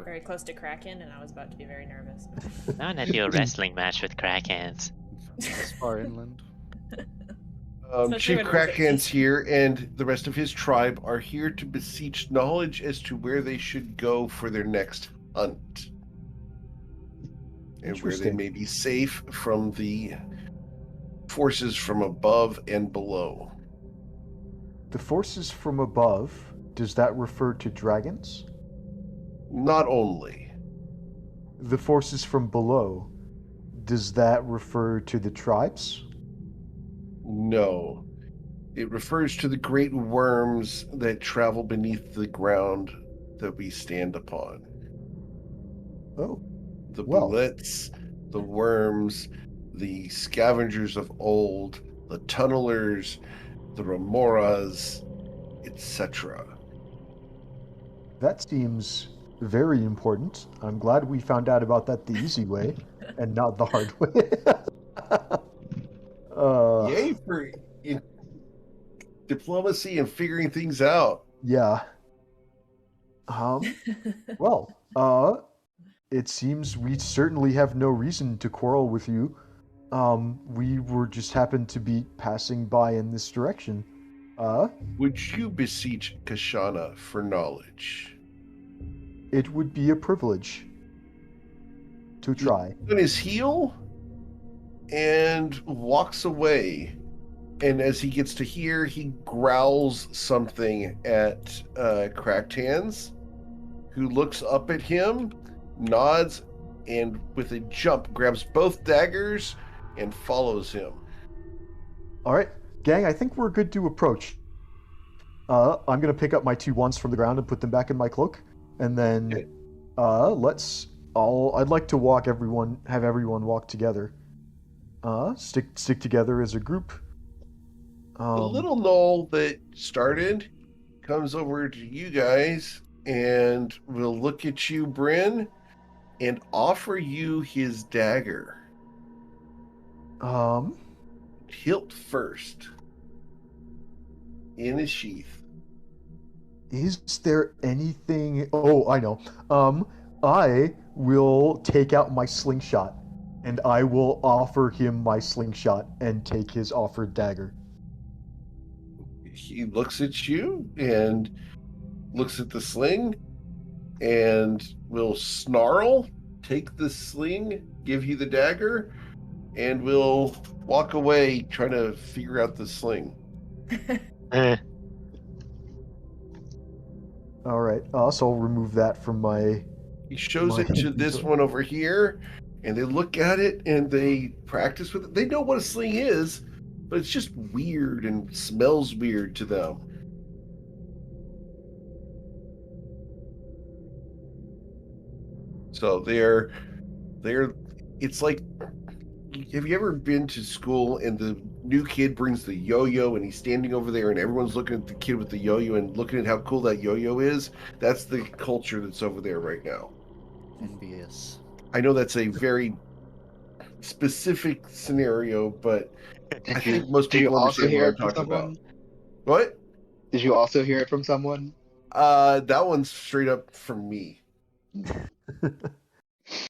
Very close to Kraken, and I was about to be very nervous. I want to do a wrestling match with crack hands. This far inland. Especially Chief when we're Crackhand's here, and the rest of his tribe are here to beseech knowledge as to where they should go for their next hunt. And where they Interesting. may be safe from the forces from above and below. The forces from above, does that refer to dragons? Not only. The forces from below, does that refer to the tribes? No. It refers to the great worms that travel beneath the ground that we stand upon. Oh, The Well. bullets, the worms, the scavengers of old, the tunnelers, the remoras, etc. that seems very important. I'm glad we found out about that the easy way and not the hard way. Yay for diplomacy and figuring things out. Yeah. Well, it seems we certainly have no reason to quarrel with you. We were just happened to be passing by in this direction. Would you beseech Kashana for knowledge? It would be a privilege to try. On his heel and walks away. And as he gets to here, he growls something at Cracked Hands, who looks up at him, nods, and with a jump grabs both daggers and follows him. All right, gang, I think we're good to approach. I'm gonna pick up my 2 wands from the ground and put them back in my cloak, and then Okay. I'd like to have everyone walk together. Stick together as a group. The little knoll that started comes over to you guys and will look at you, Bryn, and offer you his dagger. Hilt first. In his sheath. Is there anything? Oh, I know. I will take out my slingshot, and I will offer him my slingshot and take his offered dagger. He looks at you and looks at the sling and will snarl, take the sling, give you the dagger, and will walk away trying to figure out the sling. All right. So I'll remove that from my. He shows it to this inventory. one over here, and they look at it and they practice with it. They know what a sling is, but it's just weird and smells weird to them. So they're it's like, have you ever been to school and the new kid brings the yo-yo and he's standing over there and everyone's looking at the kid with the yo-yo and looking at how cool that yo-yo is? That's the culture that's over there right now. Envious. I know that's a very specific scenario, but I think most Did you people also understand hear what it I'm from talking someone? about. What? Did you also hear it from someone? That one's straight up from me.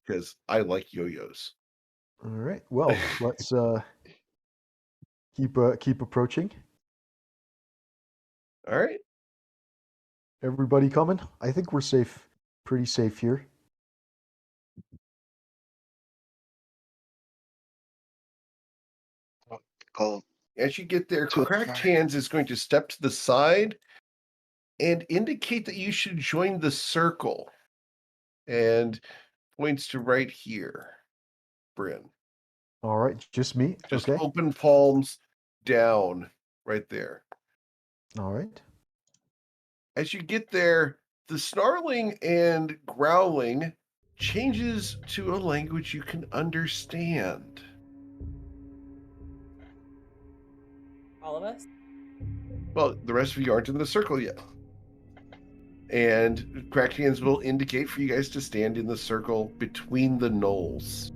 Because I like yo-yos. All right. Well, let's keep approaching. All right. Everybody coming? I think we're safe. Pretty safe here. Called As you get there, To the Cracked fire. Hands is going to step to the side and indicate that you should join the circle. And points to right here, Bryn. All right, just me. Just Okay. open palms down right there. All right. As you get there, the snarling and growling changes to a language you can understand. All of us? Well, the rest of you aren't in the circle yet. And Cracked Hands will indicate for you guys to stand in the circle between the knolls.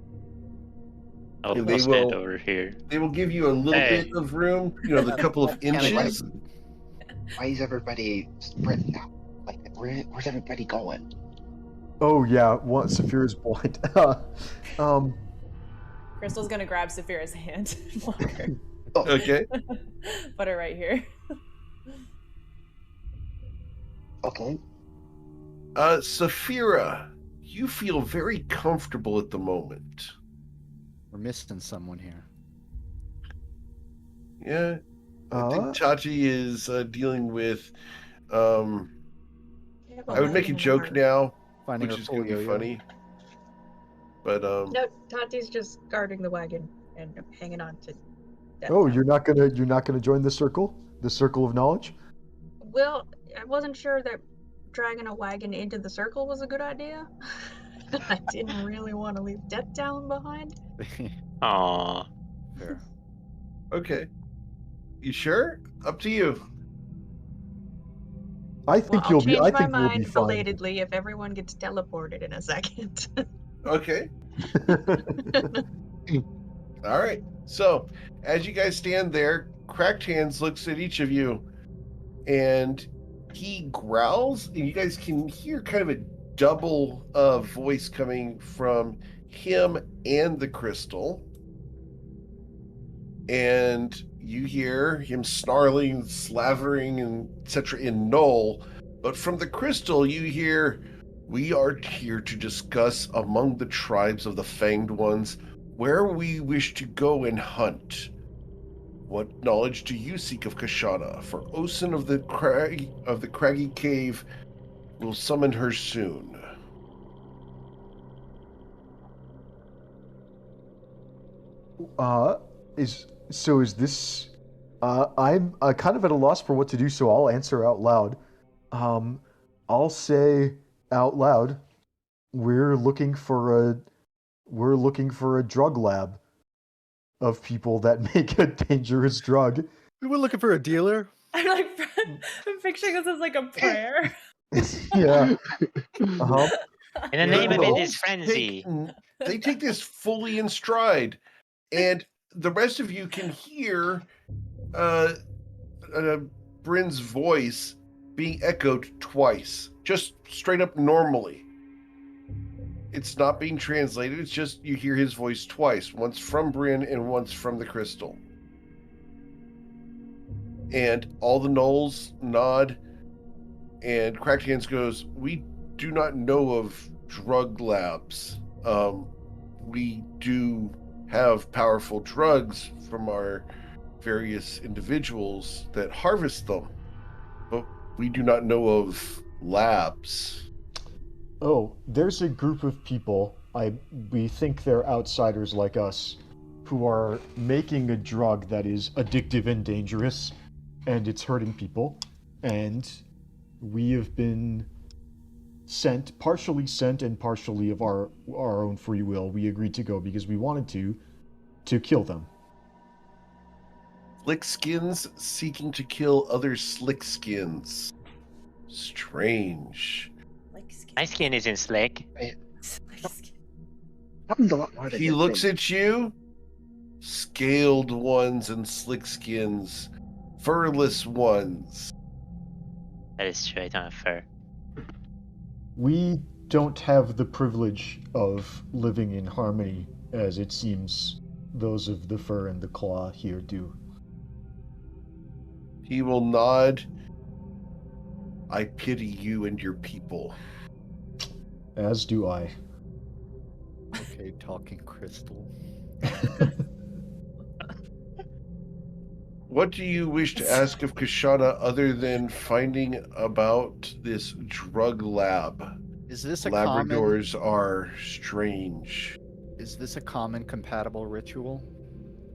I'll And they stand will- over here. They will give you a little Hey. bit of room, the couple of Yeah, like, inches. Why is everybody spread out? Where's everybody going? Oh yeah, Saphira's blind. Crystal's gonna grab Saphira's hand and walk her. Okay. Put her right here. Okay. Saphira, you feel very comfortable at the moment. We're missing someone here. Yeah. I think Tati is dealing with. I would make a joke now, Finding which her is going to be yo-yo. funny. But No, Tati's just guarding the wagon and hanging on to. Death Oh, now. you're not gonna join the circle of knowledge? Well, I wasn't sure that dragging a wagon into the circle was a good idea. I didn't really want to leave Death Town behind. Aww. Fair. okay. You sure? Up to you. I Well, think I'll you'll be. change I my think you'll be mind fine. belatedly if everyone gets teleported in a second. Okay. All right. So, as you guys stand there, Cracked Hands looks at each of you, and he growls, and you guys can hear kind of a double voice coming from him and the crystal. And you hear him snarling, slavering, and etc. in Null. But from the crystal, you hear, "We are here to discuss among the tribes of the Fanged Ones where we wish to go and hunt. What knowledge do you seek of Kashana? For Osin of the Craggy Cave will summon her soon." Is this? I'm kind of at a loss for what to do, so I'll answer out loud. I'll say out loud, we're looking for a drug lab of people that make a dangerous drug. We're looking for a dealer. I'm like, I'm picturing this as like a prayer. Yeah. Uh-huh. In the name of it Gnolls is frenzy. They take this fully in stride, and the rest of you can hear Bryn's voice being echoed twice, just straight up normally. It's not being translated, it's just you hear his voice twice, once from Bryn and once from the crystal. And all the Gnolls nod, and Cracked Hands goes, "We do not know of drug labs. We do have powerful drugs from our various individuals that harvest them, but we do not know of labs." Oh, there's a group of people, we think they're outsiders like us, who are making a drug that is addictive and dangerous, and it's hurting people, and we have been partially sent and partially of our own free will. We agreed to go because we wanted to kill them. Slickskins seeking to kill other slickskins. Strange. My skin isn't slick. Happens a lot more than He you looks think. at you. Scaled ones and slickskins. Furless ones. That is true, I don't have fur. We don't have the privilege of living in harmony, as it seems those of the fur and the claw here do. He will nod. "I pity you and your people." As do I. Okay, talking crystal. What do you wish to ask of Kashana other than finding about this drug lab? Is this a Labradors are strange. Is this a common compatible ritual,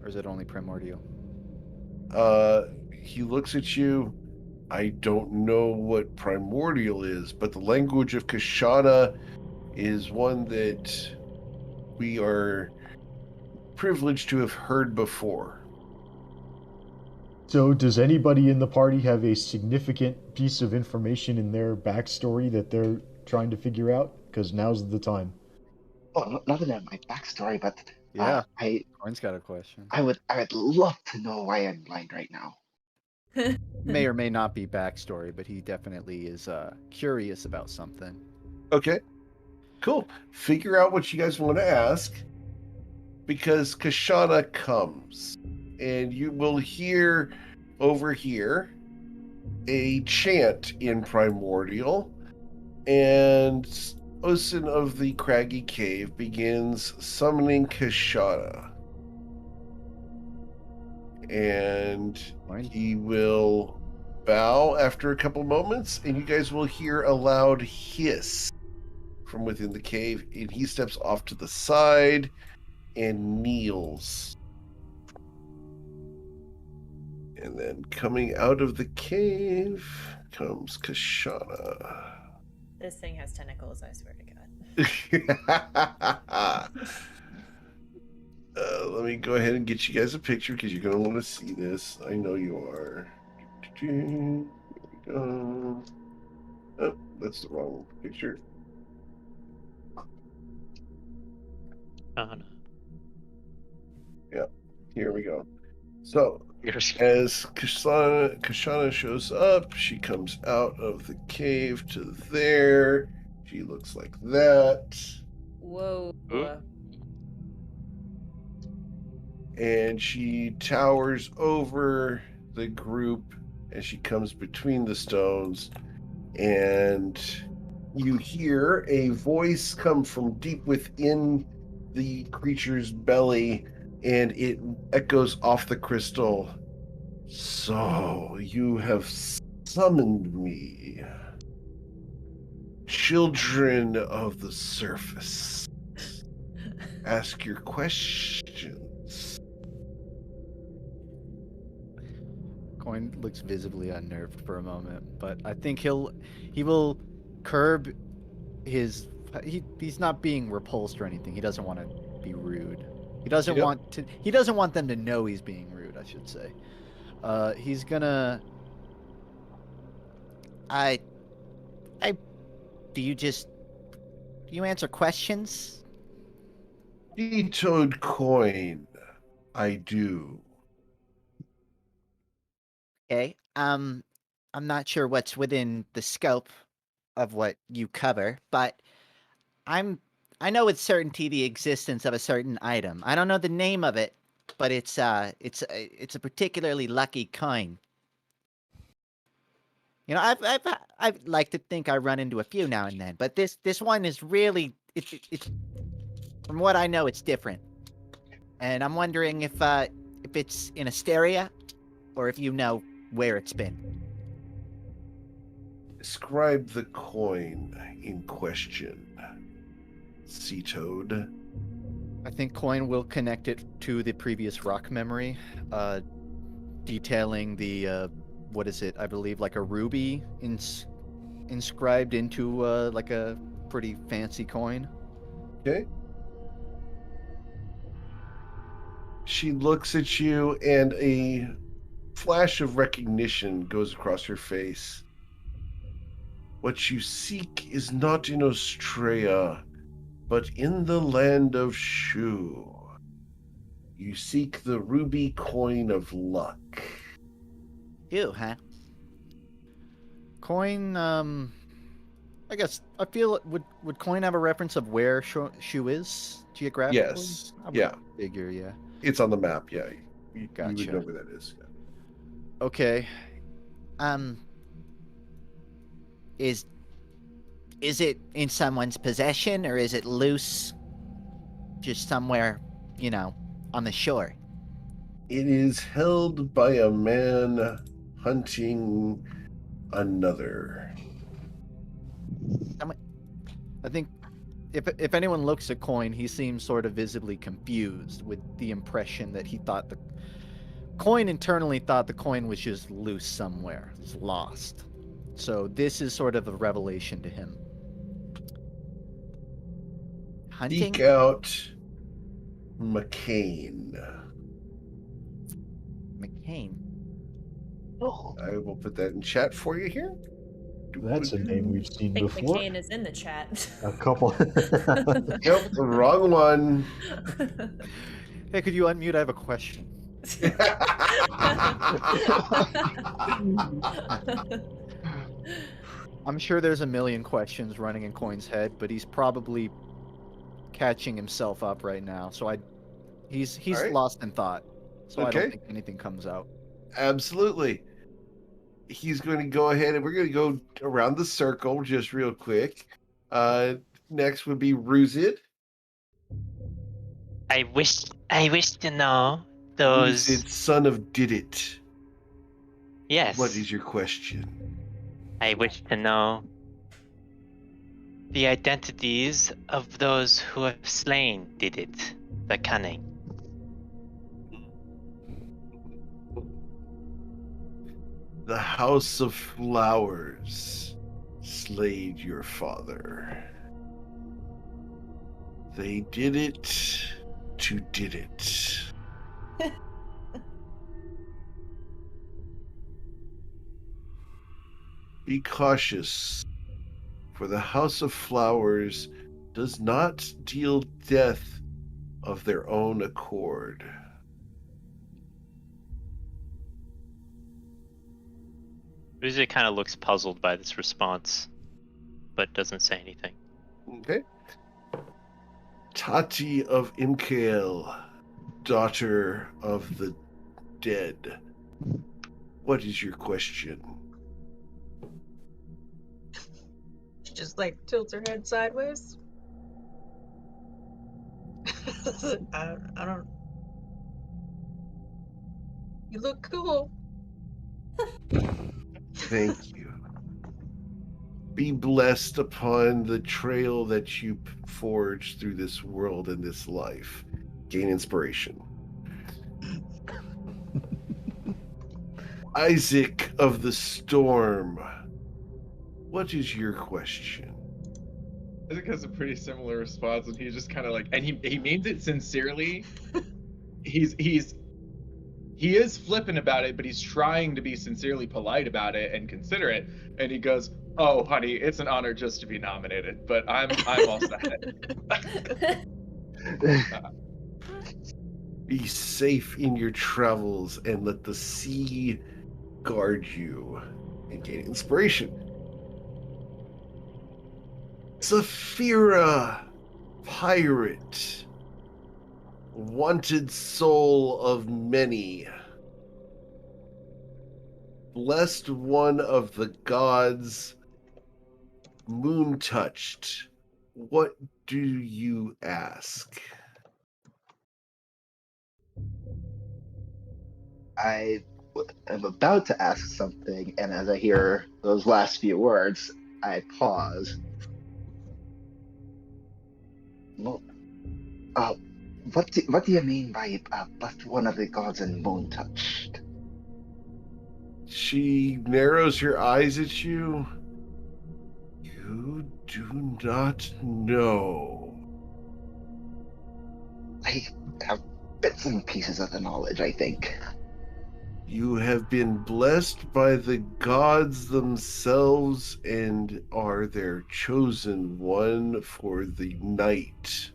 or is it only primordial? He looks at you. "I don't know what primordial is, but the language of Kashana is one that we are privileged to have heard before." So, does anybody in the party have a significant piece of information in their backstory that they're trying to figure out? Because now's the time. Oh, not in my backstory, but Yeah. I Corin's got a question. would love to know why I'm blind right now. may or may not be backstory, but he definitely is curious about something. Okay, cool. Figure out what you guys want to ask, because Kashana comes, and you will hear over here a chant in Primordial, and Osin of the Craggy Cave begins summoning Kashana. And he will bow after a couple moments, and you guys will hear a loud hiss from within the cave, and he steps off to the side and kneels. And then coming out of the cave comes Kashana. This thing has tentacles, I swear to God. Let me go ahead and get you guys a picture, because you're going to want to see this. I know you are. Here we go. Oh, that's the wrong picture. Oh, no. Yeah, here we go. So, as Kashana shows up, she comes out of the cave to there. She looks like that. Whoa. And she towers over the group as she comes between the stones, and you hear a voice come from deep within the creature's belly, and it echoes off the crystal. So you have summoned me, children of the surface. Ask your questions. Coin looks visibly unnerved for a moment, but I think he will curb his. He's not being repulsed or anything. He doesn't want to be rude. He doesn't want to. He doesn't want them to know he's being rude, I should say. He's gonna. Do you answer questions? D-Toad coin. I do. Okay. I'm not sure what's within the scope of what you cover, but I know with certainty the existence of a certain item. I don't know the name of it, but it's a particularly lucky coin. You know, I like to think I run into a few now and then, but this one is really it's from what I know, it's different. And I'm wondering if it's in Asteria, or if you know where it's been. Describe the coin in question, Sea Toad. I think Coin will connect it to the previous rock memory, detailing the what is it? I believe like a ruby inscribed into like a pretty fancy coin. Okay. She looks at you, and a flash of recognition goes across her face. What you seek is not in Australia, but in the land of Shu. You seek the ruby coin of luck. You, huh? Coin, I guess I feel would Coin have a reference of where Shu is geographically? Yes. Yeah. Figure, yeah. It's on the map. Yeah. You Gotcha. would know where that is. Yeah. Okay. Is it in someone's possession, or is it loose, just somewhere, on the shore? It is held by a man hunting another. I think if anyone looks at Coin, he seems sort of visibly confused with the impression that he thought the Coin internally thought the coin was just loose somewhere, it's lost. So this is sort of a revelation to him. Hunting? Seek out McCain. McCain. Oh, I will put that in chat for you here. That's a name we've I seen think before. McCain is in the chat. A couple. Yep, the wrong one. Hey, could you unmute? I have a question. I'm sure there's a million questions running in Coin's head, but he's probably catching himself up right now. So he's All right. lost in thought. So I don't Okay. think anything comes out. Absolutely. He's going to go ahead and we're going to go around the circle just real quick. Next would be Ruzid. I wish to know those. Ruzid, son of Did It. Yes. What is your question? I wish to know the identities of those who have slain Did It, the cunning. The House of Flowers slayed your father. They did it to did it. Be cautious, for the House of Flowers does not deal death of their own accord. Uzi kind of looks puzzled by this response, but doesn't say anything. Okay. Tati of Imkael, daughter of the dead. What is your question? She just like tilts her head sideways. I don't. You look cool. Thank you. Be blessed upon the trail that you forge through this world and this life. Gain inspiration. Isaac of the Storm. What is your question? Isaac has a pretty similar response, and he's just kind of like, and he means it sincerely. He is flippant about it, but he's trying to be sincerely polite about it and considerate. And he goes, "Oh, honey, it's an honor just to be nominated, but I'm all set." Be safe in your travels and let the sea guard you and gain inspiration. Saphira, pirate, wanted soul of many, blessed one of the gods, moon touched. What do you ask? I am about to ask something, and as I hear those last few words, I pause. Well, what do you mean by blessed one of the gods and moon touched? She narrows her eyes at you. You do not know. I have bits and pieces of the knowledge, I think. You have been blessed by the gods themselves and are their chosen one for the night.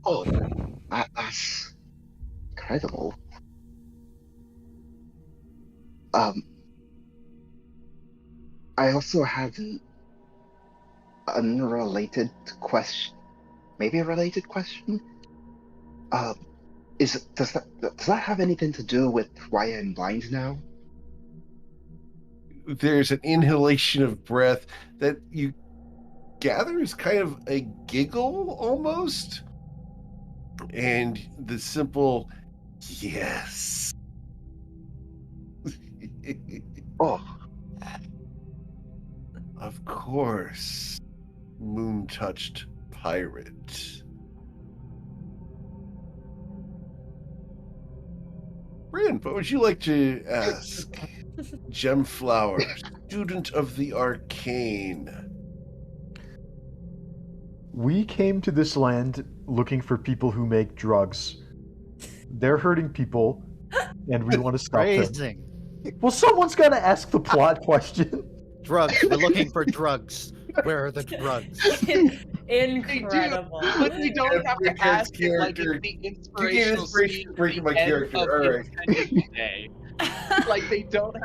Oh, that's incredible. I also have an unrelated question. Maybe a related question? Does that have anything to do with why I'm blind now? There's an inhalation of breath that you gather is kind of a giggle almost. And the simple yes. Oh, Of course, moon-touched pirate. Bryn, what would you like to ask? Gemflower, student of the arcane. We came to this land looking for people who make drugs. They're hurting people, and we want to stop them. Phrasing. Well, someone's got to ask the plot question. Drugs. We're looking for drugs. Where are the drugs? Incredible. But they don't have to Richard's ask it like character. it's the You get inspirational inspiration scene for breaking my at the end character. of All right. Independence Day. Like they don't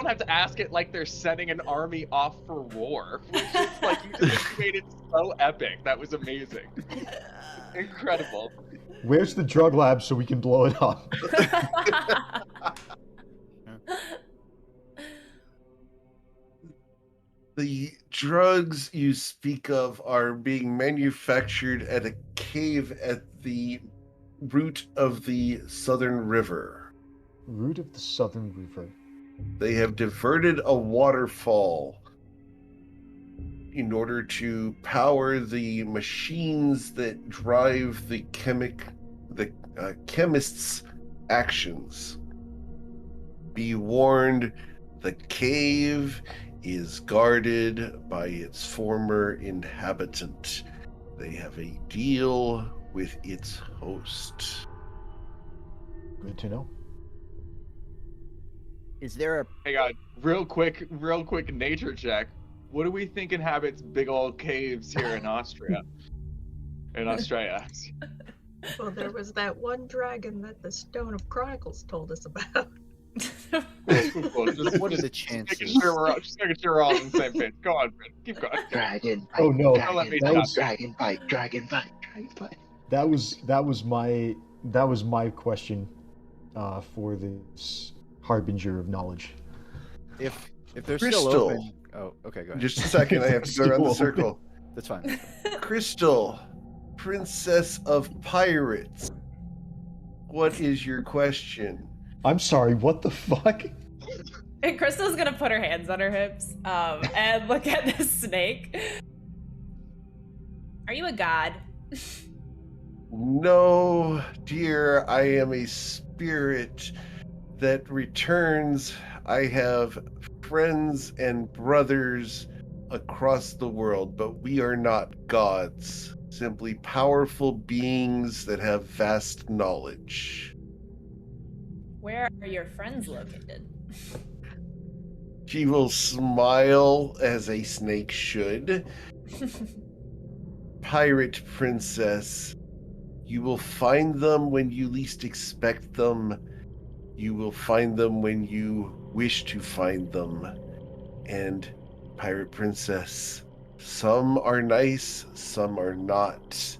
have to ask it like they're setting an army off for war, which is like you made it so epic. That was amazing. Incredible. Where's the drug lab so we can blow it up? The drugs you speak of are being manufactured at a cave at the root of the Southern River. Root of the Southern River. They have diverted a waterfall in order to power the machines that drive the chemists' actions. Be warned, the cave is guarded by its former inhabitant. They have a deal with its host. Good to know. Is there a Hey God, real quick nature check. What do we think inhabits big old caves here in Austria? In Australia. Well, there was that one dragon that the Stone of Chronicles told us about. Cool. What are the Just chances? just making sure we're all on the same page. Go on, Finn. Keep going. Dragon bite. Oh, no. Don't let me Dragon bite. stop. Dragon bite. Dragon bite. Dragon bite. That was my question for this harbinger of knowledge. If they're Crystal. still open. Oh, okay, go ahead. Just a second, I have to go around the circle. That's fine. Crystal, Princess of Pirates. What is your question? I'm sorry, what the fuck? And Crystal's gonna put her hands on her hips and look at the snake. Are you a god? No, dear, I am a spirit that returns. I have friends and brothers across the world, but we are not gods, simply powerful beings that have vast knowledge. Where are your friends located? She will smile as a snake should. Pirate princess, you will find them when you least expect them. You will find them when you wish to find them. And pirate princess, some are nice, some are not.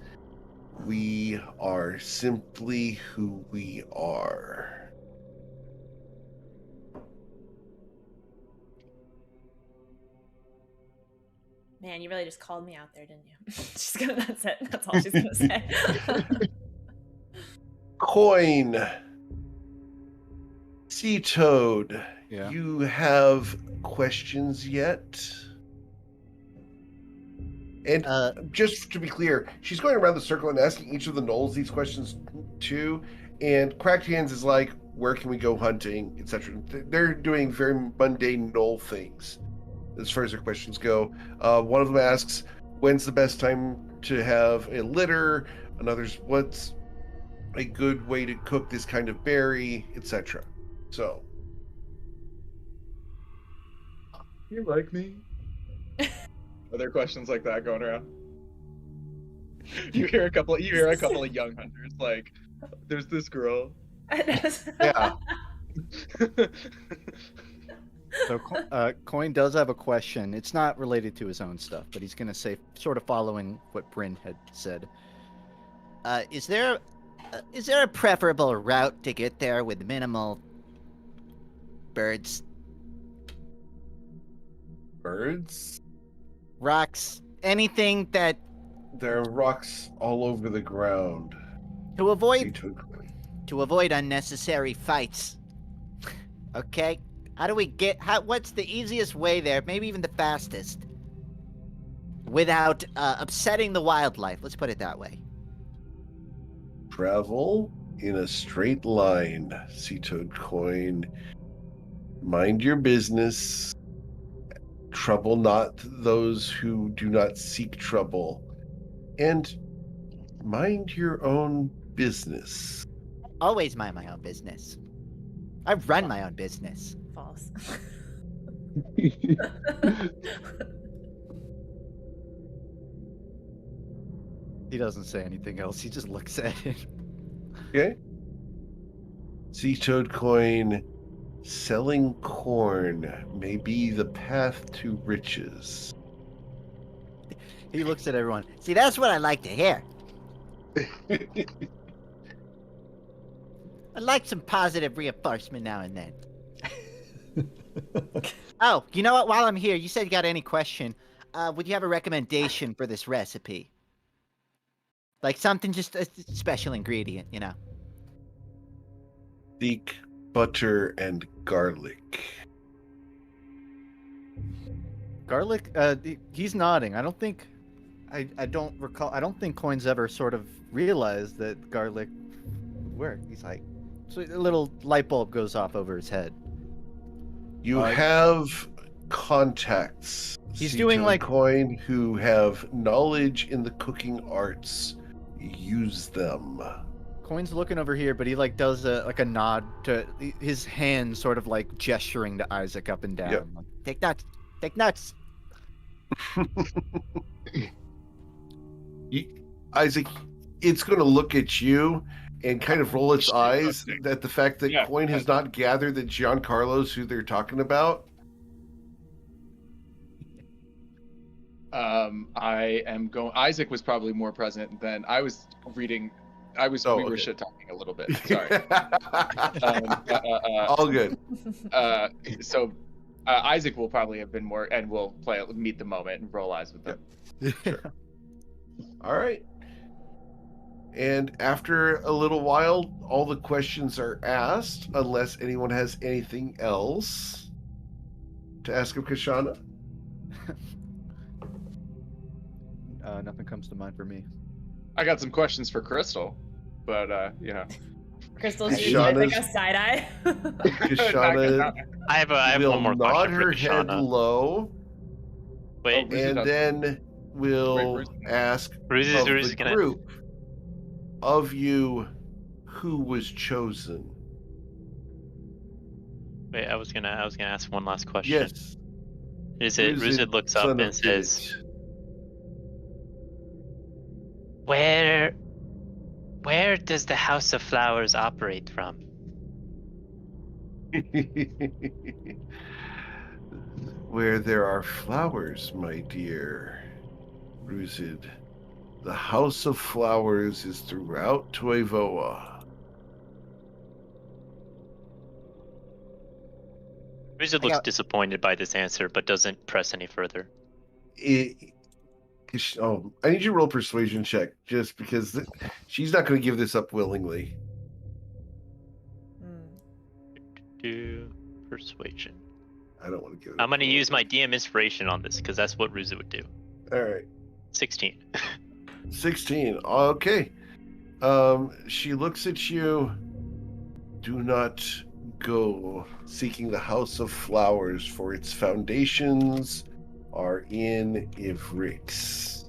We are simply who we are. Man, you really just called me out there, didn't you? That's it. That's all she's gonna say. Coin. Sea Toad. Yeah. You have questions yet? And just to be clear, she's going around the circle and asking each of the gnolls these questions too. And Cracked Hands is like, where can we go hunting, etc. They're doing very mundane gnoll things as far as their questions go. One of them asks, when's the best time to have a litter? Another's, what's a good way to cook this kind of berry, etc. So, You like me? Are there questions like that going around? You hear a couple of young hunters like, there's this girl. yeah. So, Coin does have a question. It's not related to his own stuff, but he's going to say, sort of following what Bryn had said. is there a preferable route to get there with minimal birds, Birds? rocks, anything that There are rocks all over the ground. to avoid Sea Toad. unnecessary fights? Okay? What's the easiest way there, maybe even the fastest, without upsetting the wildlife? Let's put it that way. Travel in a straight line, Sea Toad Coin. Mind your business. Trouble not those who do not seek trouble. And mind your own business. Always mind my own business. I run my own business. False. He doesn't say anything else. He just looks at it. Okay. Sea toad coin. Selling corn may be the path to riches. He looks at everyone. See, that's what I like to hear. I like some positive reinforcement now and then. Oh, you know what? While I'm here, you said you got any question. Would you have a recommendation for this recipe? Like something, just a special ingredient, you know? Seek butter and garlic. Garlic. He's nodding. I don't think. I don't recall. I don't think Coin's ever sort of realized that garlic would work. He's like, so a little light bulb goes off over his head. You have contacts. He's Sea doing toad like- coin who have knowledge in the cooking arts. Use them. Coin's looking over here, but he like does a nod to his hand, sort of like gesturing to Isaac up and down. Yep. Like, Take nuts. Take nuts. Isaac, it's going to look at you and kind of roll its eyes at the fact that Yeah. Coin has not gathered that Giancarlo's who they're talking about. I am going. Isaac was probably more present than I was reading. We were okay. shit talking a little bit. Sorry. All good. So Isaac will probably have been more, and we'll meet the moment and roll eyes with them. All right. And after a little while, all the questions are asked, unless anyone has anything else to ask of Kashana. Nothing comes to mind for me. I got some questions for Crystal, but Crystal Kashana's- shoots like a side eye. Kashana I have will one more nod question for her head Kashana. low, Wait, Ruzi and does. then will Wait, Ruzi- ask Ruzi's of the gonna. group of you who was chosen. Wait, I was gonna ask one last question. Yes. Is it Ruzid looks up son and of says, Where does the House of Flowers operate from? Where there are flowers, my dear Ruzid. The House of Flowers is throughout Toivoa. Ruzid looks disappointed by this answer, but doesn't press any further. I need you to roll persuasion check, just because she's not going to give this up willingly. Do persuasion. I don't want to give it I'm up gonna use my willingly. DM inspiration on this because that's what Ruzid would do. All right. 16. 16. Okay. She looks at you. Do not go seeking the House of Flowers, for its foundations are in Ivrix.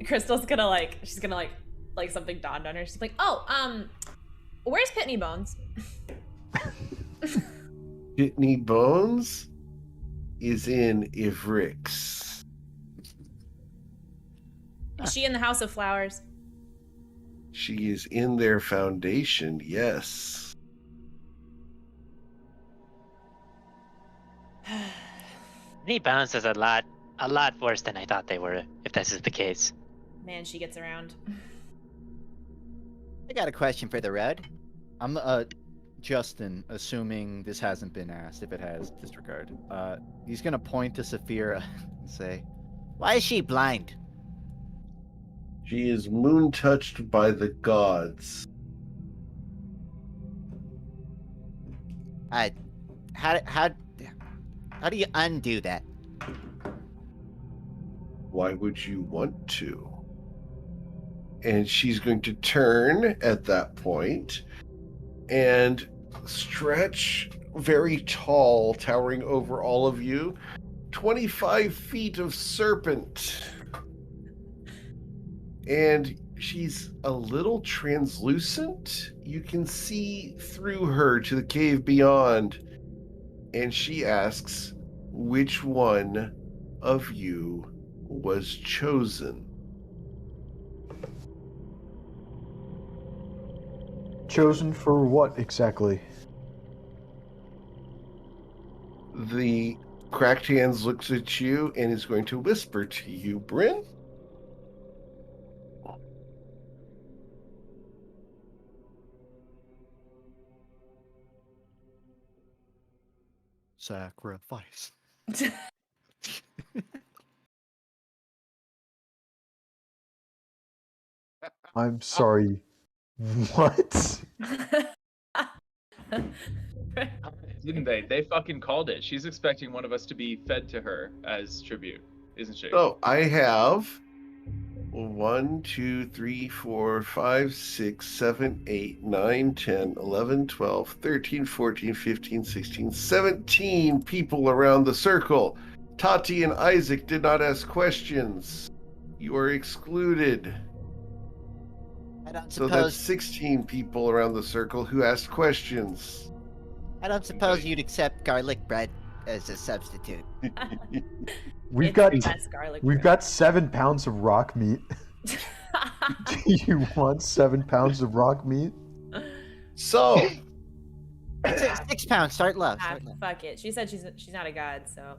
Crystal's gonna she's gonna something dawned on her. She's like, where's Pitney Bones? Pitney Bones is in Ivrix. Is she in the House of Flowers? She is in their foundation, yes. Knee bounce is a lot worse than I thought they were, if this is the case. Man, she gets around. I got a question for the road. I'm Justin, assuming this hasn't been asked. If it has, disregard. He's gonna point to Saphira and say, Why is she blind? She is moon touched by the gods. How do you undo that? Why would you want to? And she's going to turn at that point and stretch very tall, towering over all of you, 25 feet of serpent. And She's a little translucent. You can see through her to the cave beyond. And she asks, which one of you was chosen? Chosen for what exactly? The cracked hands looks at you and is going to whisper to you, Bryn. Sacrifice. I'm sorry. What? Didn't they? They fucking called it. She's expecting one of us to be fed to her as tribute, isn't she? So I have 1, 2, 3, 4, 5, 6, 7, 8, 9, 10, 11, 12, 13, 14, 15, 16, 17 people around the circle. Tati and Isaac did not ask questions. You are excluded. I don't So that's suppose 16 people around the circle who asked questions. I don't suppose you'd accept garlic bread as a substitute. We've It's got the best garlic we've bread. got 7 pounds of rock meat. Do you want 7 pounds of rock meat? So, 6 pounds. Start low. Ah, Start low. fuck it. She said she's not a god, so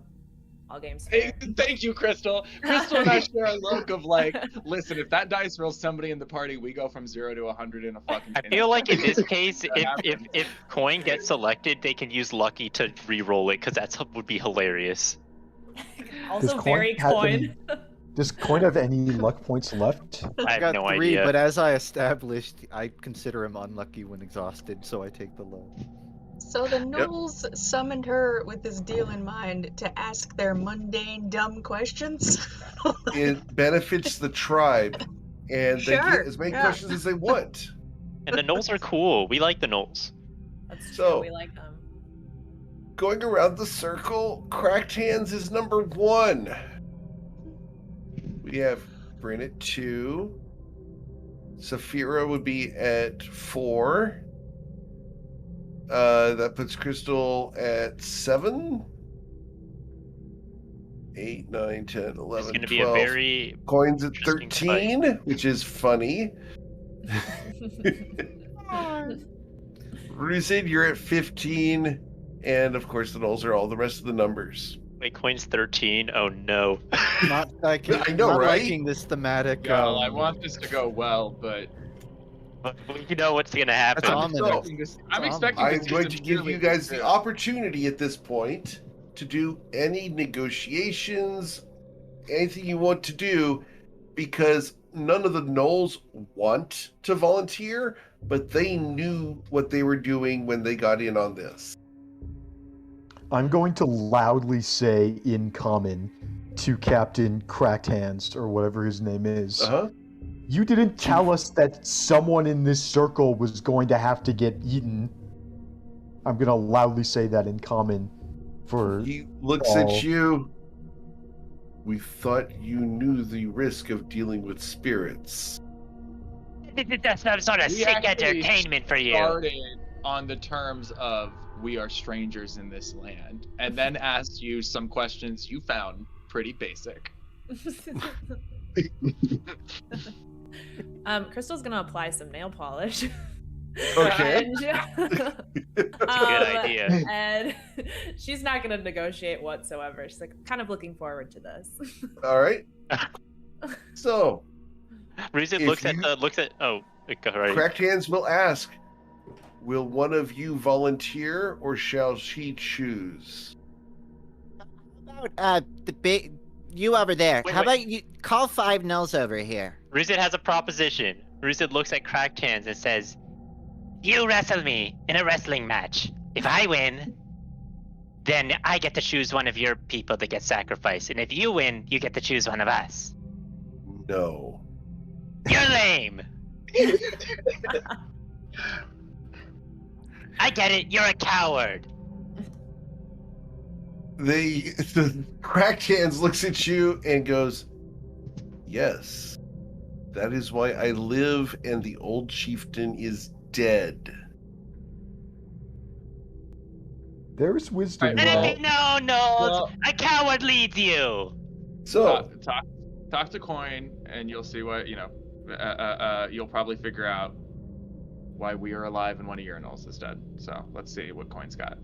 all games Hey, fair. thank you, Crystal. Crystal and I share a look of like, listen, if that dice rolls somebody in the party, we go from 0 to 100 in a fucking. I feel like in this case, That if coin gets selected, they can use lucky to re-roll it because that would be hilarious. Also Coin very have coin. Does Coin have any luck points left? I have got no 3, idea. but as I established, I consider him unlucky when exhausted, so I take the low. So the gnolls summoned her with this deal in mind to ask their mundane, dumb questions. it benefits the tribe, and they Sure, get as many yeah. questions as they want. And the gnolls are cool. We like the gnolls. That's true. So- We like them. Going around the circle, Cracked Hands is number 1. We have Bryn at 2. Saphira would be at 4. That puts Crystal at 7. 8, 9, 10, 11, It's going to 12. be a very Coins at interesting 13, which is funny. Rusid, you're at 15. And of course, the nulls are all the rest of the numbers. wait. Coin's 13. Oh no. Not liking, I know, not right? liking this thematic. Well, I want this to go well, but But you know what's going to happen. That's I'm ominous. expecting this. I'm It's expecting I'm this going to to give really you guys be the good. opportunity at this point to do any negotiations, anything you want to do, because none of the gnolls want to volunteer, but they knew what they were doing when they got in on this. I'm going to loudly say in common to Captain Cracked Hands, or whatever his name is. Uh-huh. You didn't tell us that someone in this circle was going to have to get eaten. I'm going to loudly say that in common for... He looks Oh. at you. We thought you knew the risk of dealing with spirits. That's some sort of We sick actually entertainment for you. Started on the terms of we are strangers in this land, and then asked you some questions you found pretty basic. Crystal's gonna apply some nail polish. Okay. Good idea. And she's not gonna negotiate whatsoever. She's like kind of looking forward to this. All right. So, Ruzit If looks at you- the looks at. Oh, go right. Cracked Hands will ask, will one of you volunteer or shall she choose? About the big you over there. Wait, How wait. about you call 5 nulls over here? Ruzit has a proposition. Ruzit looks at Cracked Hands and says, "You wrestle me in a wrestling match. If I win, then I get to choose one of your people that gets sacrificed. And if you win, you get to choose one of us. No. You're lame. I get it. You're a coward." The Cracked Hands looks at you and goes, yes. That is why I live, and the old chieftain is dead. There's wisdom Right, in And well- if you know, Knowles, well- a coward leads you. So, Talk to Coin, and you'll see what you'll probably figure out why we are alive and one of Urinals is dead. So let's see what Coin's got.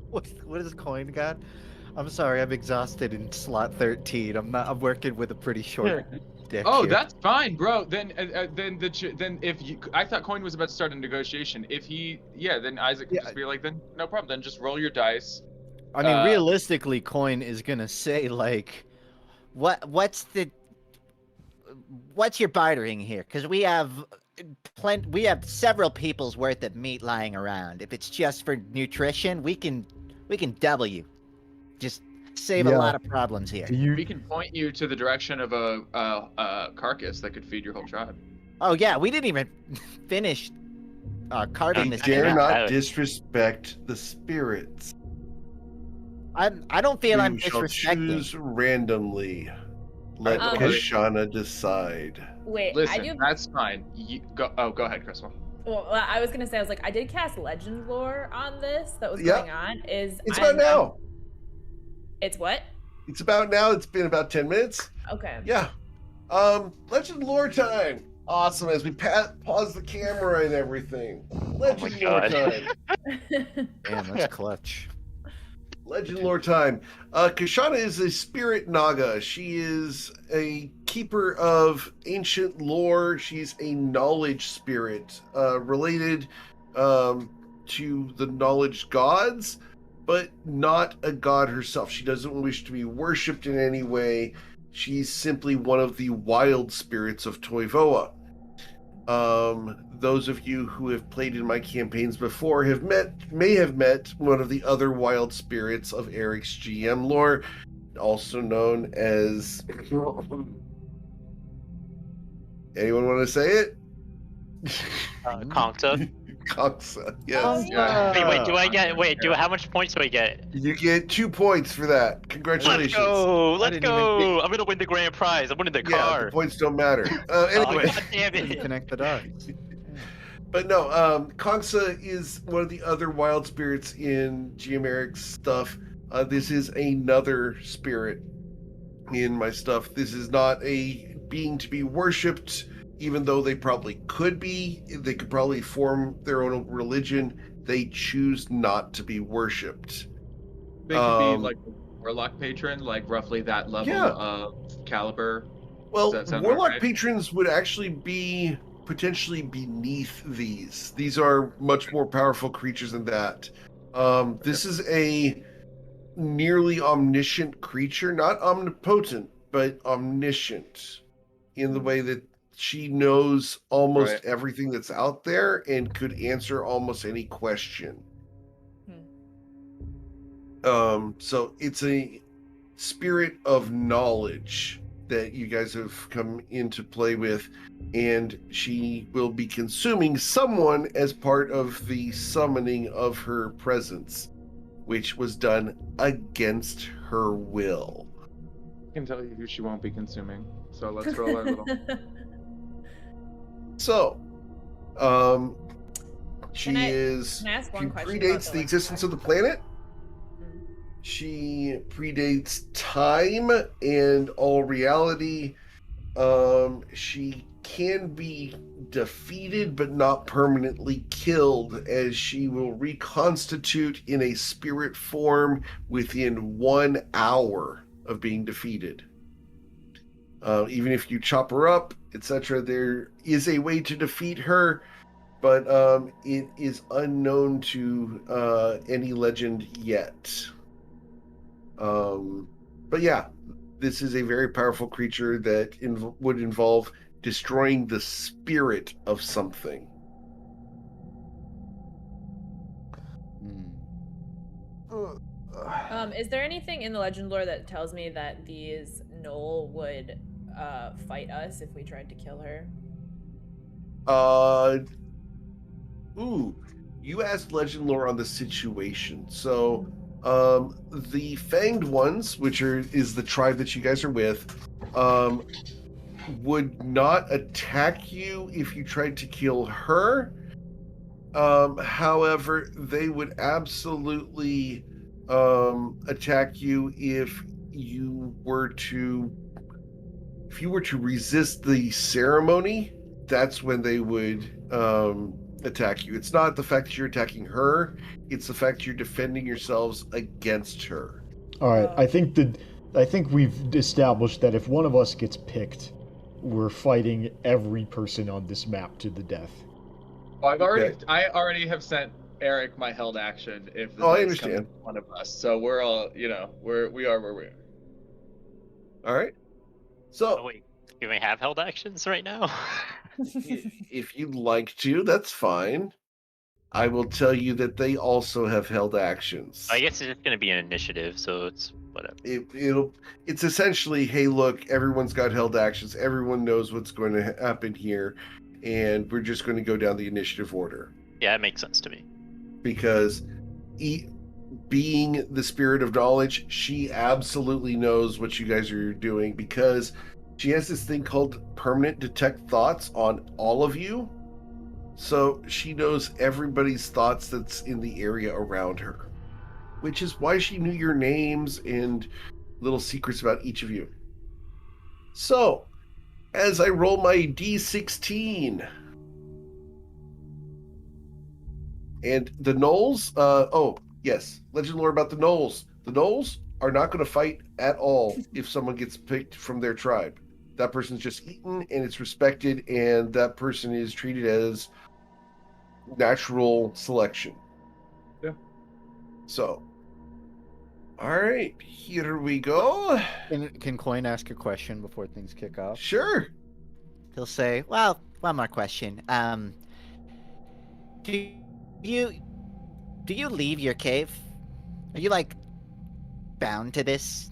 What is coin got? I'm sorry, I'm exhausted in slot 13. I'm working with a pretty short deck Oh, here. that's fine, bro. Then if you, I thought Coin was about to start a negotiation. If he, then Isaac could just be like, then no problem. Then just roll your dice. I mean, realistically, coin is gonna say like, what's your bartering here? Because we have several people's worth of meat lying around. If it's just for nutrition, we can double you. Just save a Yeah. lot of problems here. We can point you to the direction of a carcass that could feed your whole tribe. Oh yeah, we didn't even finish carving this. dare thing out. not disrespect the spirits. I don't feel I'm You shall disrespecting. choose randomly. Let Kashana decide. Wait, I Listen, do. that's fine. Go ahead, Crystal. Well, I was gonna say, I did cast legend lore on this. That was Yeah. going on. It's about now. It's what? It's about now. It's been about 10 minutes. Okay. Yeah. Legend lore time. Awesome. As we pause the camera and everything. Legend lore God. time. Damn, that's clutch. Legend lore time. Kashana is a spirit naga. She is a keeper of ancient lore. She's a knowledge spirit, related to the knowledge gods, but not a god herself. She doesn't wish to be worshipped in any way. She's simply one of the wild spirits of Toivoa. Those of you who have played in my campaigns before may have met one of the other wild spirits of Eric's GM lore, also known as... Anyone want to say it? Konkta. Konksa, yes. How much points do I get? You get 2 points for that. Congratulations. Let's go! I'm gonna win the grand prize. I'm winning the Yeah, car. the points don't matter. Oh, Anyway. God damn it. Connect the dots. But no, Konksa is one of the other wild spirits in GM Eric's stuff. This is another spirit in my stuff. This is not a being to be worshipped, even though they probably could be. They could probably form their own religion. They choose not to be worshipped. They could be like a warlock patron, like roughly that level of caliber. Well, Does that sound warlock right? patrons would actually be potentially beneath these. These are much more powerful creatures than that. This is a nearly omniscient creature, not omnipotent, but omniscient in the way that she knows almost everything that's out there and could answer almost any question. So it's a spirit of knowledge that you guys have come into play with, and she will be consuming someone as part of the summoning of her presence, which was done against her will. I can tell you who she won't be consuming. So let's roll our little. So, she Can I she ask one question about predates the existence of the planet. She predates time and all reality. She can be defeated but not permanently killed, as she will reconstitute in a spirit form within 1 hour of being defeated. Even if you chop her up, etc., there is a way to defeat her, but it is unknown to any legend yet. But yeah, this is a very powerful creature that would involve destroying the spirit of something. Is there anything in the legend lore that tells me that these Knoll would fight us if we tried to kill her? You asked legend lore on the situation. So, the Fanged Ones, which is the tribe that you guys are with, would not attack you if you tried to kill her. However, they would absolutely attack you if you were to resist the ceremony. That's when they would attack you. It's not the fact that you're attacking her, it's the fact you're defending yourselves against her. All right, I think we've established that if one of us gets picked, we're fighting every person on this map to the death. Well, I already have sent Eric my held action if the I dice come understand. to one of us. So we're all, we are where we are. All right. Oh, So wait, do we have held actions right now? if you'd like to, that's fine. I will tell you that they also have held actions. I guess it's just gonna be an initiative, so it's whatever. It's essentially, hey, look, everyone's got held actions. Everyone knows what's going to happen here, and we're just going to go down the initiative order. Yeah, it makes sense to me. Because being the spirit of knowledge, she absolutely knows what you guys are doing, because she has this thing called permanent detect thoughts on all of you. So she knows everybody's thoughts that's in the area around her, which is why she knew your names and little secrets about each of you. So, as I roll my D16, and the gnolls, yes, legend lore about the gnolls. The gnolls are not going to fight at all if someone gets picked from their tribe. That person's just eaten, and it's respected, and that person is treated as natural selection. Yeah. So, all right, here we go. Can Coin ask a question before things kick off? Sure. He'll say, "Well, one more question. Do you leave your cave? Are you like bound to this?"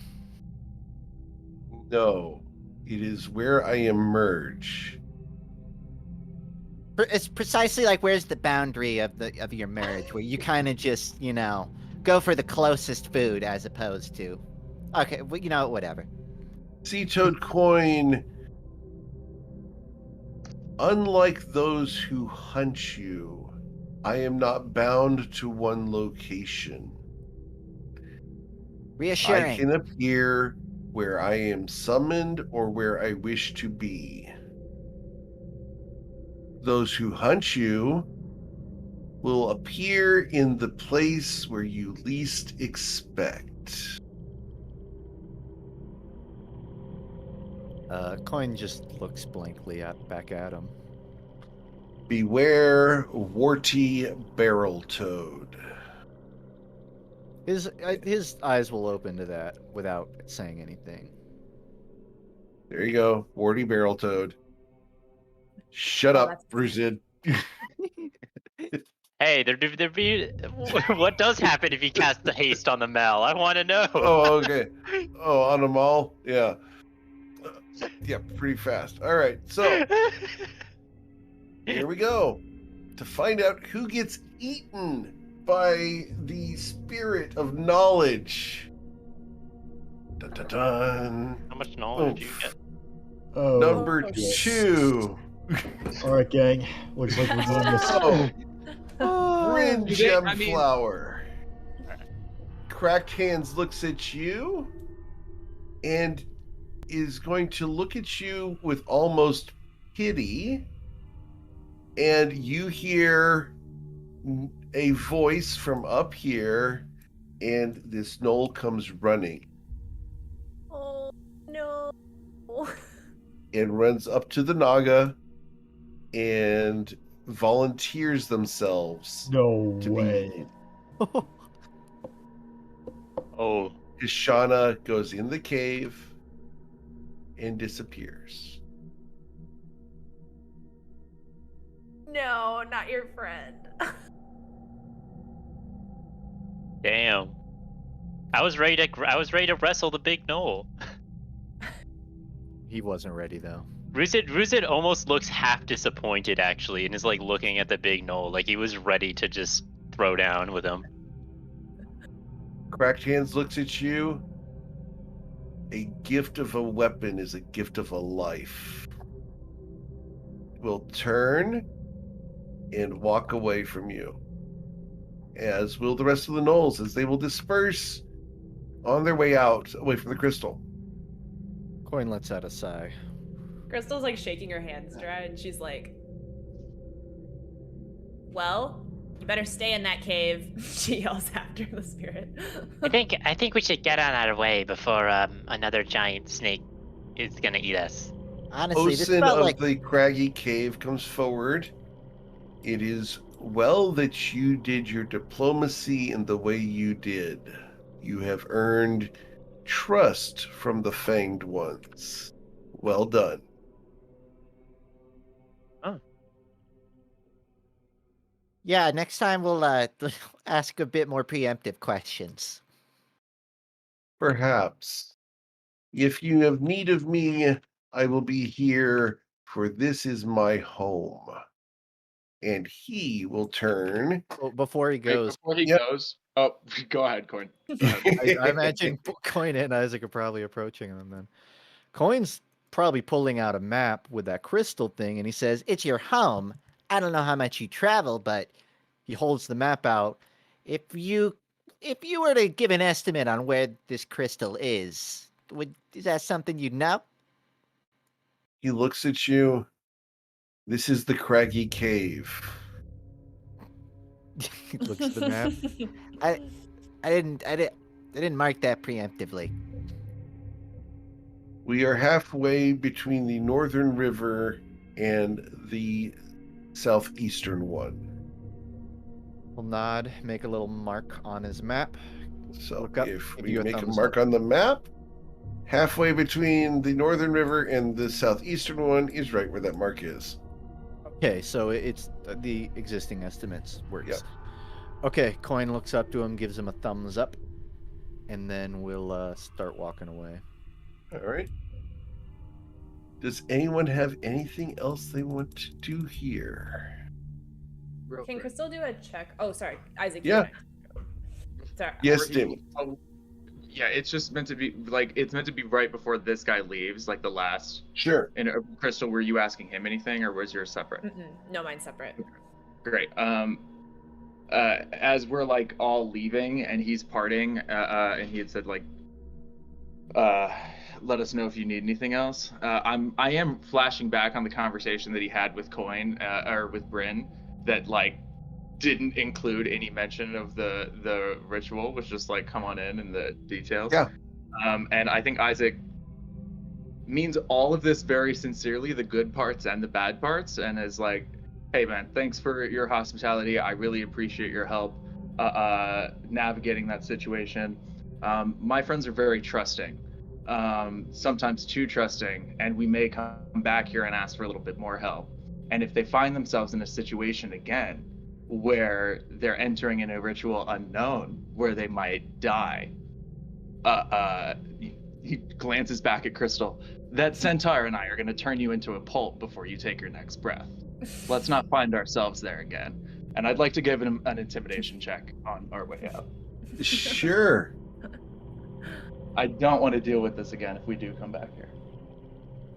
No, it is where I emerge. It's precisely like, where's the boundary of your marriage, where you kind of just, go for the closest food as opposed to, okay, well, whatever. Sea Toad Coin, unlike those who hunt you, I am not bound to one location. Reassuring. I can appear where I am summoned or where I wish to be. Those who hunt you will appear in the place where you least expect. Coin just looks blankly back at him. Beware warty barrel toad. His eyes will open to that without saying anything. There you go, warty barrel toad. Shut up, Bruzid. Hey, there be. What does happen if you cast the haste on the Mel? I want to know. Oh, okay. Oh, on them all? Yeah. Yeah, pretty fast. All right, so here we go. To find out who gets eaten by the spirit of knowledge. Dun, dun, dun. How much knowledge do you get? Oh, Number yes. 2. All right, gang. Looks like we're doing this. Bryn You get- I mean- Gemflower. Cracked Hands looks at you and is going to look at you with almost pity, and you hear a voice from up here, and this gnoll comes running Oh no. and runs up to the Naga and volunteers themselves No to way. be eaten. Oh, Ishana goes in the cave and disappears. No, not your friend. damn. I was ready to wrestle the big gnoll. He wasn't ready though. Ruzid almost looks half disappointed actually, and is like looking at the big gnoll like he was ready to just throw down with him. Cracked Hands looks at you. A gift of a weapon is a gift of a life. will turn and walk away from you, as will the rest of the gnolls, as they will disperse on their way out, away from the crystal. Coin lets out a sigh. Crystal's like shaking her hands dry, and she's like, "Well, you better stay in that cave." She yells after the spirit. I think we should get on our way before another giant snake is gonna eat us. Honestly, this Osin felt of like the craggy cave comes forward. It is well that you did your diplomacy in the way you did. You have earned trust from the Fanged Ones. Well done. yeah. Next time we'll ask a bit more preemptive questions. Perhaps. If you have need of me, I will be here, for this is my home. And he will turn. Well, before he Wait, goes, before he Yep. goes, oh, go ahead, Coin. Go ahead. I imagine Coin and Isaac are probably approaching them then. Coin's probably pulling out a map with that crystal thing, and he says, "It's your home. I don't know how much you travel, but," he holds the map out. If you were to give an estimate on where this crystal is that something you'd know?" He looks at you. This is the craggy cave. He looks at the map. I didn't mark that preemptively. We are halfway between the northern river and the southeastern one. We'll nod, make a little mark on his map. So Look up, if give we you a make a thumbs mark up. on the map, halfway between the northern river and the southeastern one is right where that mark is. Okay, so it's the existing estimates works. Yep. Okay, Coin looks up to him, gives him a thumbs up, and then we'll start walking away. All right. Does anyone have anything else they want to do here? Can Crystal do a check? Oh, sorry, Isaac. Yeah. Sorry. Yes, Dimmy. Oh, yeah, it's just meant to be like it's meant to be right before this guy leaves, like the last. Sure. And Crystal, were you asking him anything, or was yours separate? No, mine's separate. Great. As we're like all leaving and he's parting, and he had said like, let us know if you need anything else. I am flashing back on the conversation that he had with Coin, or with Bryn, that like didn't include any mention of the ritual, was just like, come on in and the details. Yeah. And I think Isaac means all of this very sincerely, the good parts and the bad parts, and is like, hey man, thanks for your hospitality. I really appreciate your help navigating that situation. My friends are very trusting, sometimes too trusting, and we may come back here and ask for a little bit more help. And if they find themselves in a situation again where they're entering in a ritual unknown where they might die, he glances back at Crystal. That centaur and I are going to turn you into a pulp before you take your next breath. Let's not find ourselves there again. And I'd like to give him an intimidation check on our way out. Sure. I don't want to deal with this again if we do come back here.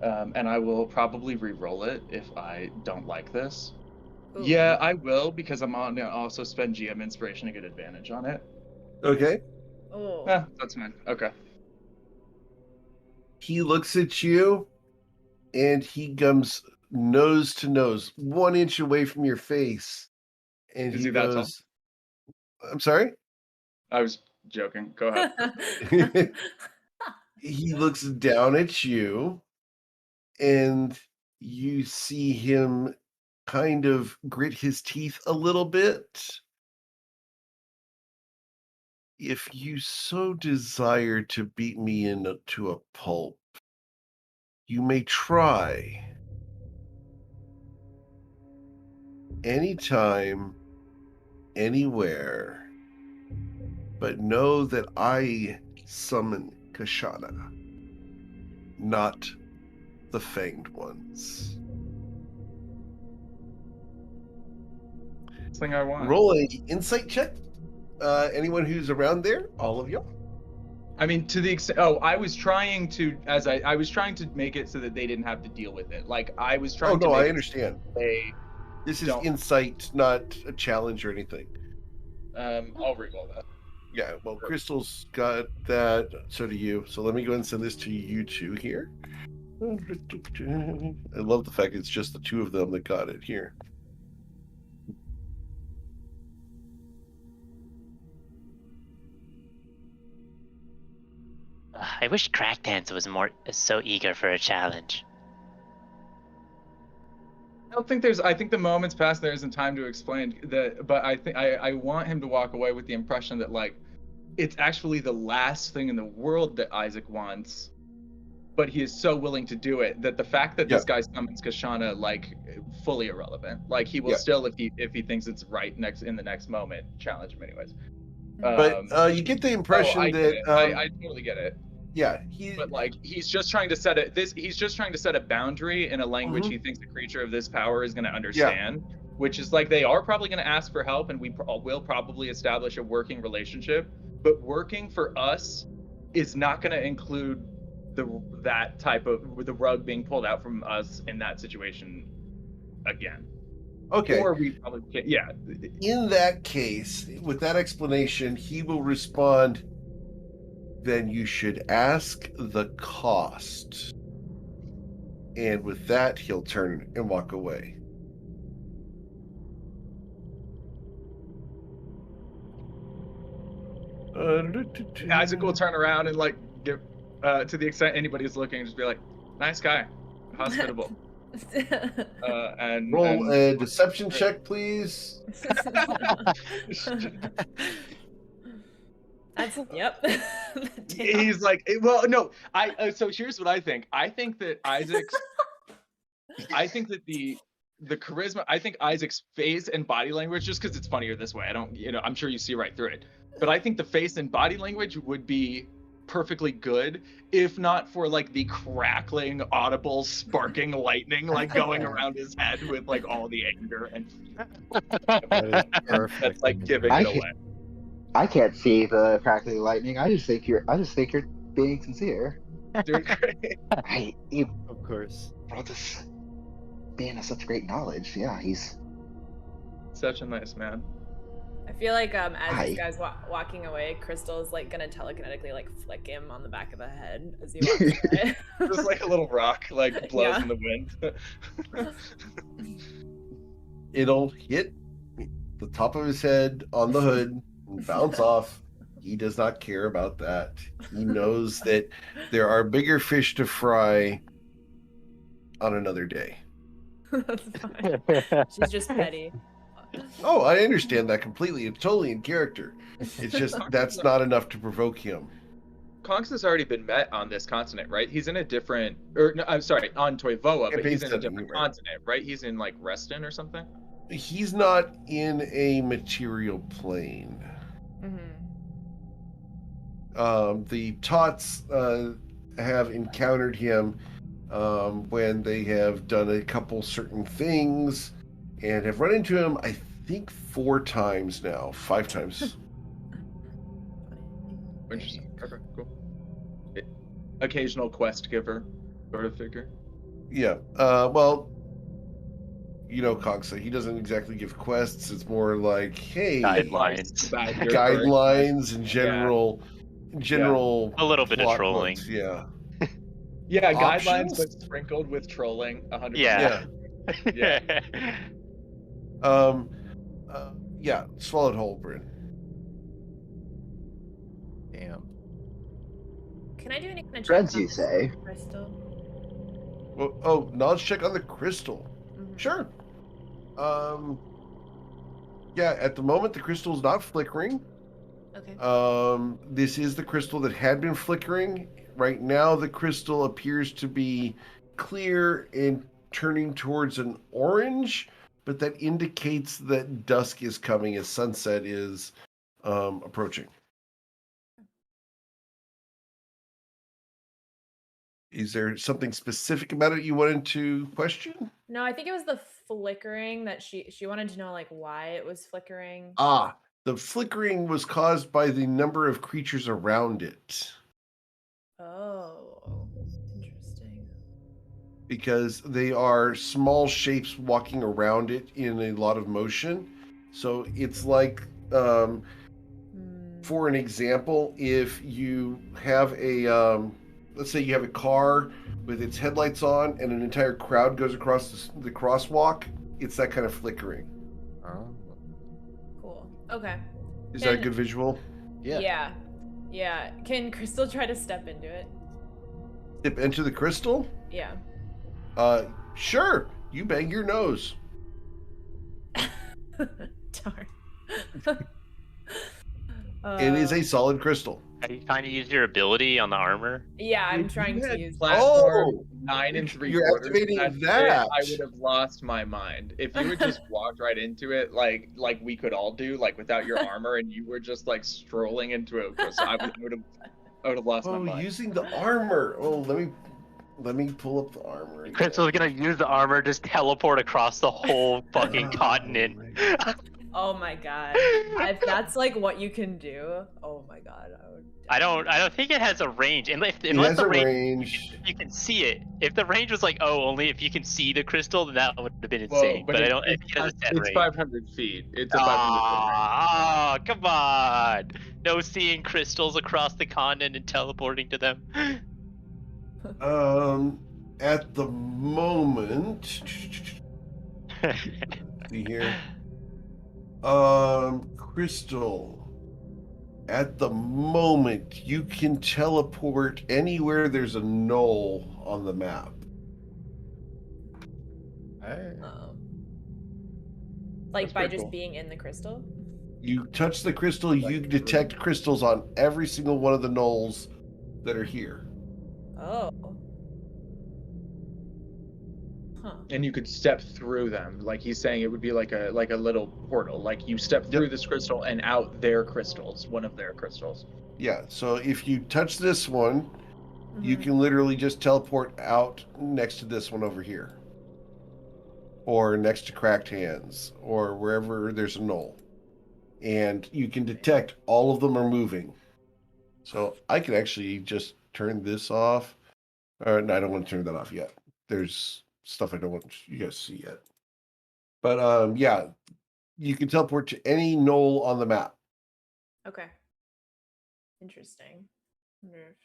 And I will probably re-roll it if I don't like this. Ooh. Yeah, I will, because I'm going to also spend GM inspiration to get advantage on it. Okay. Oh. That's fine. Okay. He looks at you and he comes nose to nose, 1 inch away from your face. And Is he he that tall? goes, I'm sorry? I was joking. Go ahead. He looks down at you and you see him kind of grit his teeth a little bit. If you so desire to beat me into a pulp, you may try. Anytime, anywhere, but know that I summon Kashana, not the Fanged Ones. Thing I want. Roll a insight check. Anyone who's around there, all of you. I mean, to the extent. Oh, I was trying to, I was trying to make it so that they didn't have to deal with it. Like I was Oh trying to no, make I it understand. so they This is don't. insight, not a challenge or anything. I'll reroll that. Yeah, well, Crystal's got that, so do you. So let me go ahead and send this to you two here. I love the fact it's just the two of them that got it here. I wish Crackdance was so eager for a challenge. I don't think there's. I think the moment's passed. There isn't time to explain that. But I think I want him to walk away with the impression that like, it's actually the last thing in the world that Isaac wants, but he is so willing to do it that the fact that this guy summons Kashana like fully irrelevant. Like he will still, if he thinks it's right in the next moment, challenge him anyways. But you get the impression that I totally get it. Yeah, but like he's just trying to set he's just trying to set a boundary in a language he thinks a creature of this power is going to understand, which is like they are probably going to ask for help, and we will probably establish a working relationship. But working for us is not going to include that type of the rug being pulled out from us in that situation again. Okay. Or we probably can't. Yeah. In that case, with that explanation, he will respond, then you should ask the cost. And with that, he'll turn and walk away. Isaac will turn around and like give, to the extent anybody's looking, just be like, "Nice guy, hospitable." And roll a deception check, please. Yep. He's like, well, no, so here's what I think. I think that Isaac's, I think that the charisma, I think Isaac's face and body language, just because it's funnier this way. I don't, I'm sure you see right through it. But I think the face and body language would be perfectly good if not for like the crackling, audible, sparking lightning like going around his head with like all the anger and that's like giving it away. I can't see the crackling lightning. I just think you're being sincere. Doing great. Of course. Bro, this man has such great knowledge. Yeah, he's such a nice man. I feel like as this guy's walking away, Crystal is like gonna telekinetically like flick him on the back of the head as he walks away. Just like a little rock like blows in the wind. It'll hit the top of his head on the hood and bounce off. He does not care about that. He knows that there are bigger fish to fry on another day. That's fine. She's just petty. Oh, I understand that completely. It's totally in character. It's just that's not enough to provoke him. Conx has already been met on this continent, right? He's in a different, or no, I'm sorry, on Toivoa, but he's in a different continent, right? He's in like Reston or something. He's not in a material plane. The Tots have encountered him when they have done a couple certain things and have run into him, I think 4 times now, 5 times. Interesting. Okay, cool. Occasional quest giver sort of figure. Yeah. Well, Coxa, he doesn't exactly give quests. It's more like, hey, guidelines and general a little bit of trolling. Points, yeah. Yeah, guidelines but sprinkled with trolling 100%. Yeah. Yeah, swallowed whole, Bryn. Damn. Can I do any kind of Dreads, you say? Crystal? Well, knowledge check on the crystal. Sure. Yeah, at the moment the crystal is not flickering. Okay. This is the crystal that had been flickering. Right now the crystal appears to be clear and turning towards an orange, but that indicates that dusk is coming as sunset is approaching. Is there something specific about it you wanted to question? No, I think it was the flickering that she wanted to know like why it was flickering. The flickering was caused by the number of creatures around it. Oh, interesting. because they are small shapes walking around it in a lot of motion. So it's like, for an example, if you have let's say you have a car with its headlights on and an entire crowd goes across the crosswalk, it's that kind of flickering. Oh. Cool. Okay. Is that a good visual? Yeah. Yeah. Can Crystal try to step into it? Dip into the crystal? Yeah. Sure. You bang your nose. Darn. It is a solid crystal. Are you trying to use your ability on the armor? Yeah, I'm If trying you to had use. platform Oh! 9 and 3/4. You're activating that. I would have lost my mind if you had just walked right into it, like we could all do, like without your armor, and you were just like strolling into it. I would have lost my Oh, mind. using the armor. Oh, let me pull up the armor. again. Crystal's gonna use the armor, just teleport across the whole fucking continent. Oh my god. If that's like what you can do, oh my god, I would. I don't think it has a range. Unless It has the a range, range. you can see it. If the range was like, oh, only if you can see the crystal, then that would have been Well, insane. but I don't. It's, It has a set it's range. 500 feet. It's a 500 foot range. Come on! No seeing crystals across the continent and teleporting to them. At the moment, see here. Crystal. At the moment, you can teleport anywhere there's a knoll on the map. Like That's by pretty just cool. being in the crystal? You touch the crystal, you detect crystals on every single one of the knolls that are here. Oh. Huh. And you could step through them. Like he's saying, it would be like a little portal. Like you step through this crystal and out their crystals, one of their crystals. Yeah, so if you touch this one, you Mhm. can literally just teleport out next to this one over here. Or next to Cracked Hands, or wherever there's a knoll. And you can detect all of them are moving. So I can actually just turn this off. No, I don't want to turn that off yet. There's stuff I don't want you guys to see yet. But yeah, you can teleport to any knoll on the map. Okay. Interesting. Wonder if-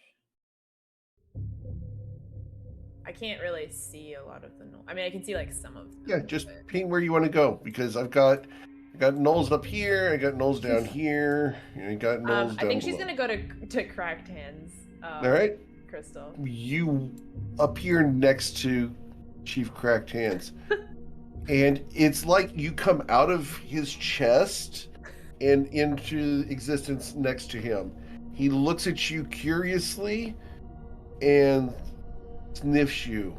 I can't really see a lot of the knoll. I mean, I can see like some of them. Yeah, just but- ping where you want to go because I got knolls up here, I got knolls down here, and I got knolls down I think she's below. gonna go to Cracked Hands. All right, Crystal. you appear next to Chief Cracked Hands, and it's like you come out of his chest and into existence next to him. He looks at you curiously and sniffs you.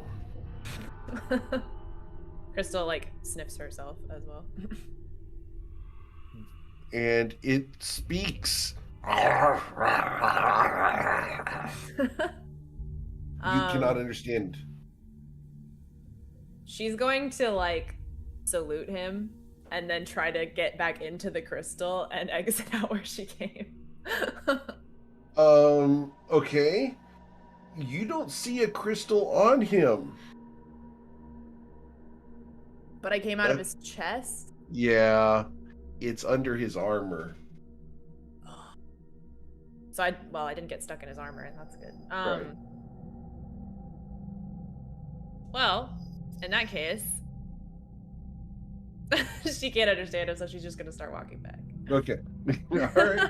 Crystal like sniffs herself as well. And it speaks. You cannot understand. She's going to like salute him and then try to get back into the crystal and exit out where she came. Okay. You don't see a crystal on him. But I came out of his chest. Yeah, it's under his armor. So I didn't get stuck in his armor, and that's good. Right. Well, in that case, she can't understand him, so she's just gonna start walking back. Okay. All right.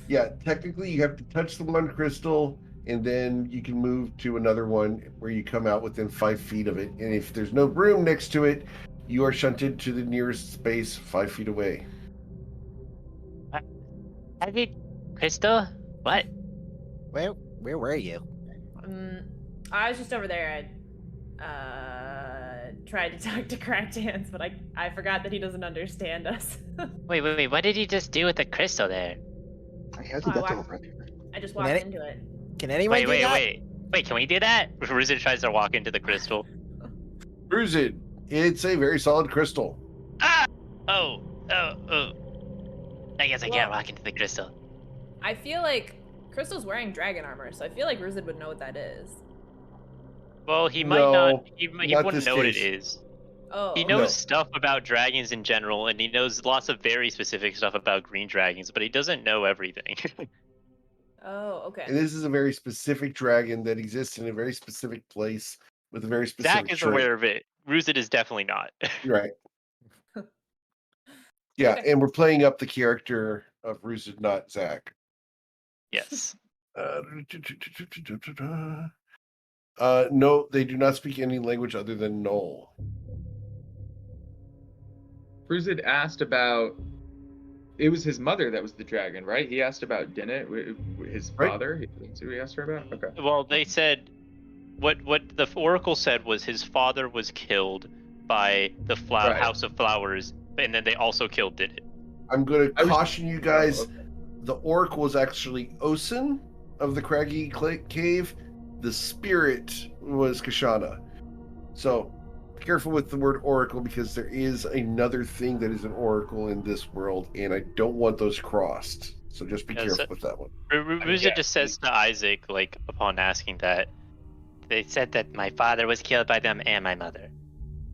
Yeah, technically you have to touch the one crystal, and then you can move to another one where you come out within 5 feet of it. And if there's no room next to it, you are shunted to the nearest space 5 feet away. How did Crystal? What? Where were you? I was just over there. I tried to talk to Cracked Hands, but I forgot that he doesn't understand us. Wait. What did you just do with the crystal there? I think that's all right. I just walked Let it- into it. Can anyone do that? Wait. Can we do that? Ruzin tries to walk into the crystal. Bruise it. It's a very solid crystal. Ah! Oh. I guess I can't Well- walk into the crystal. I feel like Crystal's wearing dragon armor, so I feel like Ruzid would know what that is. Well, he might not. No, He not wouldn't this know what it case. is. Oh, He okay. knows No. stuff about dragons in general, and he knows lots of very specific stuff about green dragons, but he doesn't know everything. Oh, okay. And this is a very specific dragon that exists in a very specific place with a very specific Zach is trait. aware of it. Ruzid is definitely not. Right. Yeah, Okay. and we're playing up the character of Ruzid, not Zach. Yes. No, they do not speak any language other than Knoll. Bruzid asked about. It was his mother that was the dragon, right? He asked about Dinnet, his Right. father. That's who he asked her about. Okay. Well, they said what the oracle said was his father was killed by the Right. House of Flowers, and then they also killed Did it. I'm going to I was- caution you guys. Oh, okay. The oracle was actually Osen of the Craggy Cave. The spirit was Kashana. So be careful with the word oracle, because there is another thing that is an oracle in this world, and I don't want those crossed. So just be Yeah, careful so- with that one. Ruzid yeah, just says to Isaac, like upon asking that, they said that my father was killed by them and my mother.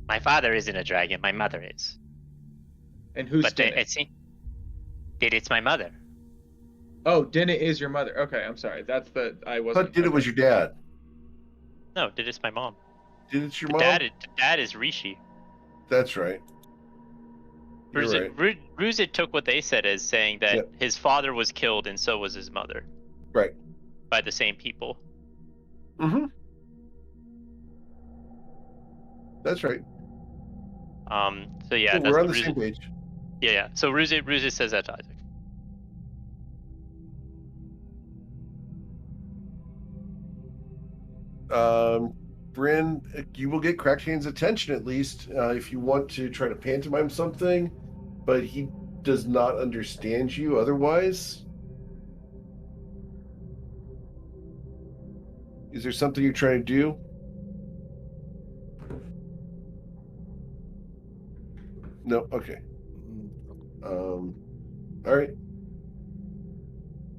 My father isn't a dragon. My mother is. And who's But Dinnet? it's my mother. Oh, Dinnet is your mother. Okay, I'm sorry. That's the I wasn't. But did it was your dad? No, Did it's my mom. Did it your The mom? dad is Rishi. That's right. You're right. Ruzid took what they said as saying that Yep. his father was killed and so was his mother Right. by the same people. Mm-hmm. That's right. So yeah, Cool, that's we're on what the same Ruzid, page. yeah. So Ruzid says that to Isaac. Bryn, you will get Crackhan's attention at least if you want to try to pantomime something, but he does not understand you otherwise. Is there something you're trying to do? No? Okay. All right.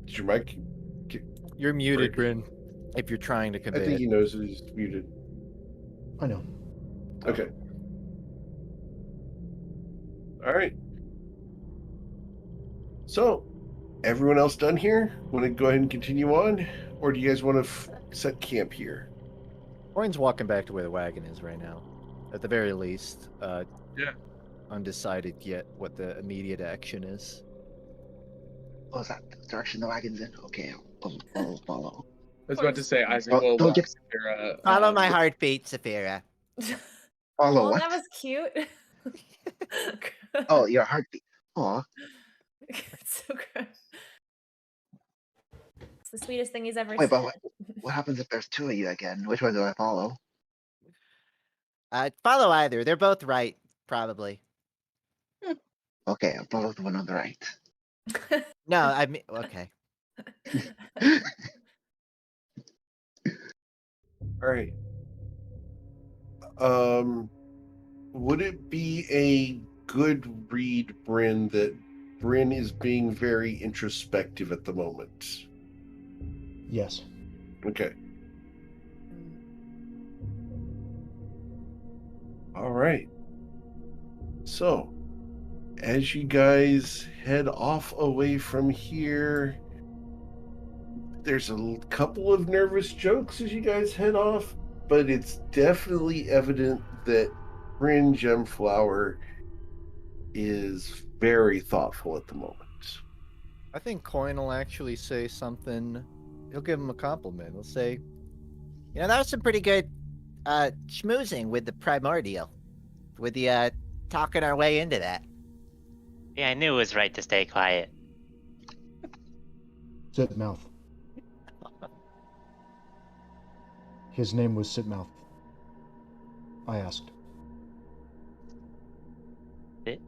Is your mic? You're muted, Breaking. Bryn. If you're trying to I convey think it. he knows that he's muted. I know. Okay. All right. So, everyone else done here? Want to go ahead and continue on? Or do you guys want to set camp here? Coin's walking back to where the wagon is right now. At the very least. Yeah. Undecided yet what the immediate action is. Oh, is that the direction the wagon's in? Okay, I'll follow. I was about to say Isaac Don't- will don't walk get- Saphira, Follow my heartbeat, Saphira. Follow Oh, what? that was cute. Oh, your heartbeat. Aw. It's so gross. It's the sweetest thing he's ever Wait, but said. what happens if there's two of you again? Which one do I follow? Follow either. They're both right, probably. Okay, I'll follow the one on the right. No, I mean, okay. All right. Would it be a good read, Bryn, that Bryn is being very introspective at the moment? Yes. Okay. All right. So, as you guys head off away from here, there's a couple of nervous jokes as you guys head off, but it's definitely evident that Bryn Gemflower is very thoughtful at the moment. I think Coin will actually say something. He'll give him a compliment. He'll say, You know, that was some pretty good schmoozing with the primordial. With the talking our way into that. Yeah, I knew it was right to stay quiet. Sitmouth. His name was Sitmouth. I asked. Coin's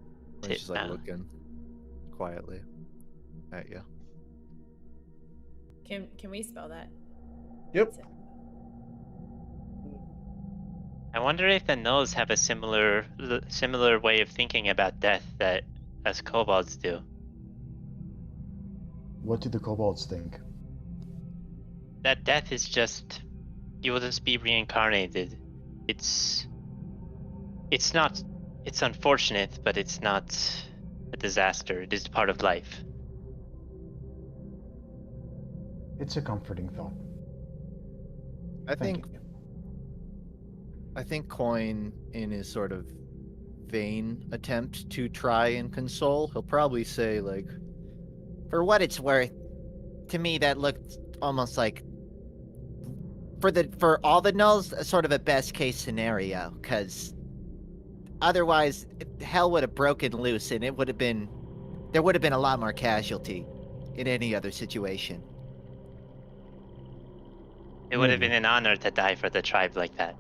just like Titmouth. looking quietly at you. Can we spell that? Yep. I wonder if the Nulls have a similar way of thinking about death that as kobolds do. What do the kobolds think? that death is just, you will just be reincarnated. It's not, it's unfortunate, but it's not a disaster. It is part of life. It's a comforting thought. I Thank think you. I think Coin, in his sort of vain attempt to try and console, he'll probably say like, For what it's worth, to me that looked almost like for all the nulls, sort of a best case scenario, because otherwise hell would have broken loose and there would have been a lot more casualty in any other situation. It would have Maybe. been an honor to die for the tribe like that.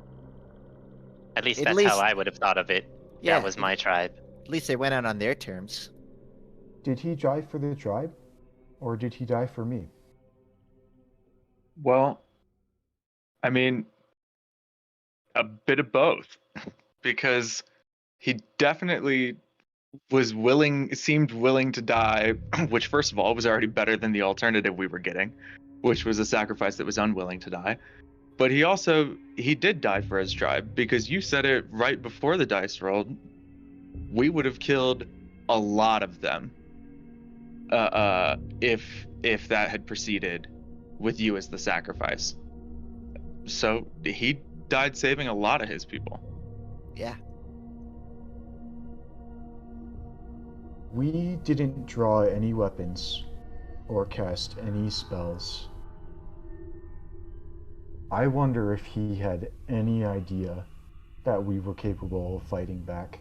At least At that's how least- I would have thought of it. Yeah, That was my tribe. At least they went out on their terms. Did he die for the tribe? Or did he die for me? Well, I mean, a bit of both, because he definitely seemed willing to die, which first of all was already better than the alternative we were getting, which was a sacrifice that was unwilling to die. But he did die for his tribe, because you said it right before the dice rolled. We would have killed a lot of them if that had proceeded with you as the sacrifice. So he died saving a lot of his people. Yeah. We didn't draw any weapons or cast any spells. I wonder if he had any idea that we were capable of fighting back.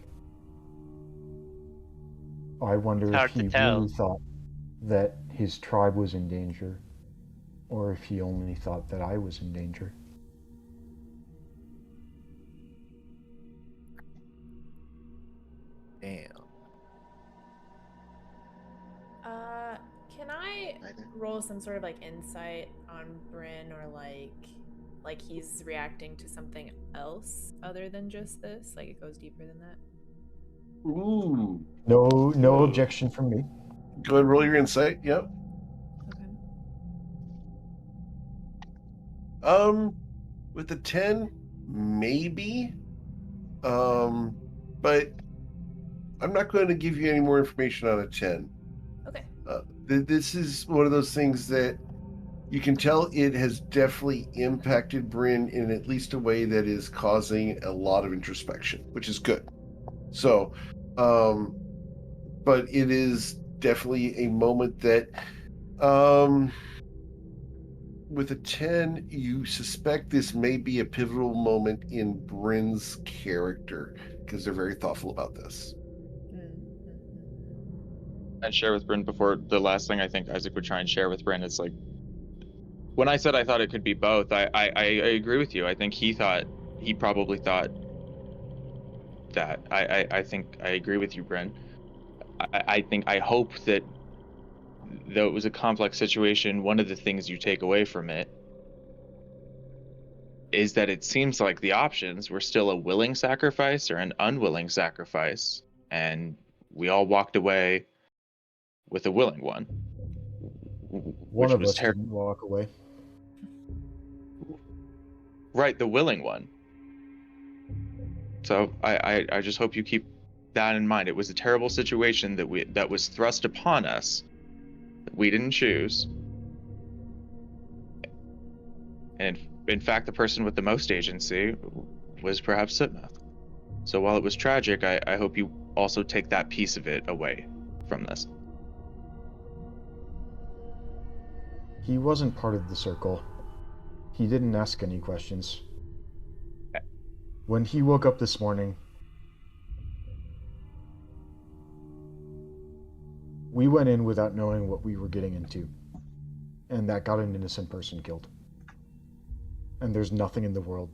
I wonder It's if hard to he tell. really thought that his tribe was in danger, or if he only thought that I was in danger. damn. Can I roll some sort of like insight on Bryn, or like he's reacting to something else other than just this? Like it goes deeper than that. Ooh. No objection from me. Go ahead and roll your insight. Yep. Okay. With the 10, maybe. But I'm not going to give you any more information on a 10. Okay. This is one of those things that you can tell it has definitely impacted Bryn in at least a way that is causing a lot of introspection, which is good. So, but it is definitely a moment that, with a 10, you suspect this may be a pivotal moment in Bryn's character, because they're very thoughtful about this. And share with Bryn before the last thing I think Isaac would try and share with Bryn is like, when I said I thought it could be both, I agree with you. I think he probably thought that. I think I agree with you, Bryn. I hope that though it was a complex situation, one of the things you take away from it is that it seems like the options were still a willing sacrifice or an unwilling sacrifice, and we all walked away with a willing one. One of us didn't walk away. Right, the willing one. So I just hope you keep that in mind. It was a terrible situation that was thrust upon us that we didn't choose. And in fact, the person with the most agency was perhaps Sitmouth. So while it was tragic, I hope you also take that piece of it away from this. He wasn't part of the circle. He didn't ask any questions. When he woke up this morning, we went in without knowing what we were getting into, and that got an innocent person killed. And there's nothing in the world